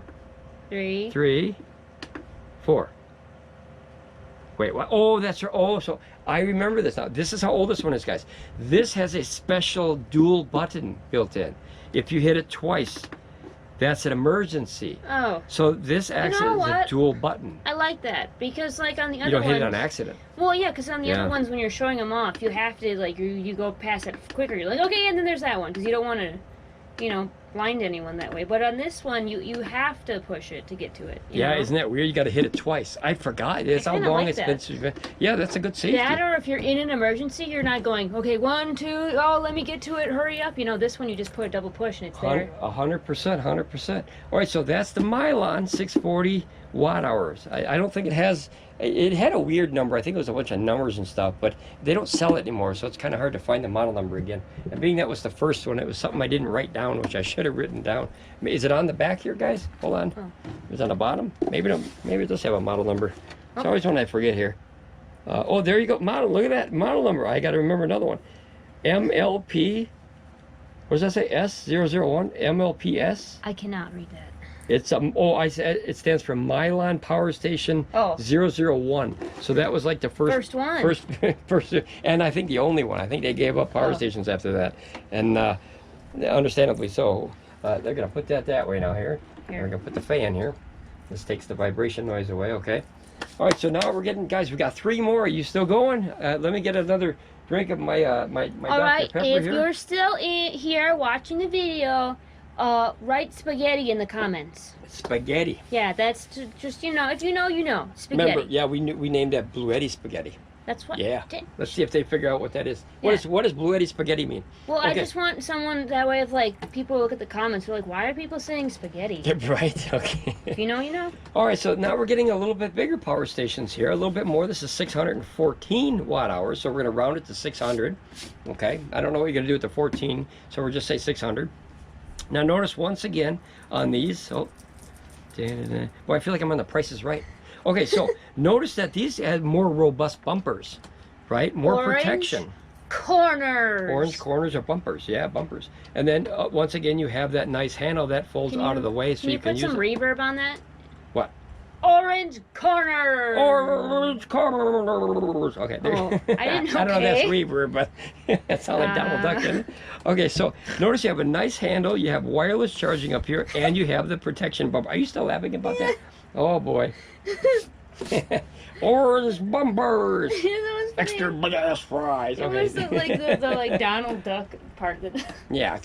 3, 4. Wait, what? Oh, that's right. Oh, so I remember this now. This is how old this one is, guys. This has a special dual button built in. If you hit it twice, that's an emergency. Oh. So this acts as a dual button. I like that because, like, on the other ones... You don't hit it on ones, accident. Well, yeah, because on the other ones, when you're showing them off, you have to, like, you go past it quicker. You're like, okay, and then there's that one because you don't want to, you know, blind anyone that way. But on this one, you have to push it to get to it. You know? Isn't that weird? You got to hit it twice. I forgot. It's how long it's been. Yeah, that's a good safety. That, or if you're in an emergency, you're not going, okay, 1, 2, oh, let me get to it, hurry up. You know, this one you just put a double push and it's there. 100%, 100%. All right, so that's the Milan 640 watt hours. I don't think it has... It had a weird number. I think it was a bunch of numbers and stuff, but they don't sell it anymore, so it's kind of hard to find the model number again. And being that was the first one, it was something I didn't write down, which I should have written down. Is it on the back here, guys? Hold on. Oh. Is it on the bottom? Maybe it does have a model number. It's always one I forget here. Oh, there you go. Model. Look at that model number. I got to remember another one. MLP. What does that say? S001. MLPS. I cannot read that. It's I said it stands for Milan Power Station 001. So that was like the first one. First, and I think the only one. I think they gave up power stations after that, and understandably so. They're gonna put that way now. Here. We're gonna put the fan here. This takes the vibration noise away. Okay. All right. So now we're getting, guys. We got 3 more. Are you still going? Let me get another drink of my my Dr. All right. Pepper If here. you're still here watching the video. Write spaghetti in the comments. Spaghetti. Yeah, that's just, you know, if you know, you know. Spaghetti. Remember, yeah, we named that Bluetti spaghetti. That's what. Yeah. Let's see if they figure out what that is. What does Bluetti spaghetti mean? Well, okay. I just want someone that way of like people look at the comments. They're like, why are people saying spaghetti? Right. Okay. If you know, you know. All right. So now we're getting a little bit bigger power stations here. A little bit more. This is 614 watt hours. So we're going to round it to 600. Okay. I don't know what you're going to do with the 14. So we'll just say 600. Now notice once again on these, boy, I feel like I'm on The Price is Right. Okay, so notice that these have more robust bumpers, right? More protection. Corners. Orange corners are bumpers, yeah, bumpers. And then once again, you have that nice handle that folds out of the way so you can use it. Can you put some reverb on that? What? Orange corners. Orange corners. Okay. There. Oh, I didn't know. I don't know if that's reverb, but that sounds like Donald Duck, doesn't it? Okay, so notice you have a nice handle. You have wireless charging up here, and you have the protection bump. Are you still laughing about that? Oh boy. Orange bumpers. That was extra big ass fries. It Okay. was the like Donald Duck part of it. Yeah.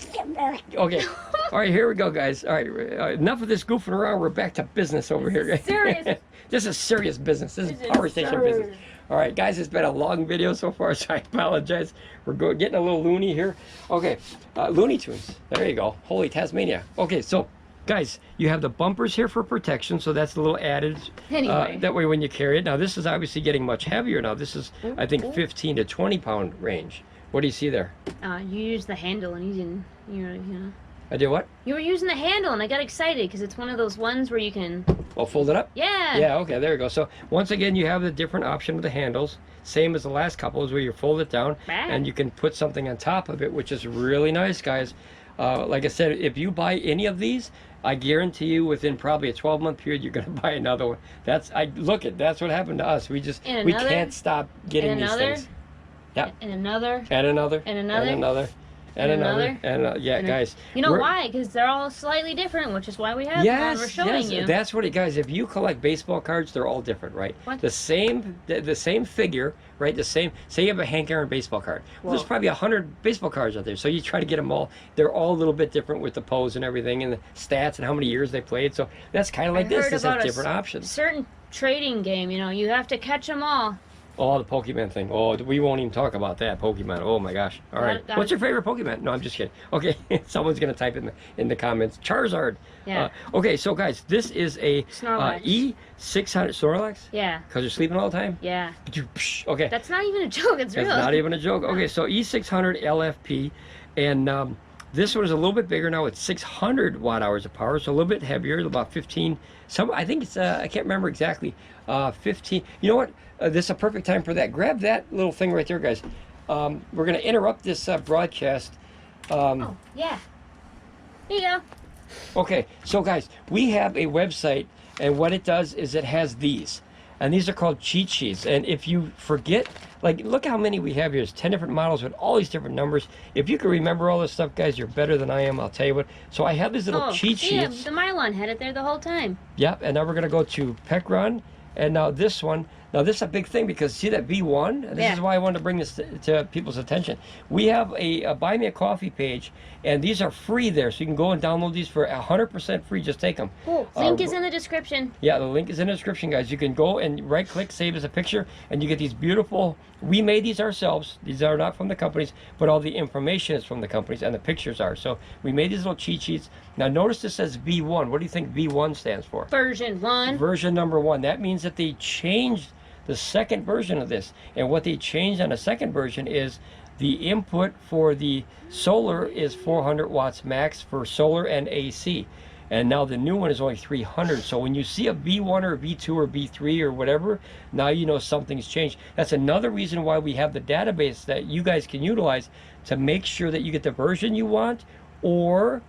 Okay. All right, here we go, guys. All right, enough of this goofing around. We're back to business over here. Serious. This is serious business. This is power station business. All right, guys, it's been a long video so far, so I apologize. We're getting a little loony here. Okay, Looney Tunes. There you go. Holy Tasmania. Okay, so, guys, you have the bumpers here for protection, so that's a little added. Anyway. That way when you carry it. Now, this is obviously getting much heavier now. This is, I think, 15 to 20 pound range. What do you see there? You use the handle and using, you know. I did what? You were using the handle, and I got excited because it's one of those ones where you can. Oh, fold it up? Yeah. Yeah, okay, there you go. So, once again, you have the different option of the handles. Same as the last couple, is where you fold it down, and you can put something on top of it, which is really nice, guys. Like I said, if you buy any of these, I guarantee you within probably a 12-month period, you're going to buy another one. That's what happened to us. We can't stop getting these things. Yeah. And another. And another. And another. And another. And another. And yeah, guys. You know why? Because they're all slightly different, which is why we have them and we're showing you. That's what it, guys. If you collect baseball cards, they're all different, right? What? The same figure, right? The same. Say you have a Hank Aaron baseball card. Well, there's probably 100 baseball cards out there. So you try to get them all. They're all a little bit different with the pose and everything, and the stats and how many years they played. So that's kind of like this. This has different options. Certain trading game, you know, you have to catch them all. Oh, the Pokemon thing. Oh, we won't even talk about that Pokemon. Oh my gosh. All right. What's your favorite Pokemon? No, I'm just kidding. Okay, someone's gonna type in the comments. Charizard. Yeah. Okay, so guys, this is a E600 Snorlax. Yeah. Because you're sleeping all the time. Yeah. Okay. That's not even a joke. It's real. That's not even a joke. Okay, so E600 LFP, and this one is a little bit bigger now. It's 600 watt-hours of power, so a little bit heavier, about 15. I think it's I can't remember exactly. 15. You know what? This is a perfect time for that. Grab that little thing right there, guys. We're going to interrupt this broadcast. Oh, yeah. Here you go. Okay, so guys, we have a website, and what it does is it has these. And these are called cheat sheets. And if you forget, like, look how many we have here. There's 10 different models with all these different numbers. If you can remember all this stuff, guys, you're better than I am. I'll tell you what. So I have these little cheat sheets. Yeah, the Mylon had it there the whole time. Yep, and now we're going to go to Pecron. And now this one. Now this is a big thing because see that V1? This is why I wanted to bring this to people's attention. We have a Buy Me a Coffee page, and these are free there. So you can go and download these for 100% free. Just take them. Cool. Link is in the description. Yeah, the link is in the description, guys. You can go and right-click, save as a picture, and you get these beautiful... We made these ourselves. These are not from the companies, but all the information is from the companies, and the pictures are. So we made these little cheat sheets. Now notice this says V1. What do you think V1 stands for? Version 1. Version number 1. That means that they changed the second version of this, and what they changed on the second version is the input for the solar is 400 watts max for solar and AC, and now the new one is only 300. So when you see a V1 or a V2 or V3 or whatever, now you know something's changed. That's another reason why we have the database that you guys can utilize to make sure that you get the version you want, or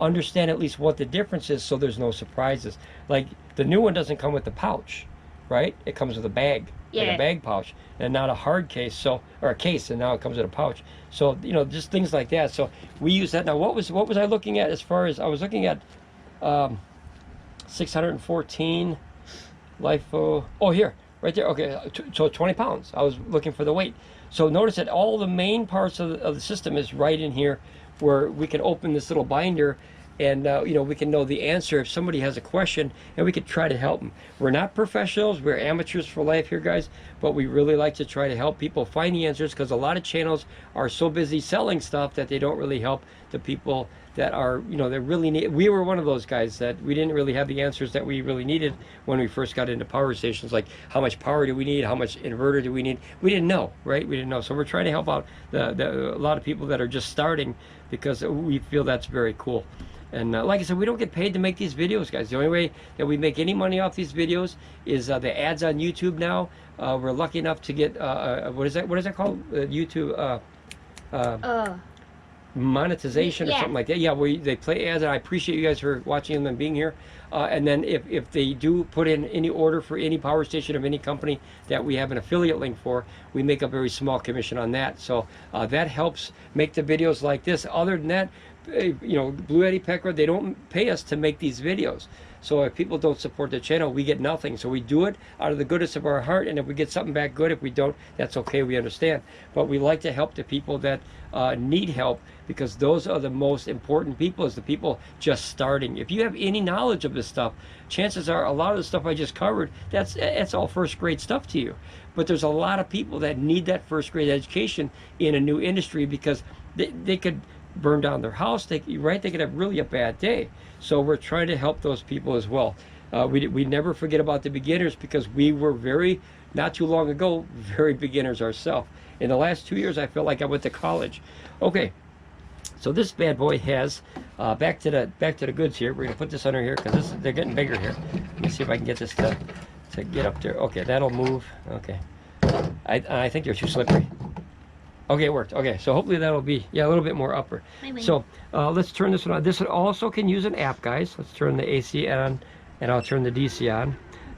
understand at least what the difference is, so there's no surprises. Like the new one doesn't come with the pouch, right? It comes with a bag, like a bag pouch, and not a hard case, so, or a case, and now it comes with a pouch. So, you know, just things like that. So we use that. Now, what was I looking at as far as, I was looking at 614 LIFO, oh, here, right there, okay, so 20 pounds. I was looking for the weight. So notice that all the main parts of the system is right in here, where we can open this little binder, and you know, we can know the answer if somebody has a question, and we could try to help them. We're not professionals, we're amateurs for life here, guys, but we really like to try to help people find the answers, because a lot of channels are so busy selling stuff that they don't really help the people that are, you know, that really need. We were one of those guys that we didn't really have the answers that we really needed when we first got into power stations, like how much power do we need, how much inverter do we need. We didn't know, right? We didn't know. So we're trying to help out a lot of people that are just starting, because we feel that's very cool. And like I said, we don't get paid to make these videos, guys. The only way that we make any money off these videos is the ads on YouTube now. We're lucky enough to get, what is that called? YouTube monetization or something like that. Yeah, they play ads, and I appreciate you guys for watching them and being here. And then if they do put in any order for any power station of any company that we have an affiliate link for, we make a very small commission on that. So that helps make the videos like this. Other than that, you know, Bluetti, Pecron, they don't pay us to make these videos. So if people don't support the channel, we get nothing. So we do it out of the goodness of our heart, and if we get something back, good. If we don't, that's okay, we understand. But we like to help the people that need help, because those are the most important people, is the people just starting. If you have any knowledge of this stuff, chances are a lot of the stuff I just covered, that's all first grade stuff to you. But there's a lot of people that need that first grade education in a new industry, because they could burn down their house, they could have really a bad day. So we're trying to help those people as well. We never forget about the beginners, because we were not too long ago, very beginners ourselves. In the last 2 years, I feel like I went to college. Okay, so this bad boy has, back to the goods here. We're gonna put this under here, because they're getting bigger here. Let me see if I can get this to get up there. Okay, that'll move. Okay, I think they're too slippery. Okay, it worked. Okay, so hopefully that'll be, a little bit more upper. So let's turn this one on. This one also can use an app, guys. Let's turn the AC on, and I'll turn the DC on.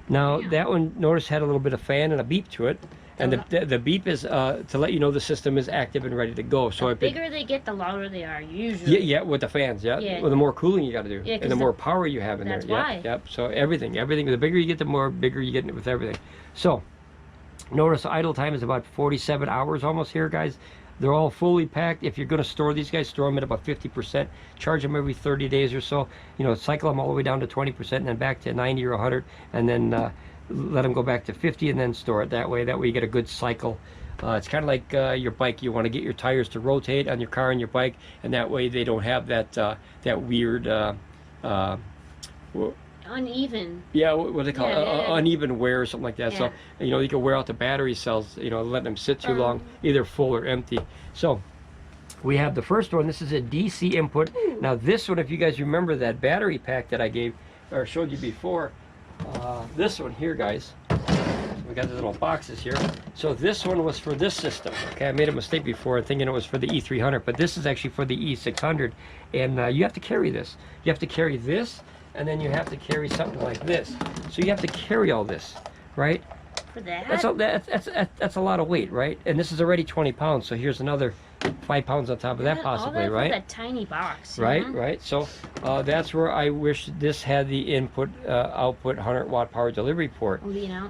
Now that one, notice, had a little bit of fan and a beep to it. And the beep is to let you know the system is active and ready to go. So the bigger they get, the louder they are usually. Yeah, with the fans, well, the more cooling you got to do, and the more power you have in there. That's why. Yep. So everything. The bigger you get, the more bigger you get with everything. So notice idle time is about 47 hours almost here, guys. They're all fully packed. If you're going to store these guys, store them at about 50%. Charge them every 30 days or so. Cycle them all the way down to 20%, and then back to 90 or 100, and then let them go back to 50, and then store it that way. That way you get a good cycle. It's kind of like your bike. You want to get your tires to rotate on your car and your bike, and that way they don't have that weird uneven. Yeah, what do they call it? Uneven wear or something like that. So you can wear out the battery cells. Letting them sit too long, either full or empty. So we have the first one. This is a DC input. Now this one, if you guys remember that battery pack that I gave or showed you before. This one here, guys, we got the little boxes here. So this one was for this system. Okay, I made a mistake before thinking it was for the E300, but this is actually for the E600, and you have to carry this. You have to carry this, and then you have to carry something like this. So you have to carry all this, right? For that? That's a lot of weight, right? And this is already 20 pounds, so here's another 5 pounds on top of that, possibly, right? That tiny box. Right. So that's where I wish this had the input output 100-watt power delivery port. Yeah.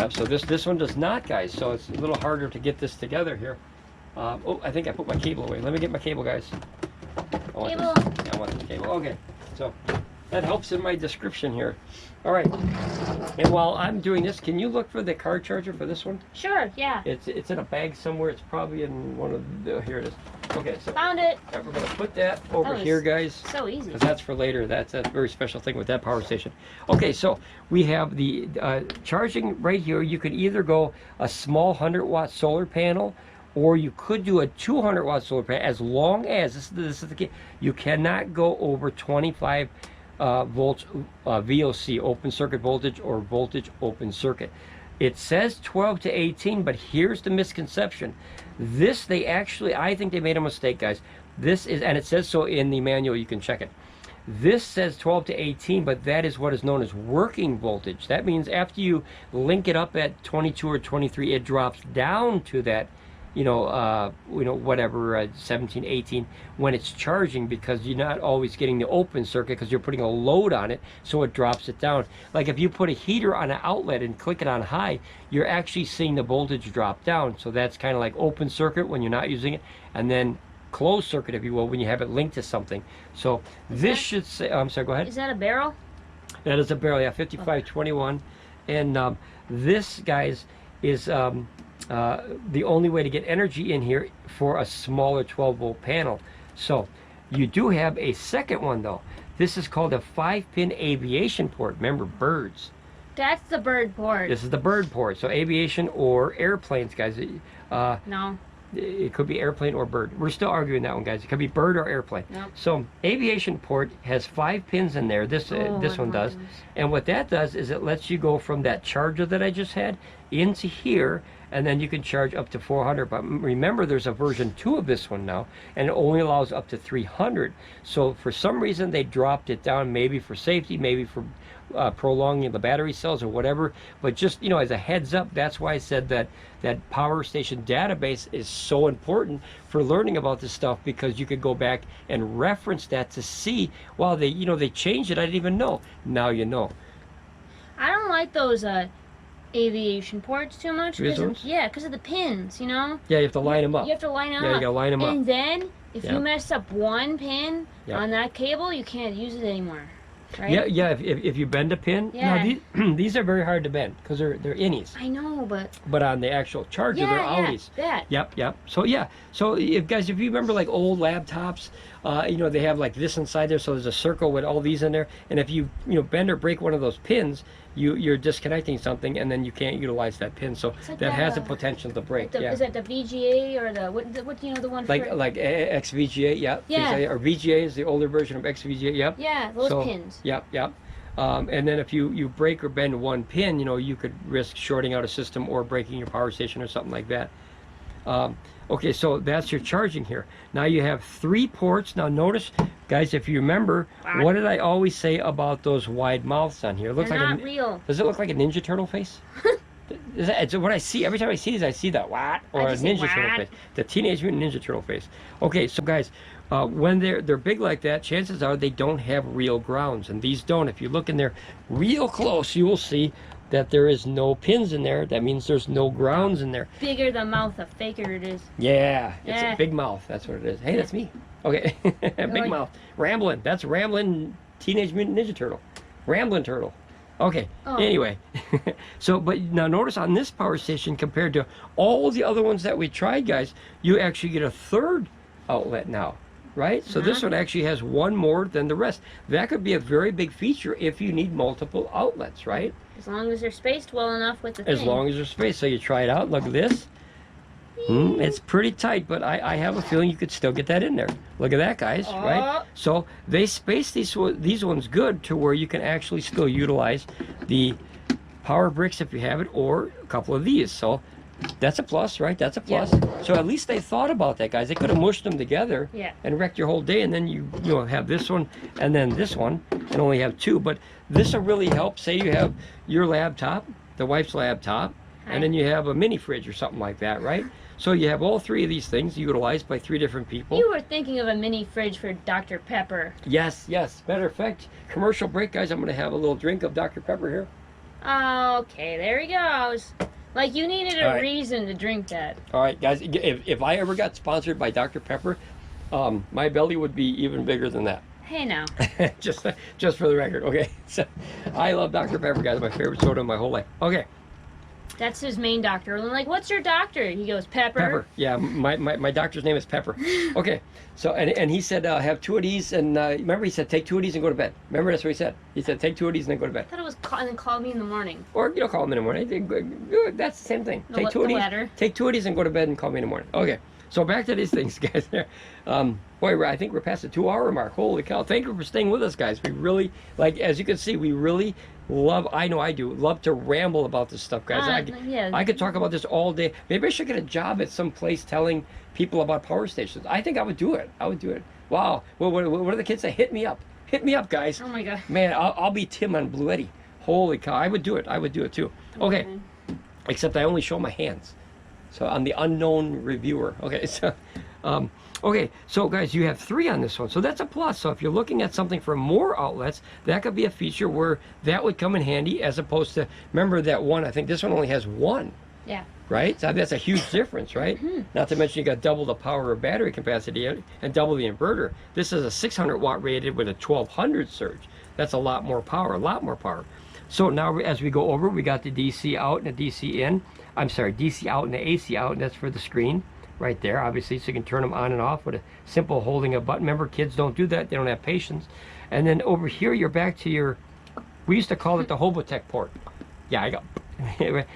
So this one does not, guys. So it's a little harder to get this together here. I think I put my cable away. Let me get my cable, guys. I want this cable. Okay. So that helps in my description here. All right. And while I'm doing this, can you look for the car charger for this one? Sure, yeah. It's in a bag somewhere. It's probably in one of the, here it is. Okay, so found it. We're going to put that over here, guys. So easy. Because that's for later. That's a very special thing with that power station. Okay, so we have the charging right here. You could either go a small 100-watt solar panel, or you could do a 200-watt solar panel, as long as, this is the key, you cannot go over 25 volts VOC, open circuit voltage, or voltage open circuit. It says 12 to 18, but here's the misconception. This, I think they made a mistake, guys. This is, and it says so in the manual, you can check it. This says 12 to 18, but that is what is known as working voltage. That means after you link it up at 22 or 23, it drops down to that, whatever, 17, 18, when it's charging, because you're not always getting the open circuit because you're putting a load on it, so it drops it down. Like if you put a heater on an outlet and click it on high, you're actually seeing the voltage drop down. So that's kind of like open circuit when you're not using it, and then closed circuit, if you will, when you have it linked to something. So this should say, I'm sorry, go ahead. Is that a barrel? That is a barrel, yeah, 5521. And this, guys, is the only way to get energy in here for a smaller 12-volt panel. So you do have a second one, though. This is called a 5-pin aviation port. Remember, birds. That's the bird port. This is the bird port. So aviation or airplanes, guys. No. It could be airplane or bird. We're still arguing that one, guys. It could be bird or airplane. Nope. So aviation port has 5 pins in there. This one does. And what that does is it lets you go from that charger that I just had into here, and then you can charge up to 400. But remember, there's a version 2 of this one now, and it only allows up to 300. So for some reason they dropped it down, maybe for safety, maybe for prolonging the battery cells or whatever. But just, you know, as a heads up, that's why I said that that power station database is so important for learning about this stuff, because you could go back and reference that to see, wow, they, you know, they changed it, I didn't even know. Now you know. I don't like those aviation ports too much. Yeah, because of the pins, you know? Yeah, you have to line them up. You have to line them up. Yeah, you gotta line them up. And then, if you mess up one pin on that cable, you can't use it anymore. Right? Yeah, yeah. If you bend a pin, now these are very hard to bend because they're innies. I know, but on the actual charger, they're outies. That. Yep. So yeah, so if you remember like old laptops, you know, they have like this inside there, so there's a circle with all these in there, and if you bend or break one of those pins, you're disconnecting something, and then you can't utilize that pin. So like that has the potential to break. Is that the VGA or the what you know, the one like XVGA? Yeah. Or VGA is the older version of XVGA. Yep. Yeah, those pins. Yep. And then if you break or bend one pin, you know, you could risk shorting out a system or breaking your power station or something like that. Okay, so that's your charging here. Now you have 3 ports. Now notice, guys, if you remember, what did I always say about those wide mouths on here? It looks They're like not real. Does it look like a Ninja Turtle face? It's what I see every time I see these. I see that what or a Ninja Turtle face, the Teenage Mutant Ninja Turtle face. Okay, so guys, when they're big like that, chances are they don't have real grounds, and these don't. If you look in there real close, you will see that there is no pins in there. That means there's no grounds in there. Bigger the mouth, the faker it is. Yeah, it's a big mouth. That's what it is. Hey, that's me. Okay, big mouth. Ramblin. That's Ramblin Teenage Mutant Ninja Turtle. Ramblin Turtle. Okay, anyway. So, but now notice on this power station, compared to all the other ones that we tried, guys, you actually get a 3rd outlet now, right? So this one actually has 1 more than the rest. That could be a very big feature if you need multiple outlets, right? As long as they're spaced well enough with the thing. As long as they're spaced. So you try it out. Look at this. It's pretty tight, but I have a feeling you could still get that in there. Look at that, guys, right? So they space these ones good to where you can actually still utilize the power bricks if you have it, or a couple of these. So that's a plus, right? That's a plus. Yep. So at least they thought about that, guys. They could have mushed them together and wrecked your whole day, and then you have this one and then this one and only have 2. But this will really help. Say you have your laptop, the wife's laptop, and then you have a mini fridge or something like that, right? So you have all 3 of these things utilized by 3 different people. You were thinking of a mini fridge for Dr. Pepper. Yes. Matter of fact, commercial break, guys. I'm going to have a little drink of Dr. Pepper here. Okay, there he goes. Like you needed a reason to drink that. All right, guys. If I ever got sponsored by Dr. Pepper, my belly would be even bigger than that. Hey now. just for the record, okay? So I love Dr. Pepper, guys. My favorite soda in my whole life. Okay. That's his main doctor. I'm like, what's your doctor? He goes, Pepper. Pepper. Yeah, my doctor's name is Pepper. Okay. So, and he said, have 2 of these, and remember he said, take 2 of these and go to bed. Remember, that's what he said. He said, take 2 of these and then go to bed. I thought it was and then call me in the morning. Or, call him in the morning. That's the same thing. Take 2 of these. Take 2 of these and go to bed and call me in the morning. Okay. So back to these things, guys. Boy, I think we're past the 2-hour mark. Holy cow. Thank you for staying with us, guys. We really, as you can see, we really love, I know I do, love to ramble about this stuff, guys. I could talk about this all day. Maybe I should get a job at some place telling people about power stations. I think I would do it. Wow. What do the kids say? Hit me up. Hit me up, guys. Oh, my God. Man, I'll be Tim on Bluetti. Holy cow. I would do it. I would do it, too. Okay. Except I only show my hands. So I'm the unknown reviewer. Okay, so guys, you have 3 on this one, so that's a plus. So if you're looking at something for more outlets, that could be a feature where that would come in handy, as opposed to, remember that one, I think this one only has 1. Yeah. Right? So that's a huge difference, right? Not to mention you got double the power of battery capacity and double the inverter. This is a 600 watt rated with a 1200 surge. That's a lot more power, So now as we go over, we got the DC out and the DC in. I'm sorry, DC out and the AC out, and that's for the screen right there, obviously, so you can turn them on and off with a simple holding a button. Remember, kids don't do that. They don't have patience. And then over here, you're back to your, we used to call it the Hobotech port. Yeah, I got,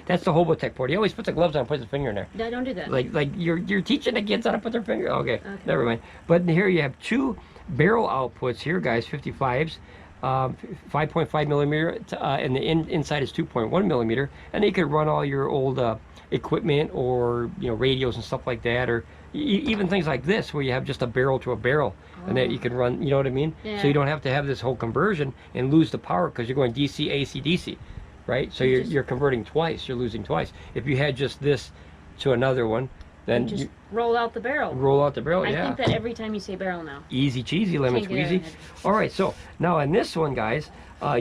that's the Hobotech port. He always puts the gloves on and puts his finger in there. No, don't do that. Like you're teaching the kids how to put their finger, okay, never mind. But here you have 2 barrel outputs here, guys, 55s. 5.5 millimeter, and the inside is 2.1 millimeter, and you could run all your old equipment or radios and stuff like that, or even things like this, where you have just a barrel to a barrel, and that you can run, you know what I mean? Yeah. So you don't have to have this whole conversion and lose the power, because you're going DC, AC, DC, right? So you're converting twice, you're losing twice. If you had just this to another one, then just roll out the barrel. Roll out the barrel, I think that every time you say barrel now. Easy cheesy, lemon squeezy. All right, so now on this one, guys,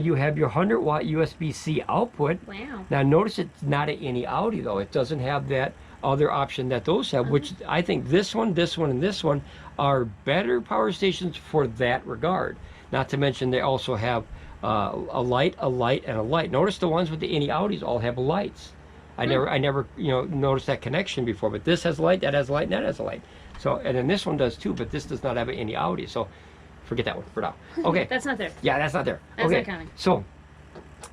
you have your 100 watt USB-C output. Wow. Now notice it's not at any Audi though. It doesn't have that other option that those have, which I think this one, and this one are better power stations for that regard. Not to mention they also have a light, and a light. Notice the ones with the any Audis all have lights. I never, you know, noticed that connection before. But this has light, that has light, and that has a light. So, and then this one does too, but this does not have any Audi. So, forget that one for now. Okay. That's not there. Yeah, that's not there. That's okay. not counting. So,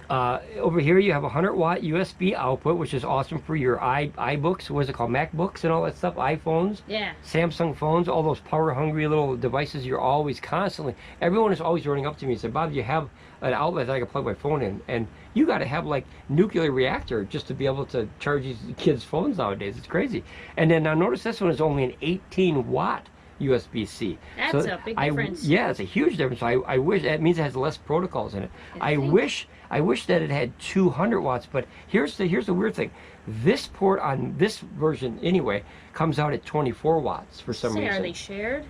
over here you have a 100 watt USB output, which is awesome for your iBooks, what is it called, MacBooks and all that stuff, iPhones, yeah, Samsung phones, all those power hungry little devices. You're always constantly, everyone is always running up to me and said, Bob, you have an outlet that I can plug my phone in, and you got to have like nuclear reactor just to be able to charge these kids' phones nowadays. It's crazy. And then now notice this one is only an 18 watt USB-C. That's a big difference. Yeah, it's a huge difference. I wish, that means it has less protocols in it. I wish that it had 200 watts, but here's the weird thing. This port on this version anyway comes out at 24 watts for some reason. Are they shared?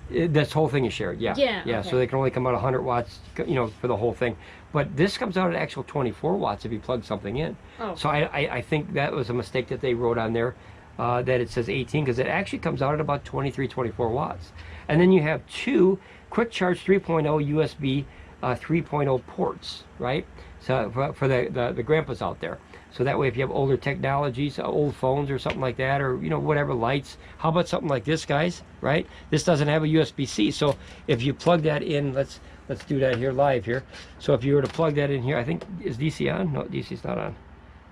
This whole thing is shared, yeah. Yeah, yeah. okay. So they can only come out 100 watts, you know, for the whole thing. But this comes out at actual 24 watts if you plug something in. Oh. So I think that was a mistake that they wrote on there, that it says 18, because it actually comes out at about 23, 24 watts. And then you have two quick charge 3.0 USB 3.0 ports, right? So for the grandpas out there. So that way, if you have older technologies, old phones or something like that, or you know, whatever, lights. How about something like this, guys? Right? This doesn't have a USB-C. So if you plug that in, let's do that here live here. So if you were to plug that in here, I think, is DC on? No, DC's not on.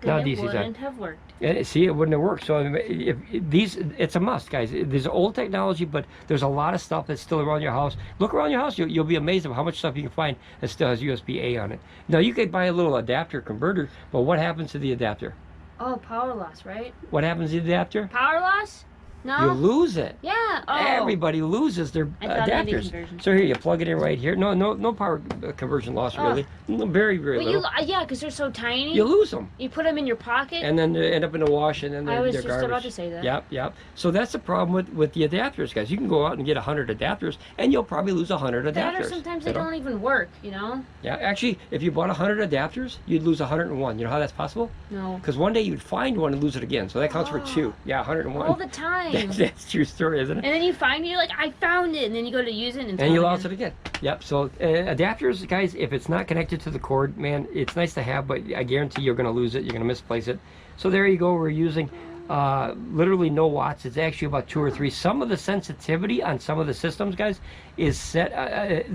Then No, it DC's on. wouldn't have worked. See, it wouldn't have worked. So if these, it's a must, guys. There's old technology, but there's a lot of stuff that's still around your house. Look around your house. You'll be amazed at how much stuff you can find that still has USB-A on it. Now, you could buy a little adapter converter, but what happens to the adapter? Oh, power loss, right? What happens to the adapter? Power loss? No. You lose it. Yeah. Oh. Everybody loses their adapters. So here, you plug it in right here. No power conversion loss, really. No, very little. Yeah, because they're so tiny. You lose them. You put them in your pocket. And then they end up in the wash, and then they're garbage. I was just about to say that. Yep. So that's the problem with the adapters, guys. You can go out and get 100 adapters, and you'll probably lose 100 adapters. That or sometimes they don't even work, you know? Yeah, actually, if you bought 100 adapters, you'd lose 101. You know how that's possible? No. Because one day you'd find one and lose it again. So that counts for two. Yeah, 101. All the time. That's true story, isn't it? And then you find it, you're like, I found it, and then you go to use it, and you lost it again. Yep. So adapters, guys, if it's not connected to the cord, man, it's nice to have, but I guarantee you're going to lose it. You're going to misplace it. So there you go. We're using literally no watts. It's actually about 2 or 3. Some of the sensitivity on some of the systems, guys, is set.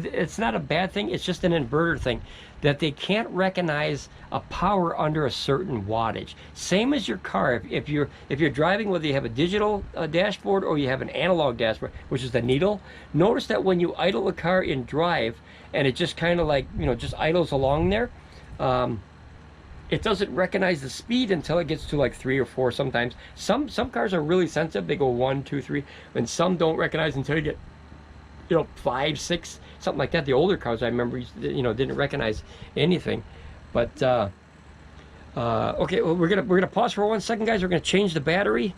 It's not a bad thing. It's just an inverter thing, that they can't recognize a power under a certain wattage. Same as your car. If you're driving, whether you have a digital dashboard or you have an analog dashboard, which is the needle, notice that when you idle the car in drive and it just kind of like, you know, just idles along there, it doesn't recognize the speed until it gets to like 3 or 4 sometimes. Some cars are really sensitive. They go 1, 2, 3, and some don't recognize until you get, you know, 5, 6, something like that. The older cars, I remember, you know, didn't recognize anything. But okay, well, we're gonna pause for 1 second, guys. We're gonna change the battery.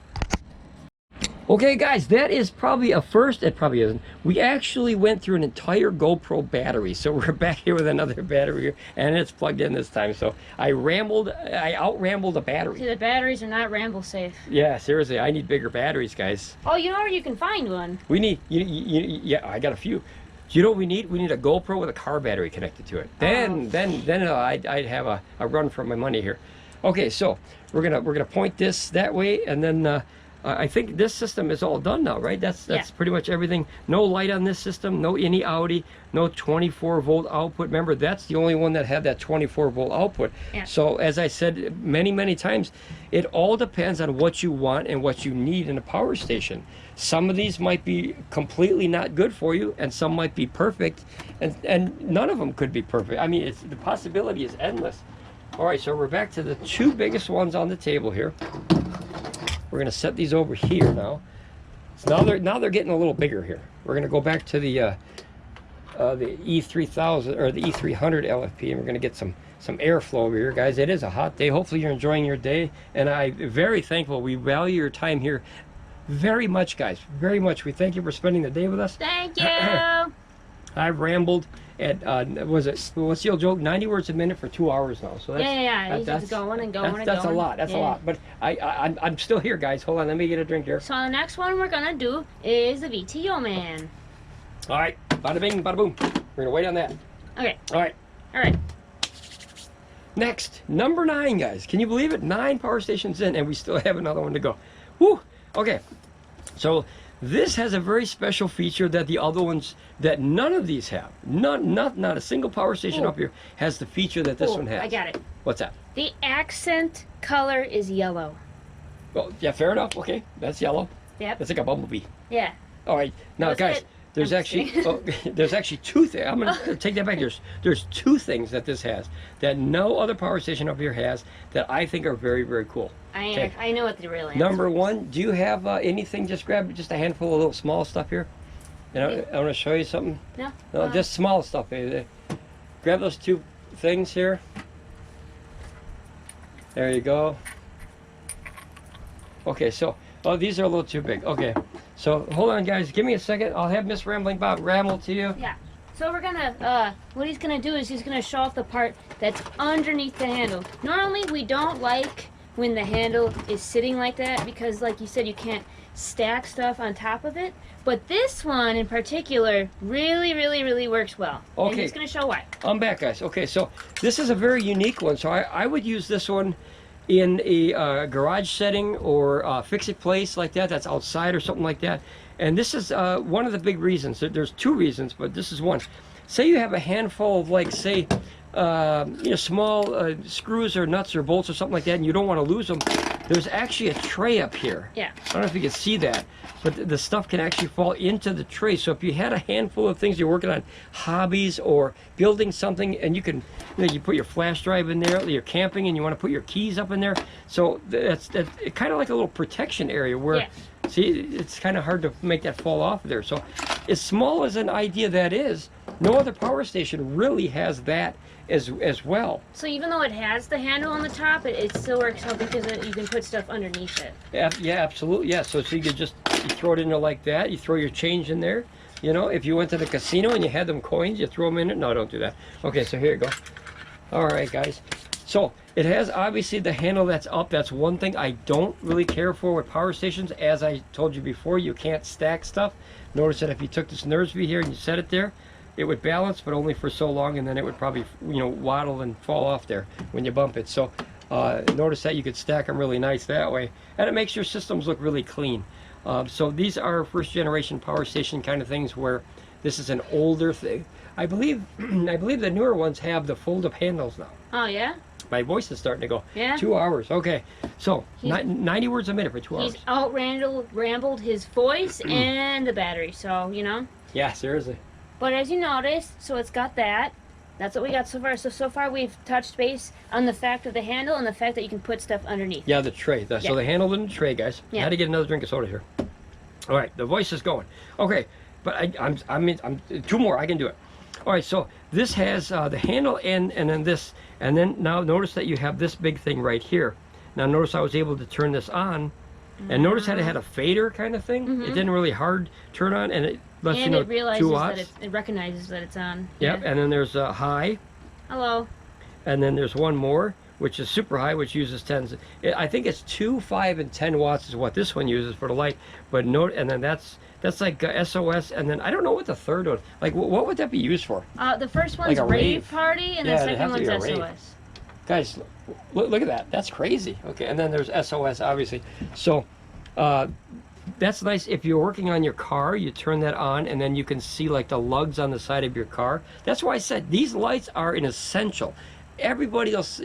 Okay, guys, that is probably a first. It probably isn't. We actually went through an entire GoPro battery, so we're back here with another battery here, and it's plugged in this time. So I out-rambled a battery. See, the batteries are not ramble safe. Yeah, seriously, I need bigger batteries, guys. Oh, you know where you can find one? We need, yeah, I got a few. Do you know what we need? We need a GoPro with a car battery connected to it. Then I'd have a run for my money here. Okay, so we're gonna point this that way, and then I think this system is all done now, right? That's pretty much everything. No light on this system, no any Audi, no 24-volt output. Remember, that's the only one that had that 24-volt output. Yeah. So as I said many times, it all depends on what you want and what you need in a power station. Some of these might be completely not good for you, and some might be perfect, and none of them could be perfect. I mean, the possibility is endless. All right, so we're back to the 2 biggest ones on the table here. We're going to set these over here now. So now they're getting a little bigger here. We're going to go back to the E3000 or the E300 LFP, and we're going to get some airflow over here, guys. It is a hot day. Hopefully you're enjoying your day, and I'm very thankful. We value your time here very much, guys. Very much. We thank you for spending the day with us. Thank you. I've rambled at what's the old joke? 90 words a minute for 2 hours now. So that's, He's just going and going and going. That's a lot. That's a lot. But I'm still here, guys. Hold on. Let me get a drink here. So the next one we're gonna do is the VTOMAN. All right. Bada bing, bada boom. We're gonna wait on that. Okay. All right. All right. Next, number 9, guys. Can you believe it? 9 power stations in, and we still have another one to go. Woo. Okay. So this has a very special feature that the other ones, that none of these have. Not a single power station up here has the feature that this one has. I got it. What's that? The accent color is yellow. Well, yeah, fair enough. Okay, that's yellow. Yep. That's like a bumblebee. Yeah. All right, now That's guys, it. there's actually there's actually 2 things. I'm gonna take that back. There's 2 things that this has that no other power station up here has that I think are very, very cool. I know what the real answer Number is. 1, do you have anything? Just grab just a handful of little small stuff here. And I want to show you something. No. Just small stuff. Grab those 2 things here. There you go. Okay, so these are a little too big. Okay, so hold on, guys. Give me a second. I'll have Miss Ramblin Bob ramble to you. Yeah. So we're gonna, what he's gonna do is he's gonna show off the part that's underneath the handle. Normally we don't like when the handle is sitting like that because, like you said, you can't stack stuff on top of it. But this one in particular really, really, really works well. Okay. And he's gonna show why. I'm back, guys. Okay, so this is a very unique one. So I would use this one in a garage setting or fix-it place like that, that's outside or something like that. And this is one of the big reasons. There's 2 reasons, but this is one. Say you have a handful of, like, say, small screws or nuts or bolts or something like that, and you don't want to lose them. There's actually a tray up here. Yeah. I don't know if you can see that, but the stuff can actually fall into the tray. So if you had a handful of things you're working on, hobbies or building something, and you can, you put your flash drive in there, you're camping and you want to put your keys up in there. So that's kind of like a little protection area where, see, it's kind of hard to make that fall off there. So as small as an idea that is, no other power station really has that as well. So even though it has the handle on the top, it still works out because you can put stuff underneath it. Yeah, absolutely. Yeah, so you could just throw it in there like that. You throw your change in there. You know, if you went to the casino and you had them coins, you throw them in it. No, don't do that. Okay, so here you go. All right, guys. So it has obviously the handle that's up. That's one thing I don't really care for with power stations. As I told you before, you can't stack stuff. Notice that if you took this TIMEUSB here and you set it there, it would balance, but only for so long, and then it would probably, waddle and fall off there when you bump it. So notice that you could stack them really nice that way, and it makes your systems look really clean. So these are first generation power station kind of things where this is an older thing. I believe the newer ones have the fold-up handles now. Oh yeah? My voice is starting to go. Yeah? 2 hours. Okay. So 90 words a minute for 2 hours. He's rambled his voice and the battery, so, Yeah, seriously. But as you noticed, so it's got that. That's what we got so far. So far we've touched base on the fact of the handle and the fact that you can put stuff underneath. Yeah, the tray. So the handle and the tray, guys. Yeah. I had to get another drink of soda here. All right, the voice is going. Okay, but I'm 2 more. I can do it. All right, so this has the handle and then this, and then now notice that you have this big thing right here. Now notice I was able to turn this on, and notice that it had a fader kind of thing. It didn't really hard turn on, and it lets you know it realizes 2 watts. that it recognizes that it's on. Yep, Yeah. and then there's a high, Hello. and then there's one more, which is super high, which uses 10s. I think it's 2, 5, and 10 watts is what this one uses for the light. But note, and then that's like SOS, and then I don't know what the third one. Like, what would that be used for? The first one's Like a rave party, and Yeah, the it'd second have to one's be a SOS. rave. Guys, look at that. That's crazy. Okay, and then there's SOS, obviously. So that's nice. If you're working on your car, you turn that on, and then you can see like the lugs on the side of your car. That's why I said these lights are an essential. Everybody else,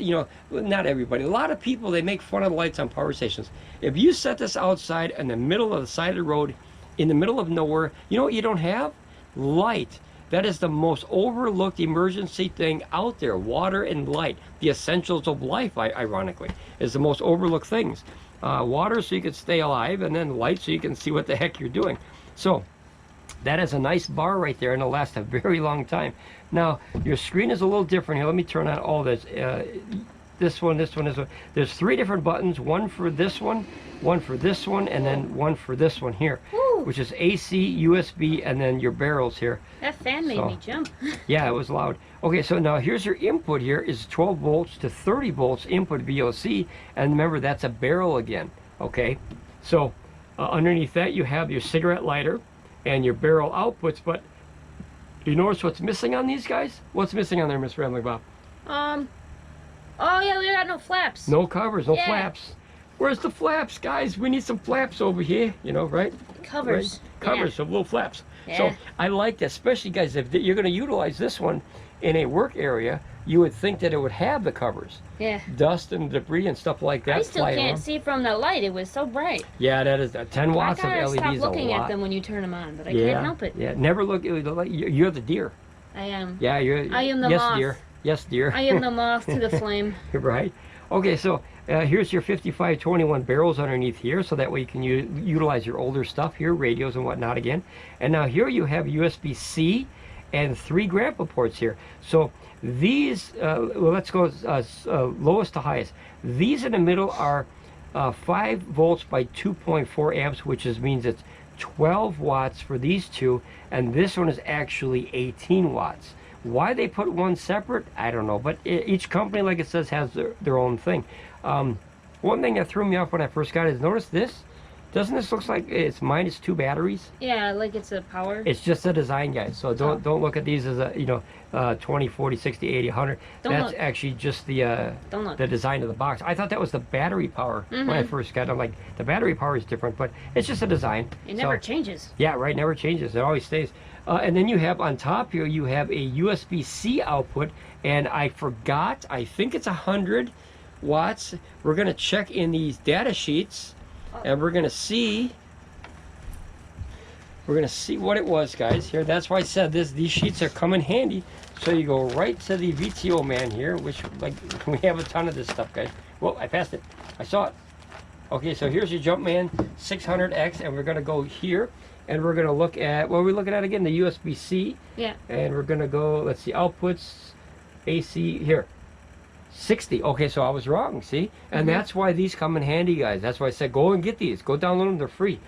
not everybody, a lot of people, they make fun of the lights on power stations. If you set this outside in the middle of the side of the road, in the middle of nowhere, you know what you don't have? Light. That is the most overlooked emergency thing out there. Water and light, the essentials of life, ironically, is the most overlooked things. Water so you can stay alive, and then light so you can see what the heck you're doing. So that is a nice bar right there, and it'll last a very long time. Now, your screen is a little different here. Let me turn on all this. This one, this one, this one. There's 3 different buttons, one for this one for this one, and then one for this one here. Woo. Which is AC, USB, and then your barrels here. That fan made me jump. Yeah, it was loud. Okay, so now here's your input here is 12 volts to 30 volts input VOC, and remember that's a barrel again, okay? So underneath that you have your cigarette lighter and your barrel outputs, but you notice what's missing on these guys? What's missing on there, Miss Ramblin Bob? Oh yeah, we got no flaps. No covers, no flaps. Where's the flaps, guys? We need some flaps over here, you know, right? Covers. Right? Covers, some little flaps. Yeah. So I like that, especially guys, if you're going to utilize this one in a work area, you would think that it would have the covers. Yeah. Dust and debris and stuff like that. I still can't see from the light. It was so bright. Yeah, that is 10 watts of LEDs. Stop a looking lot. at them when you turn them on, but I can't help it. Yeah, never look. You're the deer. I am. Yeah, you're. I am the yes, moth. dear. Yes, dear. I am the moth to the flame. Right. Okay, so here's your 5521 barrels underneath here, so that way you can utilize your older stuff here, radios and whatnot again. And now here you have USB-C and 3 grandpa ports here. So these, well, let's go lowest to highest. These in the middle are 5 volts by 2.4 amps, which means it's 12 watts for these two, and this one is actually 18 watts. Why they put one separate, I don't know, but each company, like it says, has their own thing. One thing that threw me off when I first got it is, notice this? Doesn't this look like it's -2 batteries? Yeah, like it's a power. It's just a design, guys. So don't look at these as a 20, 40, 60, 80, 100. That's actually just the design of the box. I thought that was the battery power when I first got it. I'm like, the battery power is different, but it's just a design. It never changes. Yeah, right. Never changes. It always stays. And then you have on top here, you have a USB-C output, and I forgot. I think it's 100 watts. We're gonna check in these data sheets. And we're gonna see what it was, guys. Here, that's why I said these sheets are come in handy. So you go right to the VTOMAN here, which, like, we have a ton of this stuff, guys. Well, I passed it. I saw it. Okay, so here's your Jumpman 600X, and we're gonna go here, and we're gonna look at what are we looking at again? The USB-C. Yeah. And we're gonna go. Let's see, outputs, AC here. 60. Okay, so I was wrong, see? And that's why these come in handy, guys. That's why I said go and get these. Go download them. They're free.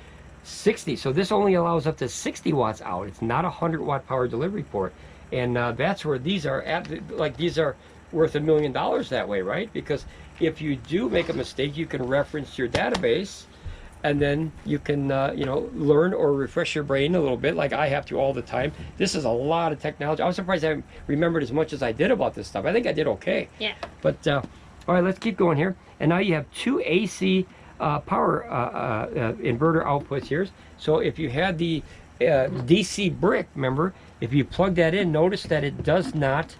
60. So this only allows up to 60 watts out. It's not a 100-watt power delivery port. And that's where these are at. Like, these are worth $1 million that way, right? Because if you do make a mistake, you can reference your database, and then you can, learn or refresh your brain a little bit, like I have to all the time. This is a lot of technology. I was surprised I remembered as much as I did about this stuff. I think I did okay. Yeah. But, all right, let's keep going here. And now you have 2 AC power inverter outputs here. So if you had the DC brick, remember, if you plug that in, notice that it does not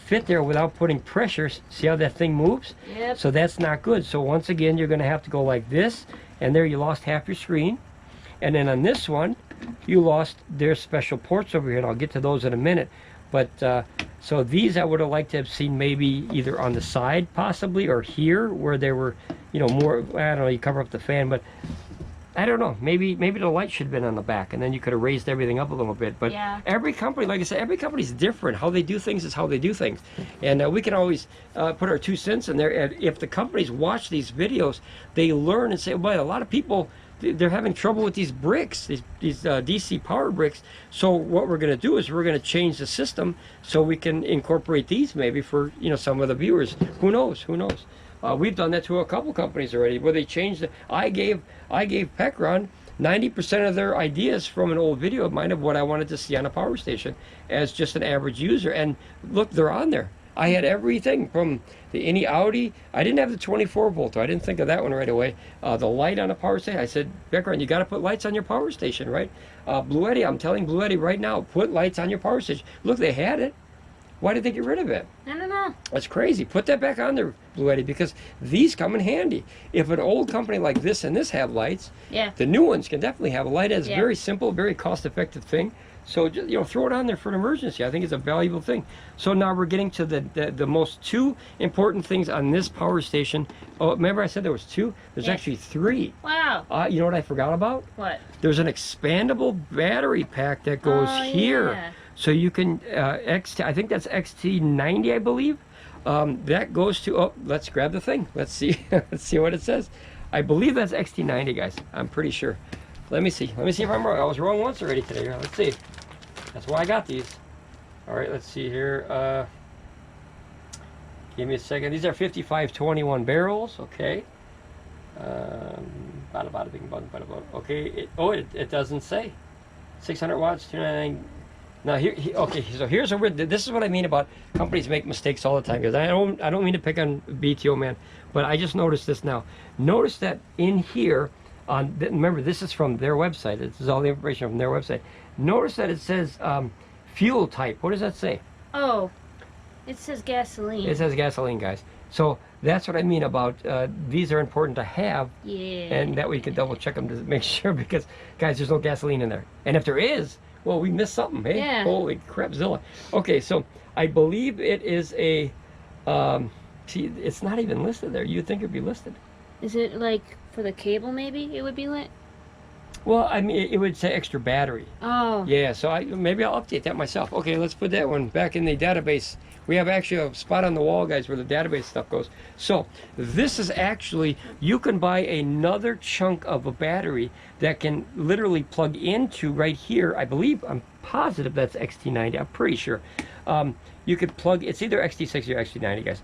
fit there without putting pressure. See how that thing moves? Yep. So that's not good. So once again, you're going to have to go like this, and there you lost half your screen. And then on this one, you lost their special ports over here, and I'll get to those in a minute. But so these I would have liked to have seen maybe either on the side possibly, or here where they were, more, I don't know, you cover up the fan, but I don't know, maybe the light should have been on the back, and then you could have raised everything up a little bit. But every company, like I said, every company's different. How they do things is how they do things. And we can always put our 2 cents in there. And if the companies watch these videos, they learn and say, well, a lot of people, they're having trouble with these bricks, these DC power bricks. So what we're going to do is we're going to change the system so we can incorporate these maybe for, some of the viewers. Who knows? Who knows? We've done that to a couple companies already, where they changed it. I gave Pecron 90% of their ideas from an old video of mine of what I wanted to see on a power station as just an average user. And look, they're on there. I had everything from any Audi. I didn't have the 24 volt, though. I didn't think of that one right away. The light on a power station. I said, Pecron, you got to put lights on your power station, right? Bluetti, I'm telling Bluetti right now, put lights on your power station. Look, they had it. Why did they get rid of it? I don't know. That's crazy. Put that back on there, Bluetti, because these come in handy. If an old company like this and this have lights, the new ones can definitely have a light. It's a very simple, very cost-effective thing. So just, you know, throw it on there for an emergency. I think it's a valuable thing. So now we're getting to the most two important things on this power station. Oh, remember I said there was two? There's actually three. Wow. You know what I forgot about? What? There's an expandable battery pack that goes here. Yeah. So you can, I think that's XT90, I believe. That goes to, oh, let's grab the thing. Let's see, let's see what it says. I believe that's XT90, guys. I'm pretty sure. Let me see. Let me see if I'm wrong. I was wrong once already today. Here, let's see. That's why I got these. All right, let's see here. Give me a second. These are 5521 barrels. Okay. Bada bada bing bada bada bada. Okay. It doesn't say. 600 watts, 299. Now okay. So here's a weird. This is what I mean about companies make mistakes all the time. Because I don't mean to pick on VTOMAN, but I just noticed this now. Notice that in here. Remember, this is from their website. This is all the information from their website. Notice that it says fuel type. What does that say? Oh, it says gasoline. It says gasoline, guys. So that's what I mean about these are important to have. Yeah. And that way you can double check them to make sure, because, guys, there's no gasoline in there. And if there is, well, we missed something, hey? Yeah. Holy crapzilla. Okay, so I believe it is a, see, it's not even listed there. You'd think it'd be listed. Is it like for the cable? Maybe it would be lit. Well, I mean, it would say extra battery. Oh. Yeah, so maybe I'll update that myself. Okay, let's put that one back in the database. We have actually a spot on the wall, guys, where the database stuff goes. So this is actually, you can buy another chunk of a battery that can literally plug into right here. I believe, I'm positive that's XT90. I'm pretty sure. You could plug, it's either XT60 or XT90, guys.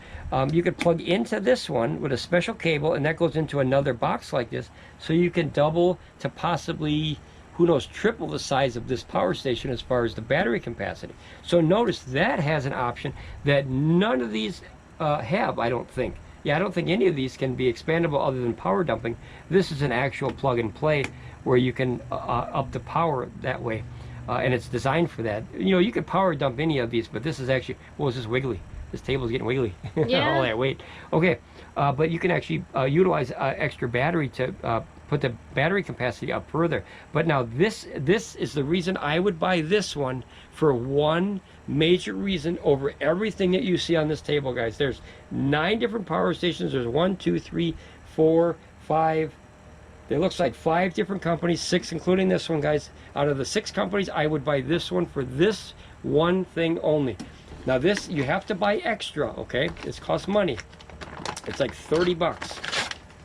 You could plug into this one with a special cable, and that goes into another box like this, so you can double to possibly, who knows, triple the size of this power station as far as the battery capacity. So notice that has an option that none of these have, I don't think. Yeah, I don't think any of these can be expandable other than power dumping. This is an actual plug and play where you can up the power that way. And it's designed for that. You know, you could power dump any of these, but this is actually, well, this is wiggly. This table's getting wiggly. Yeah. All that weight. Okay, but you can actually utilize extra battery to put the battery capacity up further. But now this is the reason I would buy this one, for one major reason over everything that you see on this table, guys. There's 9 different power stations. There's 1, 2, 3, 4, 5. It looks like 5 different companies, 6 including this one, guys. Out of the 6 companies, I would buy this one for this one thing only. Now this, you have to buy extra, okay? This costs money. It's like 30 bucks,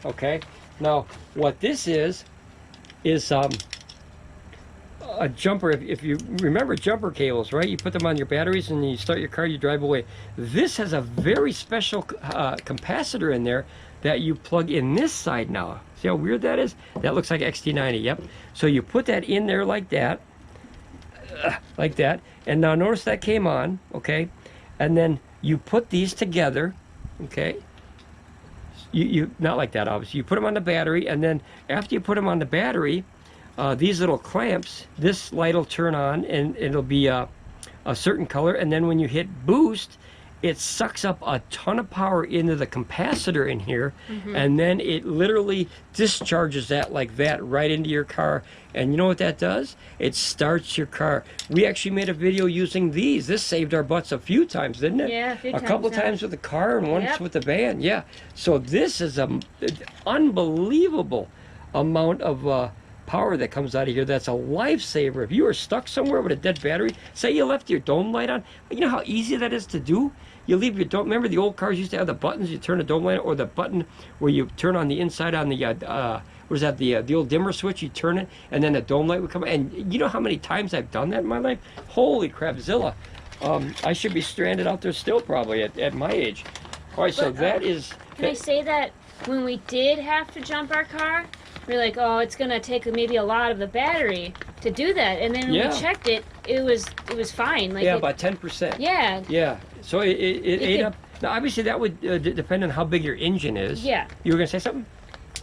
okay? Now, what this is a jumper. If you remember jumper cables, right? You put them on your batteries and you start your car, you drive away. This has a very special capacitor in there that you plug in this side now. See how weird that is? That looks like XT90, yep. So you put that in there like that, and now notice that came on, okay? And then you put these together, okay? You not like that, obviously. You put them on the battery, and then after you put them on the battery, these little clamps, this light will turn on, and it'll be a certain color, and then when you hit boost, it sucks up a ton of power into the capacitor in here, and then it literally discharges that like that right into your car. And you know what that does? It starts your car. We actually made a video using these. This saved our butts a few times, didn't it? Yeah, a couple times with the car and once with the van. Yeah. So this is an unbelievable amount of power that comes out of here. That's a lifesaver. If you are stuck somewhere with a dead battery, say you left your dome light on, you know how easy that is to do? You leave your dome, remember the old cars used to have the buttons, you turn the dome light on, or the button where you turn on the inside on the, what is that, the old dimmer switch, you turn it, and then the dome light would come on. And you know how many times I've done that in my life? Holy crapzilla. I should be stranded out there still probably at my age. All right, so that is... Can I say that when we did have to jump our car, we're like, oh, it's gonna take maybe a lot of the battery to do that, and then when we checked it, it was fine. Like about 10%. Yeah. Yeah. So it ate up. Now, obviously, that would depend on how big your engine is. Yeah. You were gonna say something?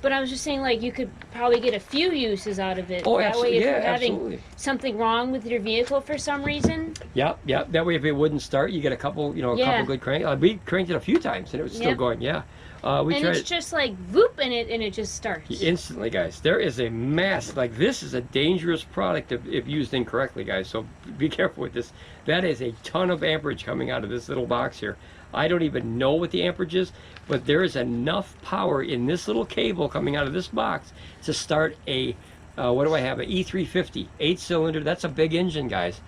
But I was just saying, like, you could probably get a few uses out of it. Oh, that absolutely. way, if Yeah, you're having absolutely. something wrong with your vehicle for some reason, Yep, yep. That way, if it wouldn't start, you get a couple, you know, a couple good cranks. We cranked it a few times, and it was still going. Yeah. We and tried it's just like whoop, and it just starts instantly, guys. There is a mass. Like, this is a dangerous product if used incorrectly, guys. So be careful with this. That is a ton of amperage coming out of this little box here. I don't even know what the amperage is, but there is enough power in this little cable coming out of this box to start a what do I have? An E350, 8-cylinder. That's a big engine, guys.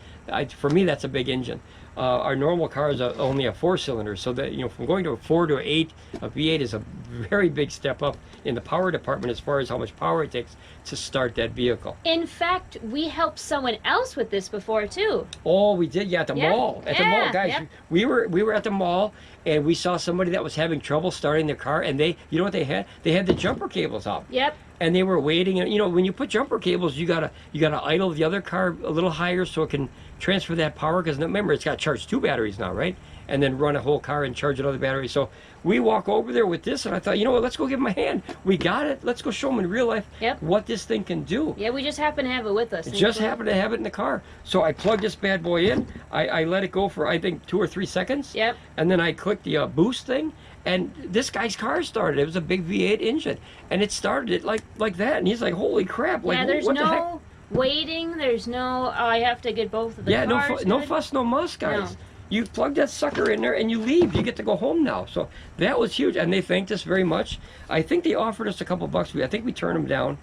For me, that's a big engine. Our normal car is only a 4-cylinder, so that, you know, from going to a 4 to a 8, a V8 is a very big step up in the power department as far as how much power it takes to start that vehicle. In fact, we helped someone else with this before too. Oh, we did, yeah, at the mall. At the mall, guys. We were at the mall, and we saw somebody that was having trouble starting their car, and they, you know what they had? They had the jumper cables out. Yep. And they were waiting, and you know, when you put jumper cables, you gotta idle the other car a little higher so it can transfer that power, because remember, it's got to charge 2 batteries now, right? And then run a whole car and charge another battery. So we walk over there with this, and I thought, you know what, let's go give them a hand. We got it. Let's go show them in real life what this thing can do. Yeah, we just happen to have it with us. Just happened to have it in the car. So I plugged this bad boy in. I let it go for, I think, 2 or 3 seconds. Yep. And then I clicked the boost thing, and this guy's car started. It was a big V8 engine, and it started it like that. And he's like, holy crap. Like, yeah, there's what the heck? no waiting. There's no, oh, I have to get both of the cars. Yeah, no fuss, no muss, guys. No. You plug that sucker in there and you leave. You get to go home now. So that was huge, and they thanked us very much. I think they offered us a couple bucks. I think we turned them down.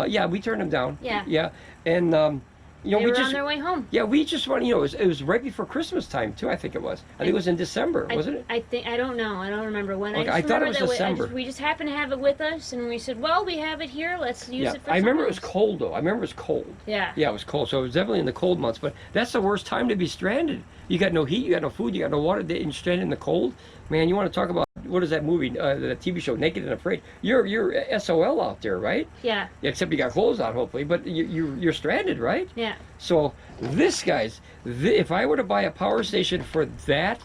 Yeah, we turned them down. Yeah. Yeah, and you know, they were on their way home. Yeah, we just want, you know, it was right before Christmas time too. I think it was. I think it was in December, wasn't it? I don't know. I don't remember when. Okay, I thought it was December. We just happened to have it with us, and we said, well, we have it here. Let's use it for I remember something it was cold though. I remember it was cold. Yeah. Yeah, it was cold. So it was definitely in the cold months. But that's the worst time to be stranded. You got no heat, you got no food, you got no water. You're stranded in the cold. Man, you want to talk about, what is that movie, the TV show, Naked and Afraid? You're SOL out there, right? Yeah. Except you got clothes on, hopefully, but you're stranded, right? Yeah. So this, guys, if I were to buy a power station for that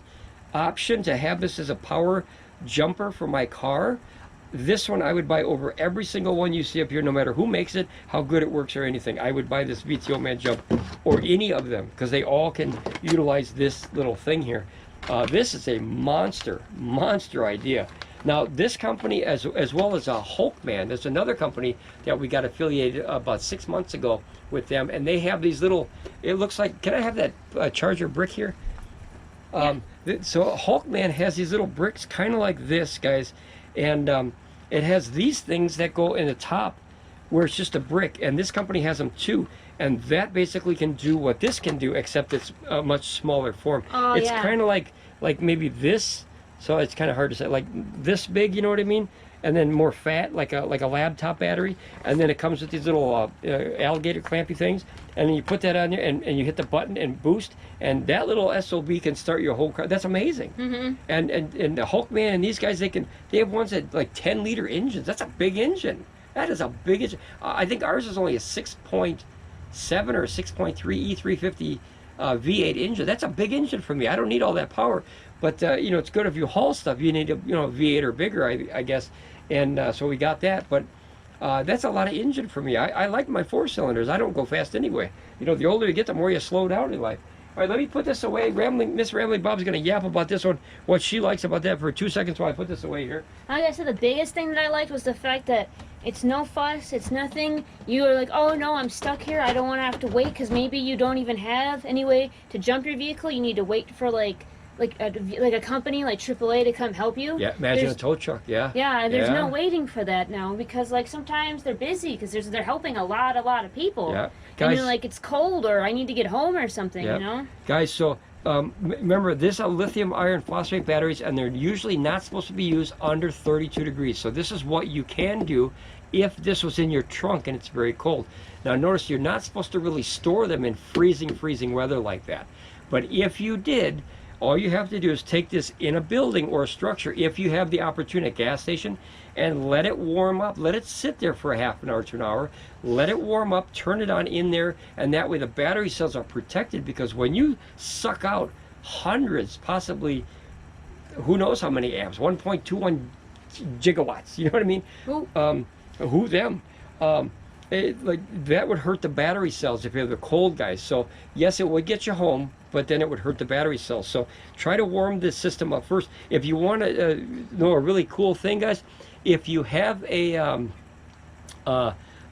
option, to have this as a power jumper for my car, this one I would buy over every single one you see up here, no matter who makes it, how good it works, or anything. I would buy this VTOMAN jump, or any of them, because they all can utilize this little thing here. This is a monster idea. Now, this company, as well as Hulkman, there's another company that we got affiliated about 6 months ago with them, and they have these little, it looks like, can I have that charger brick here? So Hulkman has these little bricks kind of like this, guys, and it has these things that go in the top where it's just a brick, and this company has them too, and that basically can do what this can do, except it's a much smaller form. Oh, it's kind of like maybe this, so it's kind of hard to say, like this big, you know what I mean? And then more fat, like a laptop battery, and then it comes with these little alligator clampy things, and then you put that on there, and you hit the button and boost, and that little SOB can start your whole car. That's amazing. Mm-hmm. And the Hulkman and these guys, they have ones that like 10-liter engines. That's a big engine. That is a big engine. I think ours is only a 6.7 or 6.3 E350 V8 engine. That's a big engine for me. I don't need all that power, but you know, it's good if you haul stuff. You need a V8 or bigger, I guess. And so we got that, but that's a lot of engine for me. I like my 4-cylinders. I don't go fast anyway. You know, the older you get, the more you slow down in life. All right, let me put this away. Miss Ramblin Bob's going to yap about this one, what she likes about that for 2 seconds while I put this away here. Like I said, the biggest thing that I liked was the fact that it's no fuss, it's nothing. You are like, oh no, I'm stuck here. I don't want to have to wait, because maybe you don't even have any way to jump your vehicle. You need to wait for like a company like AAA to come help you. Yeah, imagine a tow truck. Yeah. Yeah, there's no waiting for that now, because like sometimes they're busy because they're helping a lot of people. Yeah, guys. And you're like, it's cold, or I need to get home or something. You know. Guys, so remember, this are lithium iron phosphate batteries, and they're usually not supposed to be used under 32 degrees. So this is what you can do if this was in your trunk and it's very cold. Now notice, you're not supposed to really store them in freezing weather like that. But if you did, all you have to do is take this in a building or a structure, if you have the opportunity at a gas station, and let it warm up. Let it sit there for a half an hour to an hour. Let it warm up, turn it on in there, and that way the battery cells are protected, because when you suck out hundreds, possibly, who knows how many amps, 1.21 gigawatts, you know what I mean? Who them? Like, that would hurt the battery cells if you're the cold guys. So yes, it would get you home, but then it would hurt the battery cells. So try to warm this system up first. If you want to know a really cool thing, guys, if you have a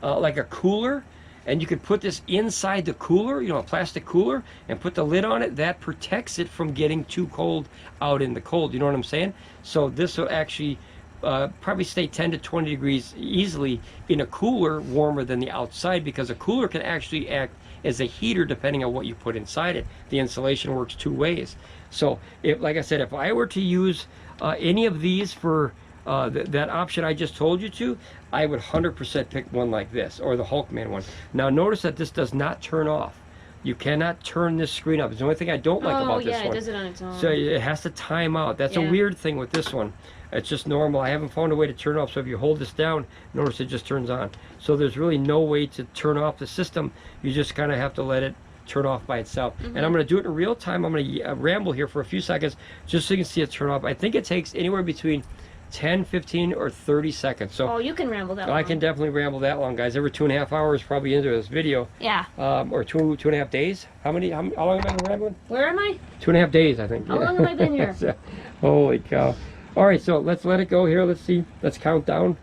like a cooler, and you could put this inside the cooler, a plastic cooler, and put the lid on it, that protects it from getting too cold out in the cold. You know what I'm saying? So this will actually probably stay 10 to 20 degrees easily in a cooler, warmer than the outside, because a cooler can actually act as a heater depending on what you put inside it. The insulation works two ways. So, like I said, if I were to use any of these for that option I just told you to, I would 100% pick one like this, or the Hulkman one. Now notice that this does not turn off. You cannot turn this screen up. It's the only thing I don't like about this one. Oh yeah, it does it on its own. So it has to time out. That's a weird thing with this one. It's just normal. I haven't found a way to turn it off. So if you hold this down, notice it just turns on. So there's really no way to turn off the system. You just kind of have to let it turn off by itself. And I'm going to do it in real time. I'm going to ramble here for a few seconds just so you can see it turn off. I think it takes anywhere between 10, 15, or 30 seconds. So you can ramble that long. I can definitely ramble that long, guys. Every 2.5 hours probably into this video. Yeah. Or 2.5 days. How long have I been rambling? Where am I? 2.5 days, I think. How long have I been here? So, holy cow. All right, so let's let it go here. Let's see. Let's count down.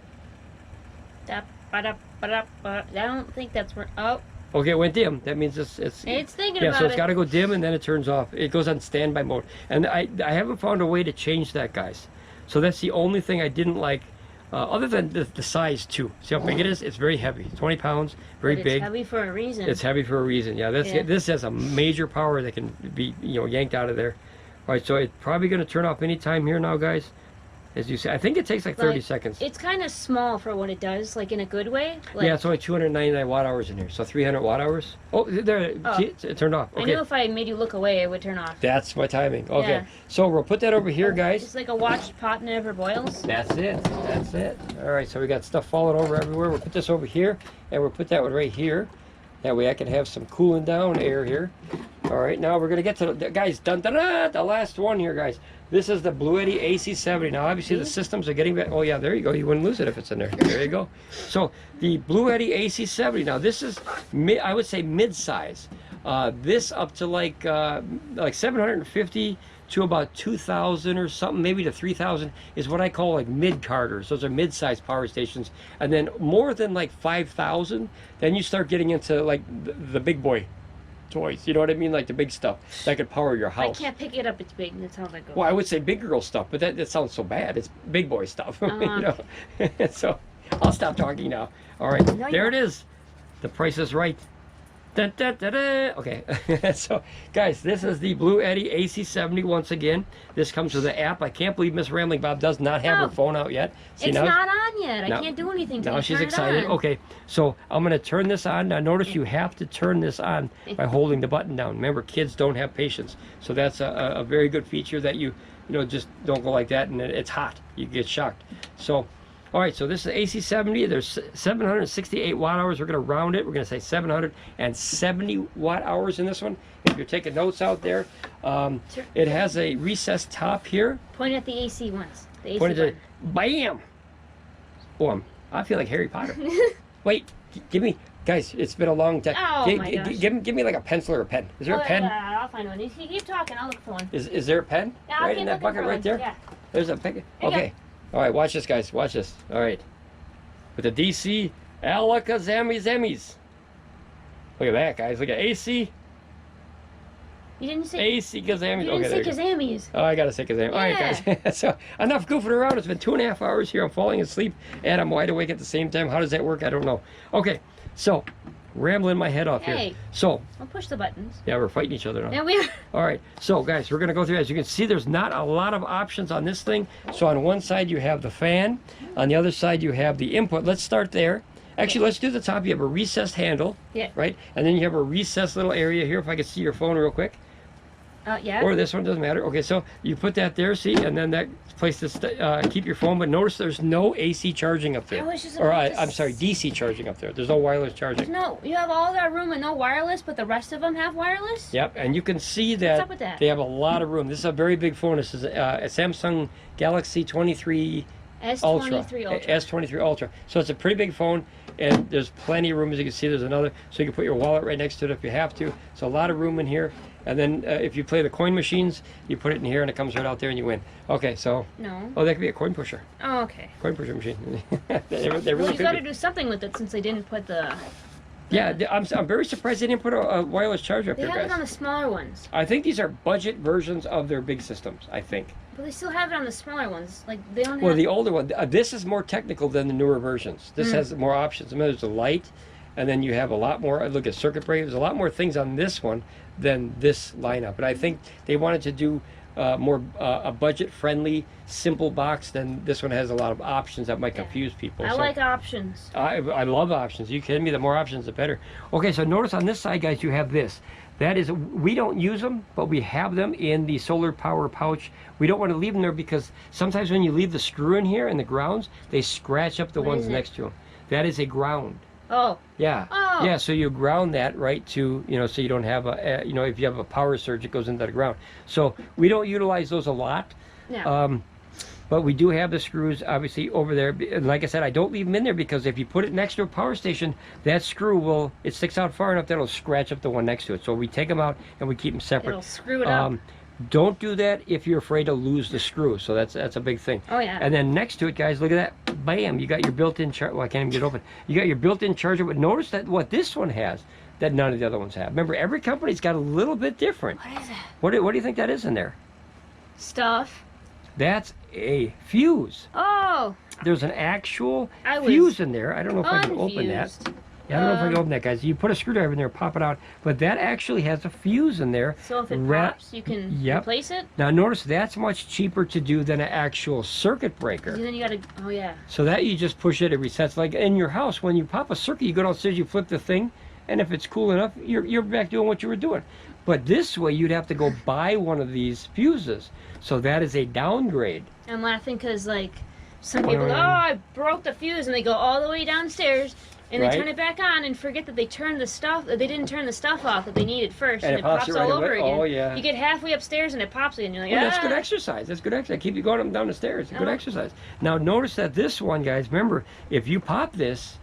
I don't think that's where. Oh. Okay, it went dim. That means it's thinking yeah, about so it's it. got to go dim and then it turns off. It goes on standby mode. And I haven't found a way to change that, guys. So that's the only thing I didn't like, other than the size too. See how big it is? It's very heavy. 20 pounds, very big. It's heavy for a reason. It's heavy for a reason. Yeah, this has a major power that can be yanked out of there. All right, so it's probably going to turn off any time here now, guys. As you see, I think it takes like 30 seconds. It's kind of small for what it does, like in a good way. Yeah, it's only 299 watt hours in here, so 300 watt hours. Oh, there, see, it turned off. Okay. I knew if I made you look away, it would turn off. That's my timing. Okay, Yeah. so we'll put that over here, guys. It's like a watched pot never boils. That's it. That's it. All right, so we got stuff falling over everywhere. We'll put this over here, and we'll put that one right here. That way I can have some cooling down air here. All right, now we're going to get to the, guys, the last one here, guys. This is the Bluetti AC70. Now, obviously, the systems are getting better. Oh, yeah, there you go. You wouldn't lose it if it's in there. There you go. So, the Bluetti AC70. Now, this is, I would say, mid-size. This up to like 750 to about 2,000 or something, maybe to 3,000, is what I call like mid-carders. Those are mid-size power stations. And then more than like 5,000, then you start getting into like the big boy toys. You know what I mean? Like the big stuff that could power your house. I can't pick it up. It's big. That sounds like. Well, I would say big girl stuff, but that sounds so bad. It's big boy stuff. You know? So I'll stop talking now. All right, No, there it is. The price is right. Da, da, da, da. Okay, so guys, this is the Bluetti AC70 once again. This comes with the app. I can't believe Miss Ramblin Bob does not have her phone out yet. See, it's now, not on yet. I can't do anything to now it. she's Turn excited. It on. Okay, so I'm going to turn this on. Now notice you have to turn this on by holding the button down. Remember, kids don't have patience. So that's a very good feature that you just don't go like that and it's hot. You get shocked. So, all right, so this is AC70. There's 768 watt hours. We're going to round it. We're going to say 770 watt hours in this one. If you're taking notes out there, it has a recessed top here. Point at the AC once. The AC Point at button. bam! Oh, I feel like Harry Potter. Wait, give me, guys, it's been a long time. Oh, my gosh. Give me like a pencil or a pen. Is there a pen? I'll find one. You keep talking. I'll look for one. Is there a pen? Yeah, right in that bucket right there? Yeah. There's a pen. you Okay. All right, watch this, guys. Watch this. All right. With the DC ACOUCOU. Look at that, guys. Look at AC. You didn't say. AC Kazamis. You Okay, didn't say there you go. Kazamis. Oh, I gotta say Kazam. All right, guys. So enough goofing around. It's been 2.5 hours here. I'm falling asleep and I'm wide awake at the same time. How does that work? I don't know. Okay, so rambling my head off here. So I'll push the buttons. yeah, we're fighting each other now. There we are. All right, so guys, we're gonna go through. As you can see, there's not a lot of options on this thing. So on one side you have the fan, on the other side you have the input. Let's start there. Actually, let's do the top. You have a recessed handle, right? And then you have a recessed little area here. If I could see your phone real quick. Yeah. Or this one, doesn't matter. Okay, so you put that there, see, and then that place to keep your phone. But notice there's no AC charging up there. I'm sorry, DC charging up there. There's no wireless charging. No, you have all that room and no wireless, but the rest of them have wireless? Yep, and you can see that, What's up with that? They have a lot of room. This is a very big phone. This is a Samsung Galaxy 23 Ultra. S23 Ultra. So it's a pretty big phone, and there's plenty of room. As you can see, there's another. So you can put your wallet right next to it if you have to. So a lot of room in here. And then if you play the coin machines, you put it in here and it comes right out there and you win. Okay, so. No. Oh, that could be a coin pusher. Oh, okay. Coin pusher machine. they Well, really you could got be. to do something with it since they didn't put the. Yeah, I'm very surprised they didn't put a wireless charger up They there, have guys. it on the smaller ones. I think these are budget versions of their big systems, I think. But they still have it on the smaller ones. Like they don't Well, have. the older one, this is more technical than the newer versions. This has more options. I mean, there's a light, and then you have a lot more. Look at circuit breakers. There's a lot more things on this one than this lineup. And I think they wanted to do more a budget-friendly, simple box. Than this one has a lot of options that might confuse people. I like options. I love options. You kidding me? The more options, the better. Okay, so notice on this side, guys, you have this. That is, we don't use them, but we have them in the solar power pouch. We don't want to leave them there because sometimes when you leave the screw in here and the grounds, they scratch up the What ones is it? next to them. That is a ground. Oh. Yeah. Oh. Yeah, so you ground that right to, so you don't have a, if you have a power surge, it goes into the ground. So we don't utilize those a lot. Yeah. But we do have the screws obviously over there. And like I said, I don't leave them in there because if you put it next to a power station, that screw it sticks out far enough that it'll scratch up the one next to it. So we take them out and we keep them separate. It'll screw it up. Don't do that if you're afraid to lose the screw. So that's a big thing. Oh, yeah. And then next to it, guys, look at that. Bam, you got your built-in charger. Well, I can't even get it open. You got your built-in charger, but notice that what this one has that none of the other ones have. Remember, every company's got a little bit different. What is that? What do you think that is in there? Stuff. That's a fuse. Oh. There's an actual I was fuse in there. I don't know if I can open that. confused. Yeah, I don't know if I can open that, guys. You put a screwdriver in there, pop it out, but that actually has a fuse in there. So if it Wrap- pops, you can Yep. replace it? Now notice that's much cheaper to do than an actual circuit breaker. And then you gotta, oh yeah. So that you just push it resets. Like in your house, when you pop a circuit, you go downstairs, you flip the thing, and if it's cool enough, you're back doing what you were doing. But this way, you'd have to go buy one of these fuses. So that is a downgrade. I'm laughing because like some people go, oh, I broke the fuse, and they go all the way downstairs and Right. they turn it back on and forget that they turned the stuff, that they didn't turn the stuff off that they needed first, And and it it pops pops it right all over away. again. Oh, yeah. You get halfway upstairs and it pops again. You're like, Well, that's good "Ah." exercise. That's good exercise. Keep you going up and down the stairs. Good Uh-huh. exercise. Now, notice that this one, guys, remember, if you pop this,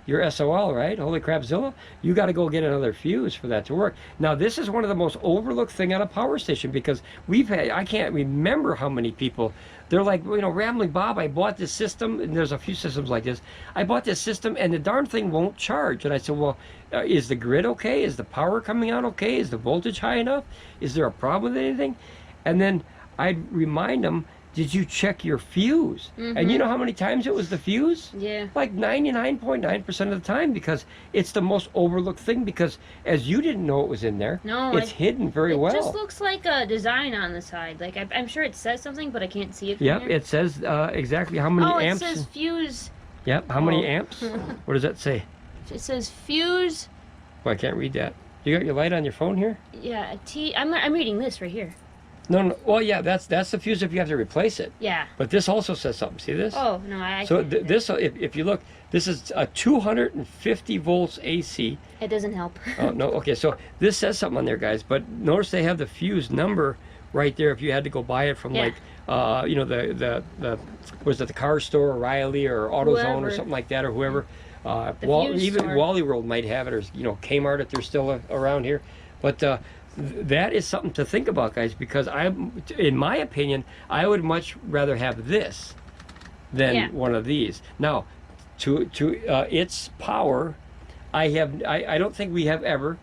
your SOL, right? Holy crapzilla, you got to go get another fuse for that to work. Now, this is one of the most overlooked thing on a power station because I can't remember how many people, they're like, Ramblin Bob, I bought this system, and there's a few systems like this. I bought this system, and the darn thing won't charge. And I said, well, is the grid okay? Is the power coming out okay? Is the voltage high enough? Is there a problem with anything? And then I'd remind them, did you check your fuse? And you know how many times it was the fuse? Yeah. Like 99.9% of the time, because it's the most overlooked thing, because as you didn't know it was in there, No, it's hidden very well. It just looks like a design on the side. Like I'm sure it says something, but I can't see it. From Yep, here. it says exactly how many Oh, it amps. says fuse. Yep, how many Oh. amps? What does that say? It says fuse. Well, I can't read that. You got your light on your phone here? Yeah, I'm reading this right here. No. Well, yeah, that's the fuse if you have to replace it. Yeah. But this also says something. See this? Oh no, I. So can't do that. this, if you look, this is a 250 volts AC. It doesn't help. Oh no. Okay, so this says something on there, guys. But notice they have the fuse number right there. If you had to go buy it from Yeah. like, the was it the car store, O'Reilly or AutoZone or Whoever. something like that, or whoever. fuse Even store. Wally World might have it, or Kmart if they're still around here. But that is something to think about, guys, because in my opinion, I would much rather have this than Yeah. one of these. Now, to its power, I don't think we have ever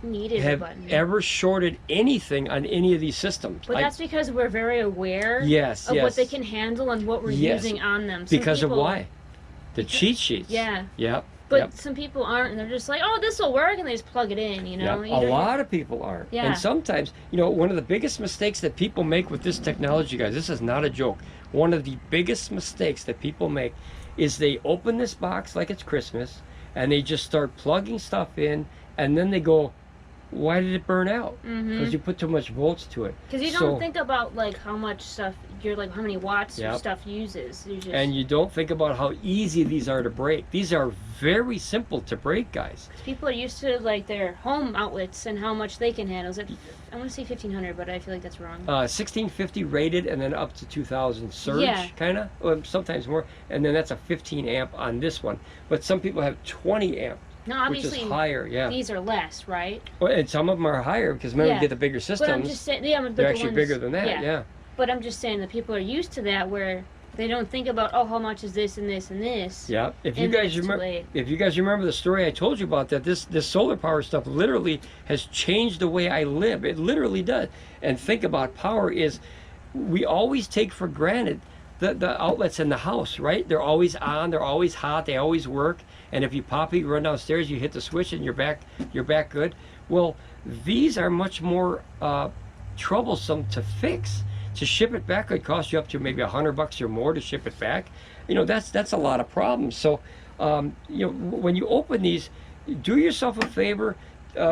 Needed a button. shorted anything on any of these systems. But that's because we're very aware Yes, of yes. what they can handle and what we're Yes. using on them. Some Because people, of why? The cheat sheets. Yeah. Yep. But yep. some people aren't, and they're just like, "Oh, this will work," and they just plug it in. You know. Yeah, a lot of people aren't. Yeah. And sometimes, one of the biggest mistakes that people make with this technology, guys, this is not a joke. One of the biggest mistakes that people make is they open this box like it's Christmas, and they just start plugging stuff in, and then they go, why did it burn out? Because you put too much volts to it. Because you don't think about like how much stuff how many watts your Yep. stuff uses. You just, And you don't think about how easy these are to break. These are very simple to break, guys. people are used to like their home outlets and how much they can handle. Is it? I want to say 1500, but I feel like that's wrong. 1650 rated, and then up to 2000 surge, Yeah. kind of, or sometimes more. And then that's a 15 amp on this one. But some people have 20 amp No, which is obviously higher. Yeah. these are less, right? Well, and some of them are higher because remember Yeah. you get the bigger systems. But I'm just saying, yeah, but they're the actually ones, bigger than that. Yeah. But I'm just saying that people are used to that where they don't think about, oh, how much is this and this and this. Yeah. If you and guys it's too remember, late. if you guys remember the story I told you about that, this solar power stuff literally has changed the way I live. It literally does. And think about power is, we always take for granted the outlets in the house, right? They're always on, they're always hot, they always work. And if you pop it, you run downstairs, you hit the switch, and you're back good. Well, these are much more troublesome to fix. To ship it back could cost you up to maybe $100 or more to ship it back. You know, that's a lot of problems. So, you know, when you open these, do yourself a favor.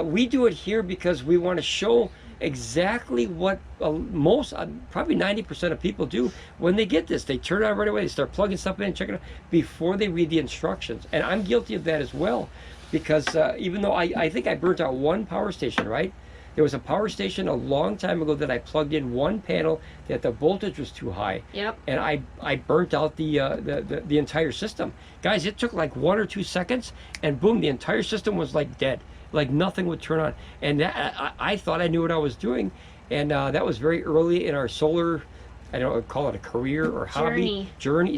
We do it here because we want to show exactly what most, probably 90% of people do when they get this. They turn it on right away. They start plugging stuff in, checking it out before they read the instructions. And I'm guilty of that as well, because even though I think I burnt out one power station, right? There was a power station a long time ago that I plugged in one panel that the voltage was too high. Yep. And I burnt out the entire system. Guys, it took like 1 or 2 seconds, and boom, the entire system was like dead. Like nothing would turn on. And that, I thought I knew what I was doing. And that was very early in our solar, I don't know, call it a career or hobby.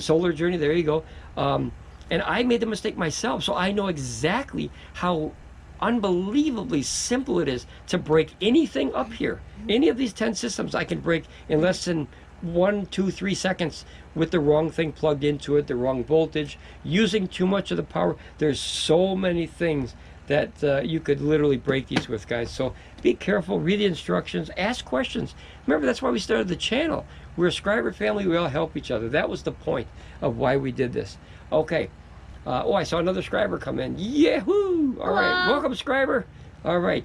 Solar journey, there you go. And I made the mistake myself, so I know exactly how unbelievably simple it is to break anything up here. Any of these 10 systems I can break in less than 1, 2, 3 seconds with the wrong thing plugged into it, the wrong voltage, using too much of the power. There's so many things that you could literally break these with, guys. So be careful, read the instructions, ask questions. Remember, that's why we started the channel. We're a scriber family, we all help each other. That was the point of why we did this. Okay. Oh, I saw another scriber come in. Yahoo! All right, welcome, scriber. All right.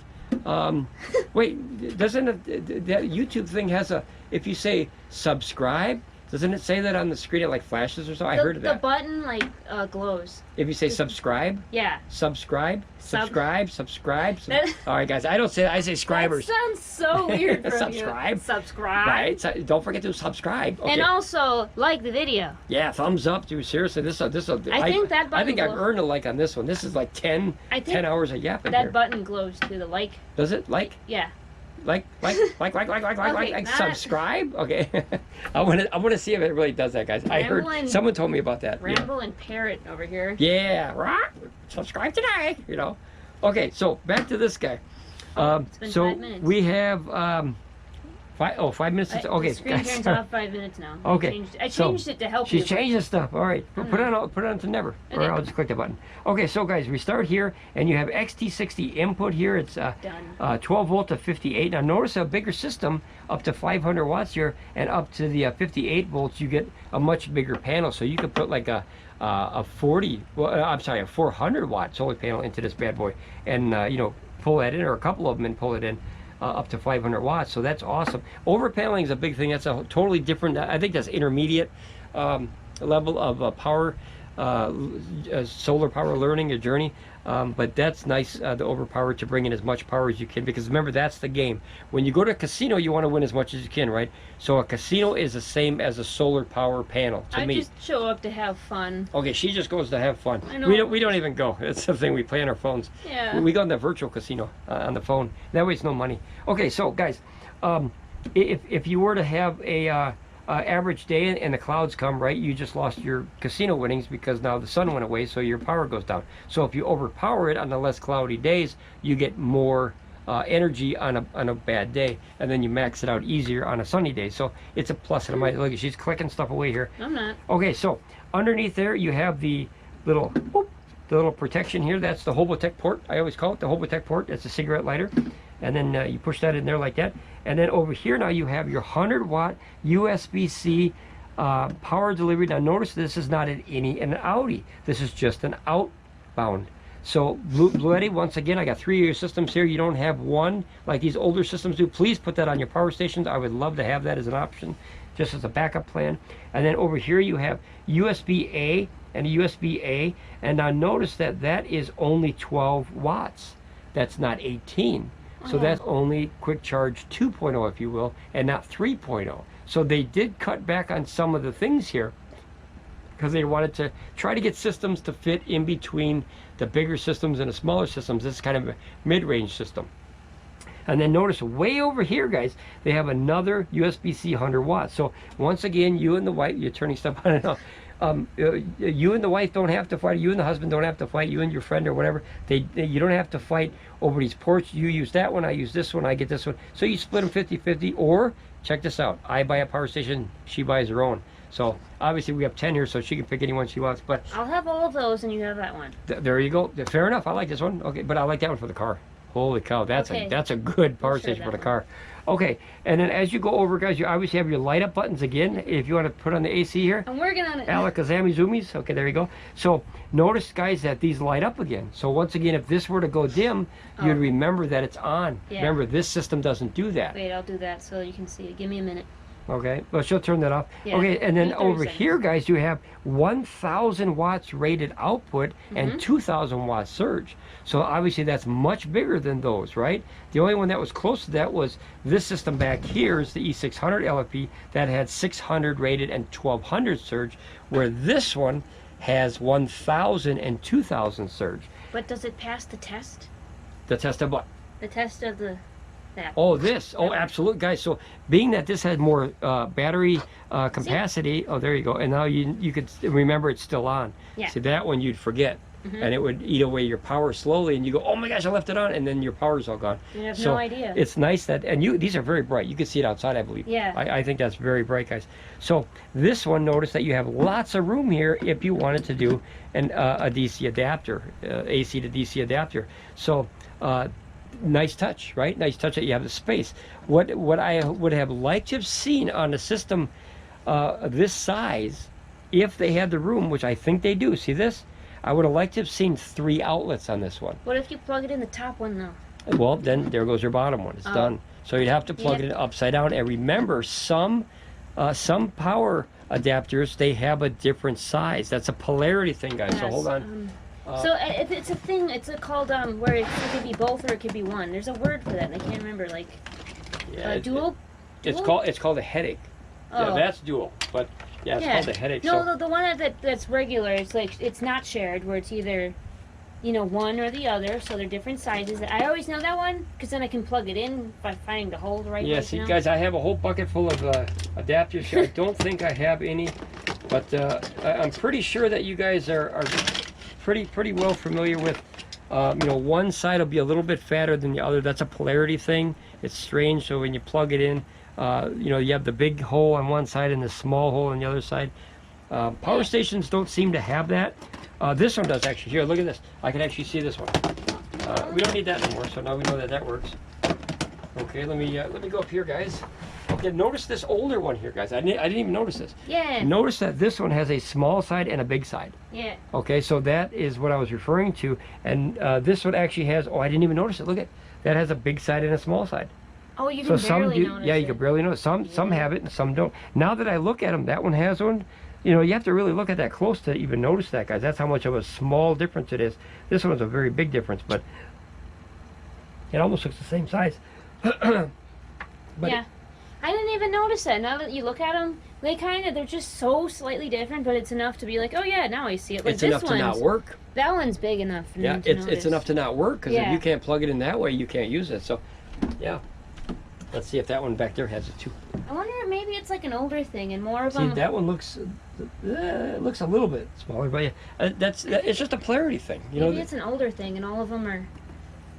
Wait, doesn't it, that YouTube thing has a, if you say subscribe, doesn't it say that on the screen? It like flashes or so? I heard of that. The button like glows. If you say subscribe? Yeah. Subscribe? Subscribe? All right, guys, I don't say that. I say scribers. That sounds so weird from Subscribe. you. Subscribe. Right? So don't forget to subscribe. Okay. And also, like the video. Yeah, thumbs up, dude. Seriously, this I think that button I think I've glows. earned a like on this one. This is like 10 hours of yapping that here. button glows too, the like. Does it? Like? Yeah. Like, Okay, subscribe. Okay, I want to see if it really does that, guys. I heard someone told me about that. Ramble and Parrot over here. Yeah, right. Subscribe today. You know. Okay, so back to this guy. It's been so 5 minutes. we have 5 minutes. Okay, the screen guys. turns off 5 minutes now. Okay, I changed it to help you. She's changing stuff. All right, put it on to never, or I'll just click the button. Okay, so guys, we start here, and you have XT60 input here. It's 12 volt to 58. Now notice a bigger system up to 500 watts here, and up to the 58 volts, you get a much bigger panel. So you could put like a 400 watt solar panel into this bad boy, and you know, pull that in, or a couple of them, and pull it in. Up to 500 watts, so that's awesome. Overpaneling is a big thing. That's a totally different, I think that's intermediate level of power, solar power learning, a journey. But that's nice, the overpower, to bring in as much power as you can, because remember, that's the game. When you go to a casino, you want to win as much as you can, right? So a casino is the same as a solar power panel to me. I just show up to have fun. Okay, she just goes to have fun. I know. We don't even go. It's something we play on our phones. Yeah. We go in the virtual casino on the phone. That way it's no money. Okay, so guys, if you were to have a average day and the clouds come, right, you just lost your casino winnings because now the sun went away, so your power goes down. So if you overpower it on the less cloudy days, you get more energy on a bad day, and then you max it out easier on a sunny day. So it's a plus and a minus. Look, she's clicking stuff away here. I'm not. Okay, so underneath there you have the little protection here. That's the Hobotech port. I always call it the Hobotech port. It's a cigarette lighter. And then you push that in there like that. And then over here now you have your 100 watt USB-C power delivery. Now notice this is not an innie and an outie. This is just an outbound. So Bluetti, once again, I got 3 of your systems here. You don't have one like these older systems do. Please put that on your power stations. I would love to have that as an option, just as a backup plan. And then over here you have USB-A and a USB-A. And now notice that that is only 12 watts. That's not 18. So that's only quick charge 2.0, if you will, and not 3.0. So they did cut back on some of the things here. because they wanted to try to get systems to fit in between the bigger systems and the smaller systems. This is kind of a mid-range system. And then notice way over here, guys, they have another USB-C 100 watts. So once again, you and the wife, you're turning stuff on and off. You and the wife don't have to fight. You and the husband don't have to fight. You and your friend or whatever. You don't have to fight over these ports. You use that one. I use this one. I get this one. So you split them 50-50. Or check this out. I buy a power station. She buys her own. So obviously we have 10 here, so she can pick any one she wants. But I'll have all of those, and you have that one. There you go. Fair enough. I like this one. Okay, but I like that one for the car. Holy cow, that's a good power station for the car. Okay, and then as you go over, guys, you obviously have your light up buttons again. If you want to put on the AC here. I'm working on it. Alakazami zoomies. Okay, there you go. So notice, guys, that these light up again. So once again, if this were to go dim, you'd remember that it's on. Yeah. Remember, this system doesn't do that. Wait, I'll do that so you can see it. Give me a minute. Okay, well, she'll turn that off. Yeah. Okay, and then over here, guys, you have 1,000 watts rated output and 2,000 watts surge. So obviously that's much bigger than those, right? The only one that was close to that was this system back here is the E600 LFP that had 600 rated and 1,200 surge, where this one has 1,000 and 2,000 surge. But does it pass the test? The test of what? The test of the... That. Oh, this. Oh, absolutely, guys. So being that this has more battery capacity, oh, there you go. And now you could remember it's still on. Yeah. See, that one you'd forget. And it would eat away your power slowly, and you go, oh my gosh, I left it on, and then your power's all gone. You have no idea. It's nice that, and these are very bright. You can see it outside, I believe. Yeah. I think that's very bright, guys. So this one, notice that you have lots of room here if you wanted to do a DC adapter, AC to DC adapter. So nice touch, right? Nice touch that you have the space. What I would have liked to have seen on a system this size, if they had the room, which I think they do. See this? I would have liked to have seen 3 outlets on this one. What if you plug it in the top one, though? Well, then there goes your bottom one. It's done. So you'd have to plug it in upside down. And remember, some power adapters, they have a different size. That's a polarity thing, guys. Yes. So hold on. So it's a thing. It's called where it could be both or it could be one. There's a word for that, and I can't remember. Like dual. It's called a headache. Oh. Yeah, that's dual. But yeah, it's called a headache. No, the one that's regular. It's like it's not shared, where it's either, one or the other. So they're different sizes. I always know that one because then I can plug it in by finding the hole the right way. Yeah, see, guys, I have a whole bucket full of adapters here. I don't think I have any, but I'm pretty sure that you guys are pretty well familiar with. One side will be a little bit fatter than the other. That's a polarity thing. It's strange. So when you plug it in, you have the big hole on one side and the small hole on the other side. Power stations don't seem to have that. This one does actually. Here, look at this. I can actually see this one. We don't need that anymore, so now we know that works. Okay, let me go up here, guys. Okay, notice this older one here, guys. I didn't even notice this. Yeah. Notice that this one has a small side and a big side. Yeah. Okay, so that is what I was referring to. And this one actually has, I didn't even notice it. Look at that, has a big side and a small side. Oh, you can barely notice it. Yeah, you can barely notice. Some have it and some don't. Now that I look at them, that one has one. You have to really look at that close to even notice that, guys. That's how much of a small difference it is. This one's a very big difference, but it almost looks the same size. Yeah. I didn't even notice that. Now that you look at them, they're just so slightly different, but it's enough to be like, oh yeah, now I see it. Like it's enough to not work. That one's big enough for me to notice. It's enough to not work, because if you can't plug it in that way, you can't use it. So, yeah. Let's see if that one back there has it too. I wonder if maybe it's like an older thing and more of them. See, that one looks a little bit smaller, but yeah, it's just a polarity thing. Maybe it's an older thing, and all of them are.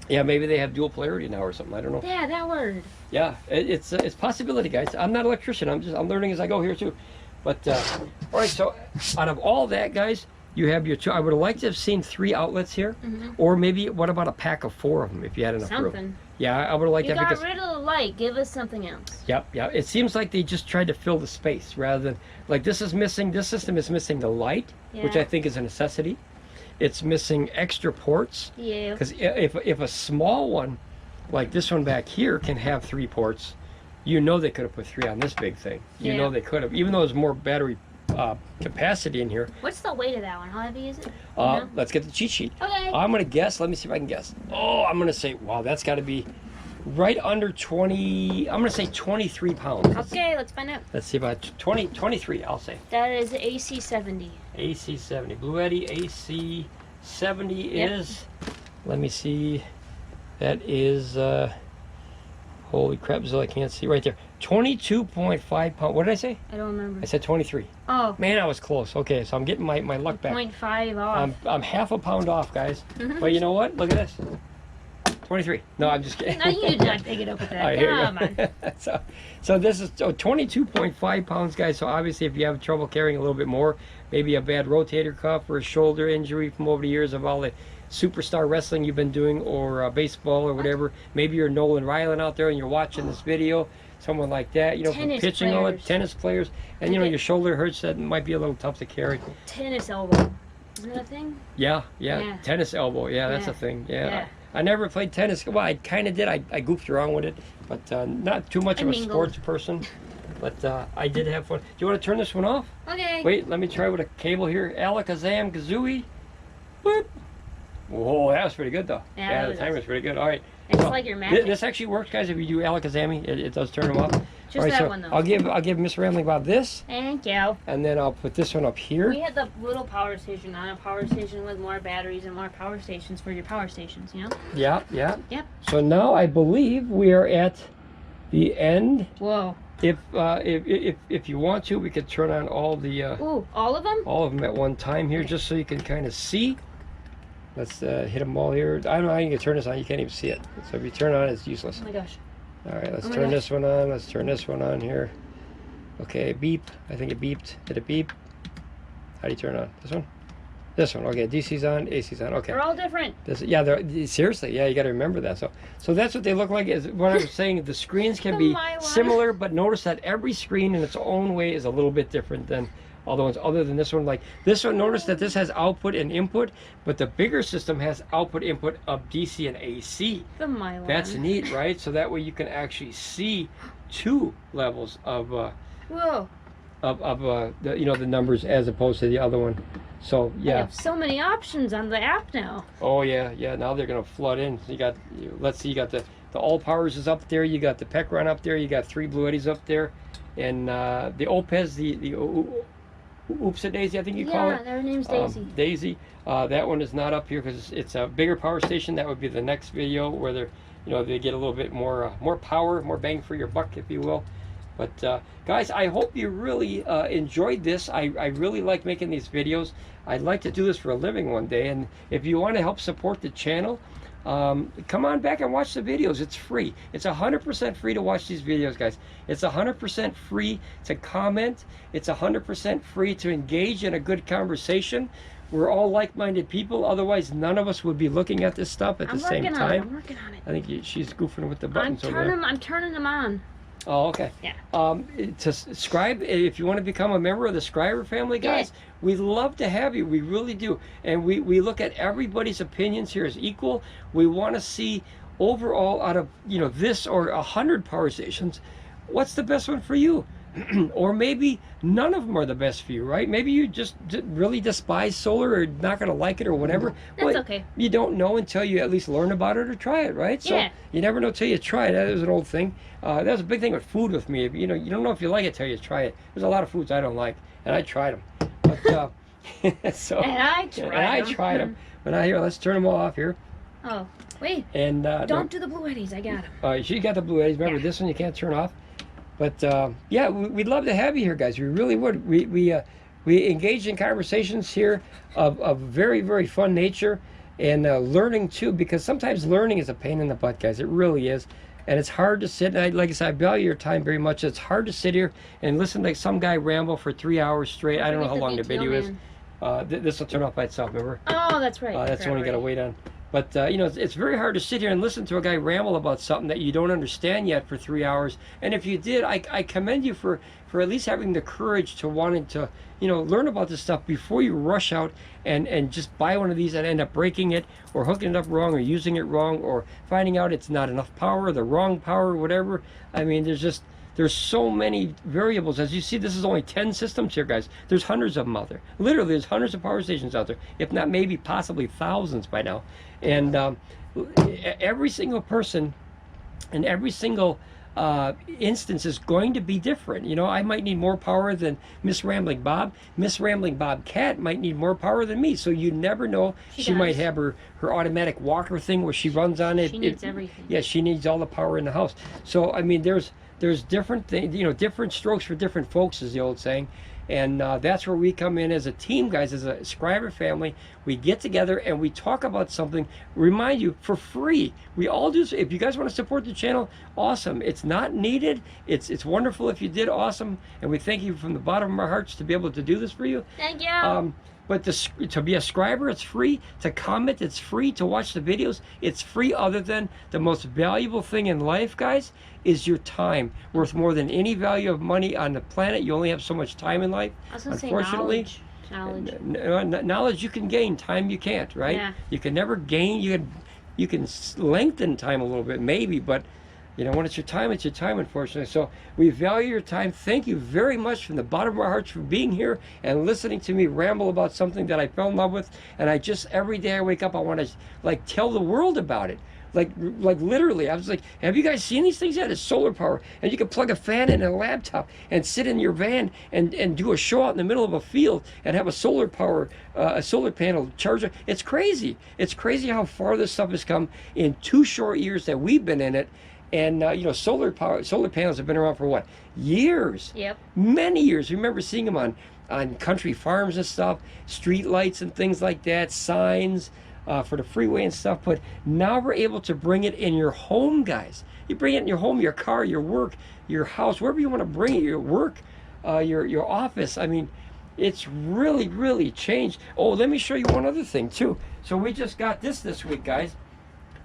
Yeah, maybe they have dual polarity now or something. I don't know. Yeah, that word. Yeah, it's possibility, guys. I'm not an electrician. I'm learning as I go here too. But all right, so out of all that, guys, you have your two. I would have liked to have seen 3 outlets here, or maybe what about a pack of 4 of them if you had enough room? Yeah, I would have liked that. You got rid of the light. Give us something else. Yep. It seems like they just tried to fill the space rather than like this is missing. This system is missing the light, which I think is a necessity. It's missing extra ports. Yeah. Because if a small one, like this one back here, can have 3 ports, they could have put 3 on this big thing. They could have, even though there's more battery capacity in here. What's the weight of that one? How heavy is it? Let's get the cheat sheet. Okay. I'm gonna guess. Let me see if I can guess. Oh, I'm gonna say, wow, that's got to be right under 20, I'm going to say 23 pounds. Okay, let's find out. Let's see, about 23, I'll say. That is AC70. AC70. Bluetti AC70 is, let me see, that is, holy crap, Zill, I can't see right there. 22.5 pounds. What did I say? I don't remember. I said 23. Oh. Man, I was close. Okay, so I'm getting my luck back. 0.5 off. I'm half a pound off, guys. But you know what? Look at this. 23. No, I'm just kidding. No, you did not pick it up with that. Come on. So this is 22.5 pounds, guys. So obviously, if you have trouble carrying a little bit more, maybe a bad rotator cuff or a shoulder injury from over the years of all the superstar wrestling you've been doing, or baseball or whatever. Maybe you're Nolan Ryland out there and you're watching this video. Someone like that, you know, from pitching, all the tennis players, and you know your shoulder hurts. That might be a little tough to carry. Tennis elbow, isn't that a thing? Yeah. Tennis elbow. Yeah, that's a thing. Yeah. I never played tennis. Well, I kind of did. I goofed around with it, but not too much of a sports person. But I did have fun. Do you want to turn this one off? Okay. Wait, let me try with a cable here. Alakazam Kazooie. Boop. Whoa, that was pretty good though. Yeah, the timer's pretty good. All right. It's like your magic. This actually works, guys. If you do Alakazam, it does turn them off. Just all right, that so one though. I'll give Miss Ramblin Bob this. Thank you. And then I'll put this one up here. We had the little power station, not a power station with more batteries and more power stations for your power stations, you know? Yeah. Yep. So now I believe we are at the end. Whoa. If you want to, we could turn on all the ooh, all of them? All of them at one time here, just so you can kind of see. Let's hit them all here. I don't know how you can turn this on. You can't even see it. So if you turn it on, it's useless. Oh my gosh. All right, let's turn this one on. Let's turn this one on here. Okay, beep. I think it beeped. Did it beep? How do you turn on? This one? This one. Okay, DC's on, AC's on. Okay. They're all different. Yeah, they're seriously. Yeah, you got to remember that. So that's what they look like. Is what I was saying. The screens can be similar, but notice that every screen in its own way is a little bit different than all the ones other than this one. Like this one, notice that this has output and input, but the bigger system has output input of DC and AC. The Mylan. That's neat, right? So that way you can actually see two levels of whoa. The, you know, the numbers as opposed to the other one. So yeah. I have so many options on the app now. Oh yeah. Now they're gonna flood in. So you got, let's see, you got the Allpowers is up there. You got the Pecron up there. You got 3 Bluettis up there, and the Oupes, the Oupes Daisy, I think you call it. Yeah, their name's Daisy. Daisy. That one is not up here because it's a bigger power station. That would be the next video where they're, you know, they get a little bit more power, more bang for your buck, if you will. But guys, I hope you really enjoyed this. I really like making these videos. I'd like to do this for a living one day. And if you want to help support the channel, come on back and watch the videos. It's free. It's 100% free to watch these videos, guys. It's 100% free to comment. It's 100% free to engage in a good conversation. We're all like-minded people. Otherwise, none of us would be looking at this stuff at the same time. I'm working on it. I think she's goofing with the buttons over there. I'm turning them on. Oh, okay. Yeah. To subscribe, if you want to become a member of the Scriber family, guys, we'd love to have you. We really do. And we look at everybody's opinions here as equal. We want to see overall out of, you know, this or 100 power stations, what's the best one for you? Or maybe none of them are the best for you, right? Maybe you just really despise solar or not going to like it or whatever. That's okay. You don't know until you at least learn about it or try it, right? So you never know till you try it. That was an old thing. That was a big thing with food with me. You know, you don't know if you like it till you try it. There's a lot of foods I don't like, and I tried them. But so and I tried them. But now here, let's turn them all off here. Oh, wait. And don't do the Bluettis. I got them. She got the Bluettis. Remember, this one you can't turn off. But yeah, we'd love to have you here, guys. We really would. We engage in conversations here of very, very fun nature, and learning too, because sometimes learning is a pain in the butt, guys. It really is. And it's hard to sit, and like I said, I value your time very much. It's hard to sit here and listen to some guy ramble for 3 hours straight. I don't know how long the video is. This will turn off by itself, remember? Oh, that's right. That's the one you got to wait on. But, you know, it's very hard to sit here and listen to a guy ramble about something that you don't understand yet for 3 hours. And if you did, I commend you for at least having the courage to wanting to, you know, learn about this stuff before you rush out and just buy one of these and end up breaking it or hooking it up wrong or using it wrong or finding out it's not enough power, the wrong power, whatever. I mean, there's so many variables. As you see, this is only 10 systems here, guys. There's hundreds of them out there. Literally, there's hundreds of power stations out there, if not maybe possibly thousands by now. And every single person And every single instance is going to be different. You know, I might need more power than Miss Rambling Bob. Miss Rambling Bob Cat might need more power than me. So you never know. She might have her automatic walker thing where she runs on it. She needs everything. Yeah, she needs all the power in the house. So I mean, there's different things. You know, different strokes for different folks, is the old saying. And that's where we come in as a team, guys, as a subscriber family. We get together and we talk about something, remind you, for free. We all do. If you guys want to support the channel, awesome. It's not needed. It's wonderful if you did, awesome. And we thank you from the bottom of our hearts to be able to do this for you. Thank you. But to be a subscriber, it's free. To comment, it's free. To watch the videos, it's free. Other than the most valuable thing in life, guys, is your time. Worth more than any value of money on the planet. You only have so much time in life. I was gonna Unfortunately, say knowledge. Knowledge you can gain. Time you can't, right? Yeah. You can never gain. You can lengthen time a little bit, maybe, but you know, when it's your time, unfortunately. So we value your time. Thank you very much from the bottom of our hearts for being here and listening to me ramble about something that I fell in love with. And I just, every day I wake up, I want to like tell the world about it. Like literally, I was like, have you guys seen these things yet? It's solar power. And you can plug a fan in a laptop and sit in your van and do a show out in the middle of a field and have a solar power, a solar panel charger. It's crazy. It's crazy how far this stuff has come in 2 short years that we've been in it. And you know, solar panels have been around for what? Years. Yep. Many years. Remember seeing them on country farms and stuff, street lights and things like that, signs for the freeway and stuff. But now we're able to bring it in your home, guys. You bring it in your home, your car, your work, your house, wherever you want to bring it, your work, your office. I mean, it's really, really changed. Oh, let me show you one other thing too. So we just got this week, guys.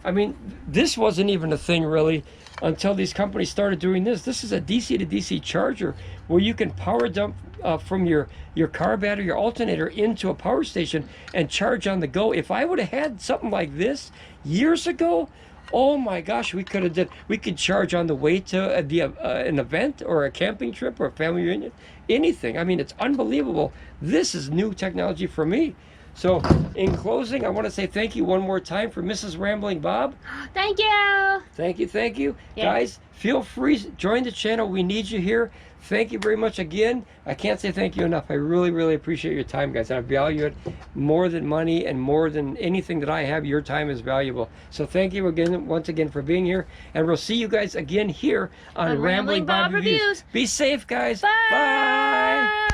I mean, this wasn't even a thing really until these companies started doing this. This is a DC to DC charger where you can power dump from your car battery, your alternator into a power station and charge on the go. If I would have had something like this years ago, oh my gosh, we could charge on the way to an event or a camping trip or a family reunion, anything. I mean, it's unbelievable. This is new technology for me. So, in closing, I want to say thank you one more time for Mrs. Rambling Bob. Thank you. Thank you, thank you. Yeah. Guys, feel free, join the channel. We need you here. Thank you very much again. I can't say thank you enough. I really, really appreciate your time, guys. I value it more than money and more than anything that I have. Your time is valuable. So thank you again, once again, for being here. And we'll see you guys again here on Ramblin Bob Reviews. Be safe, guys. Bye. Bye.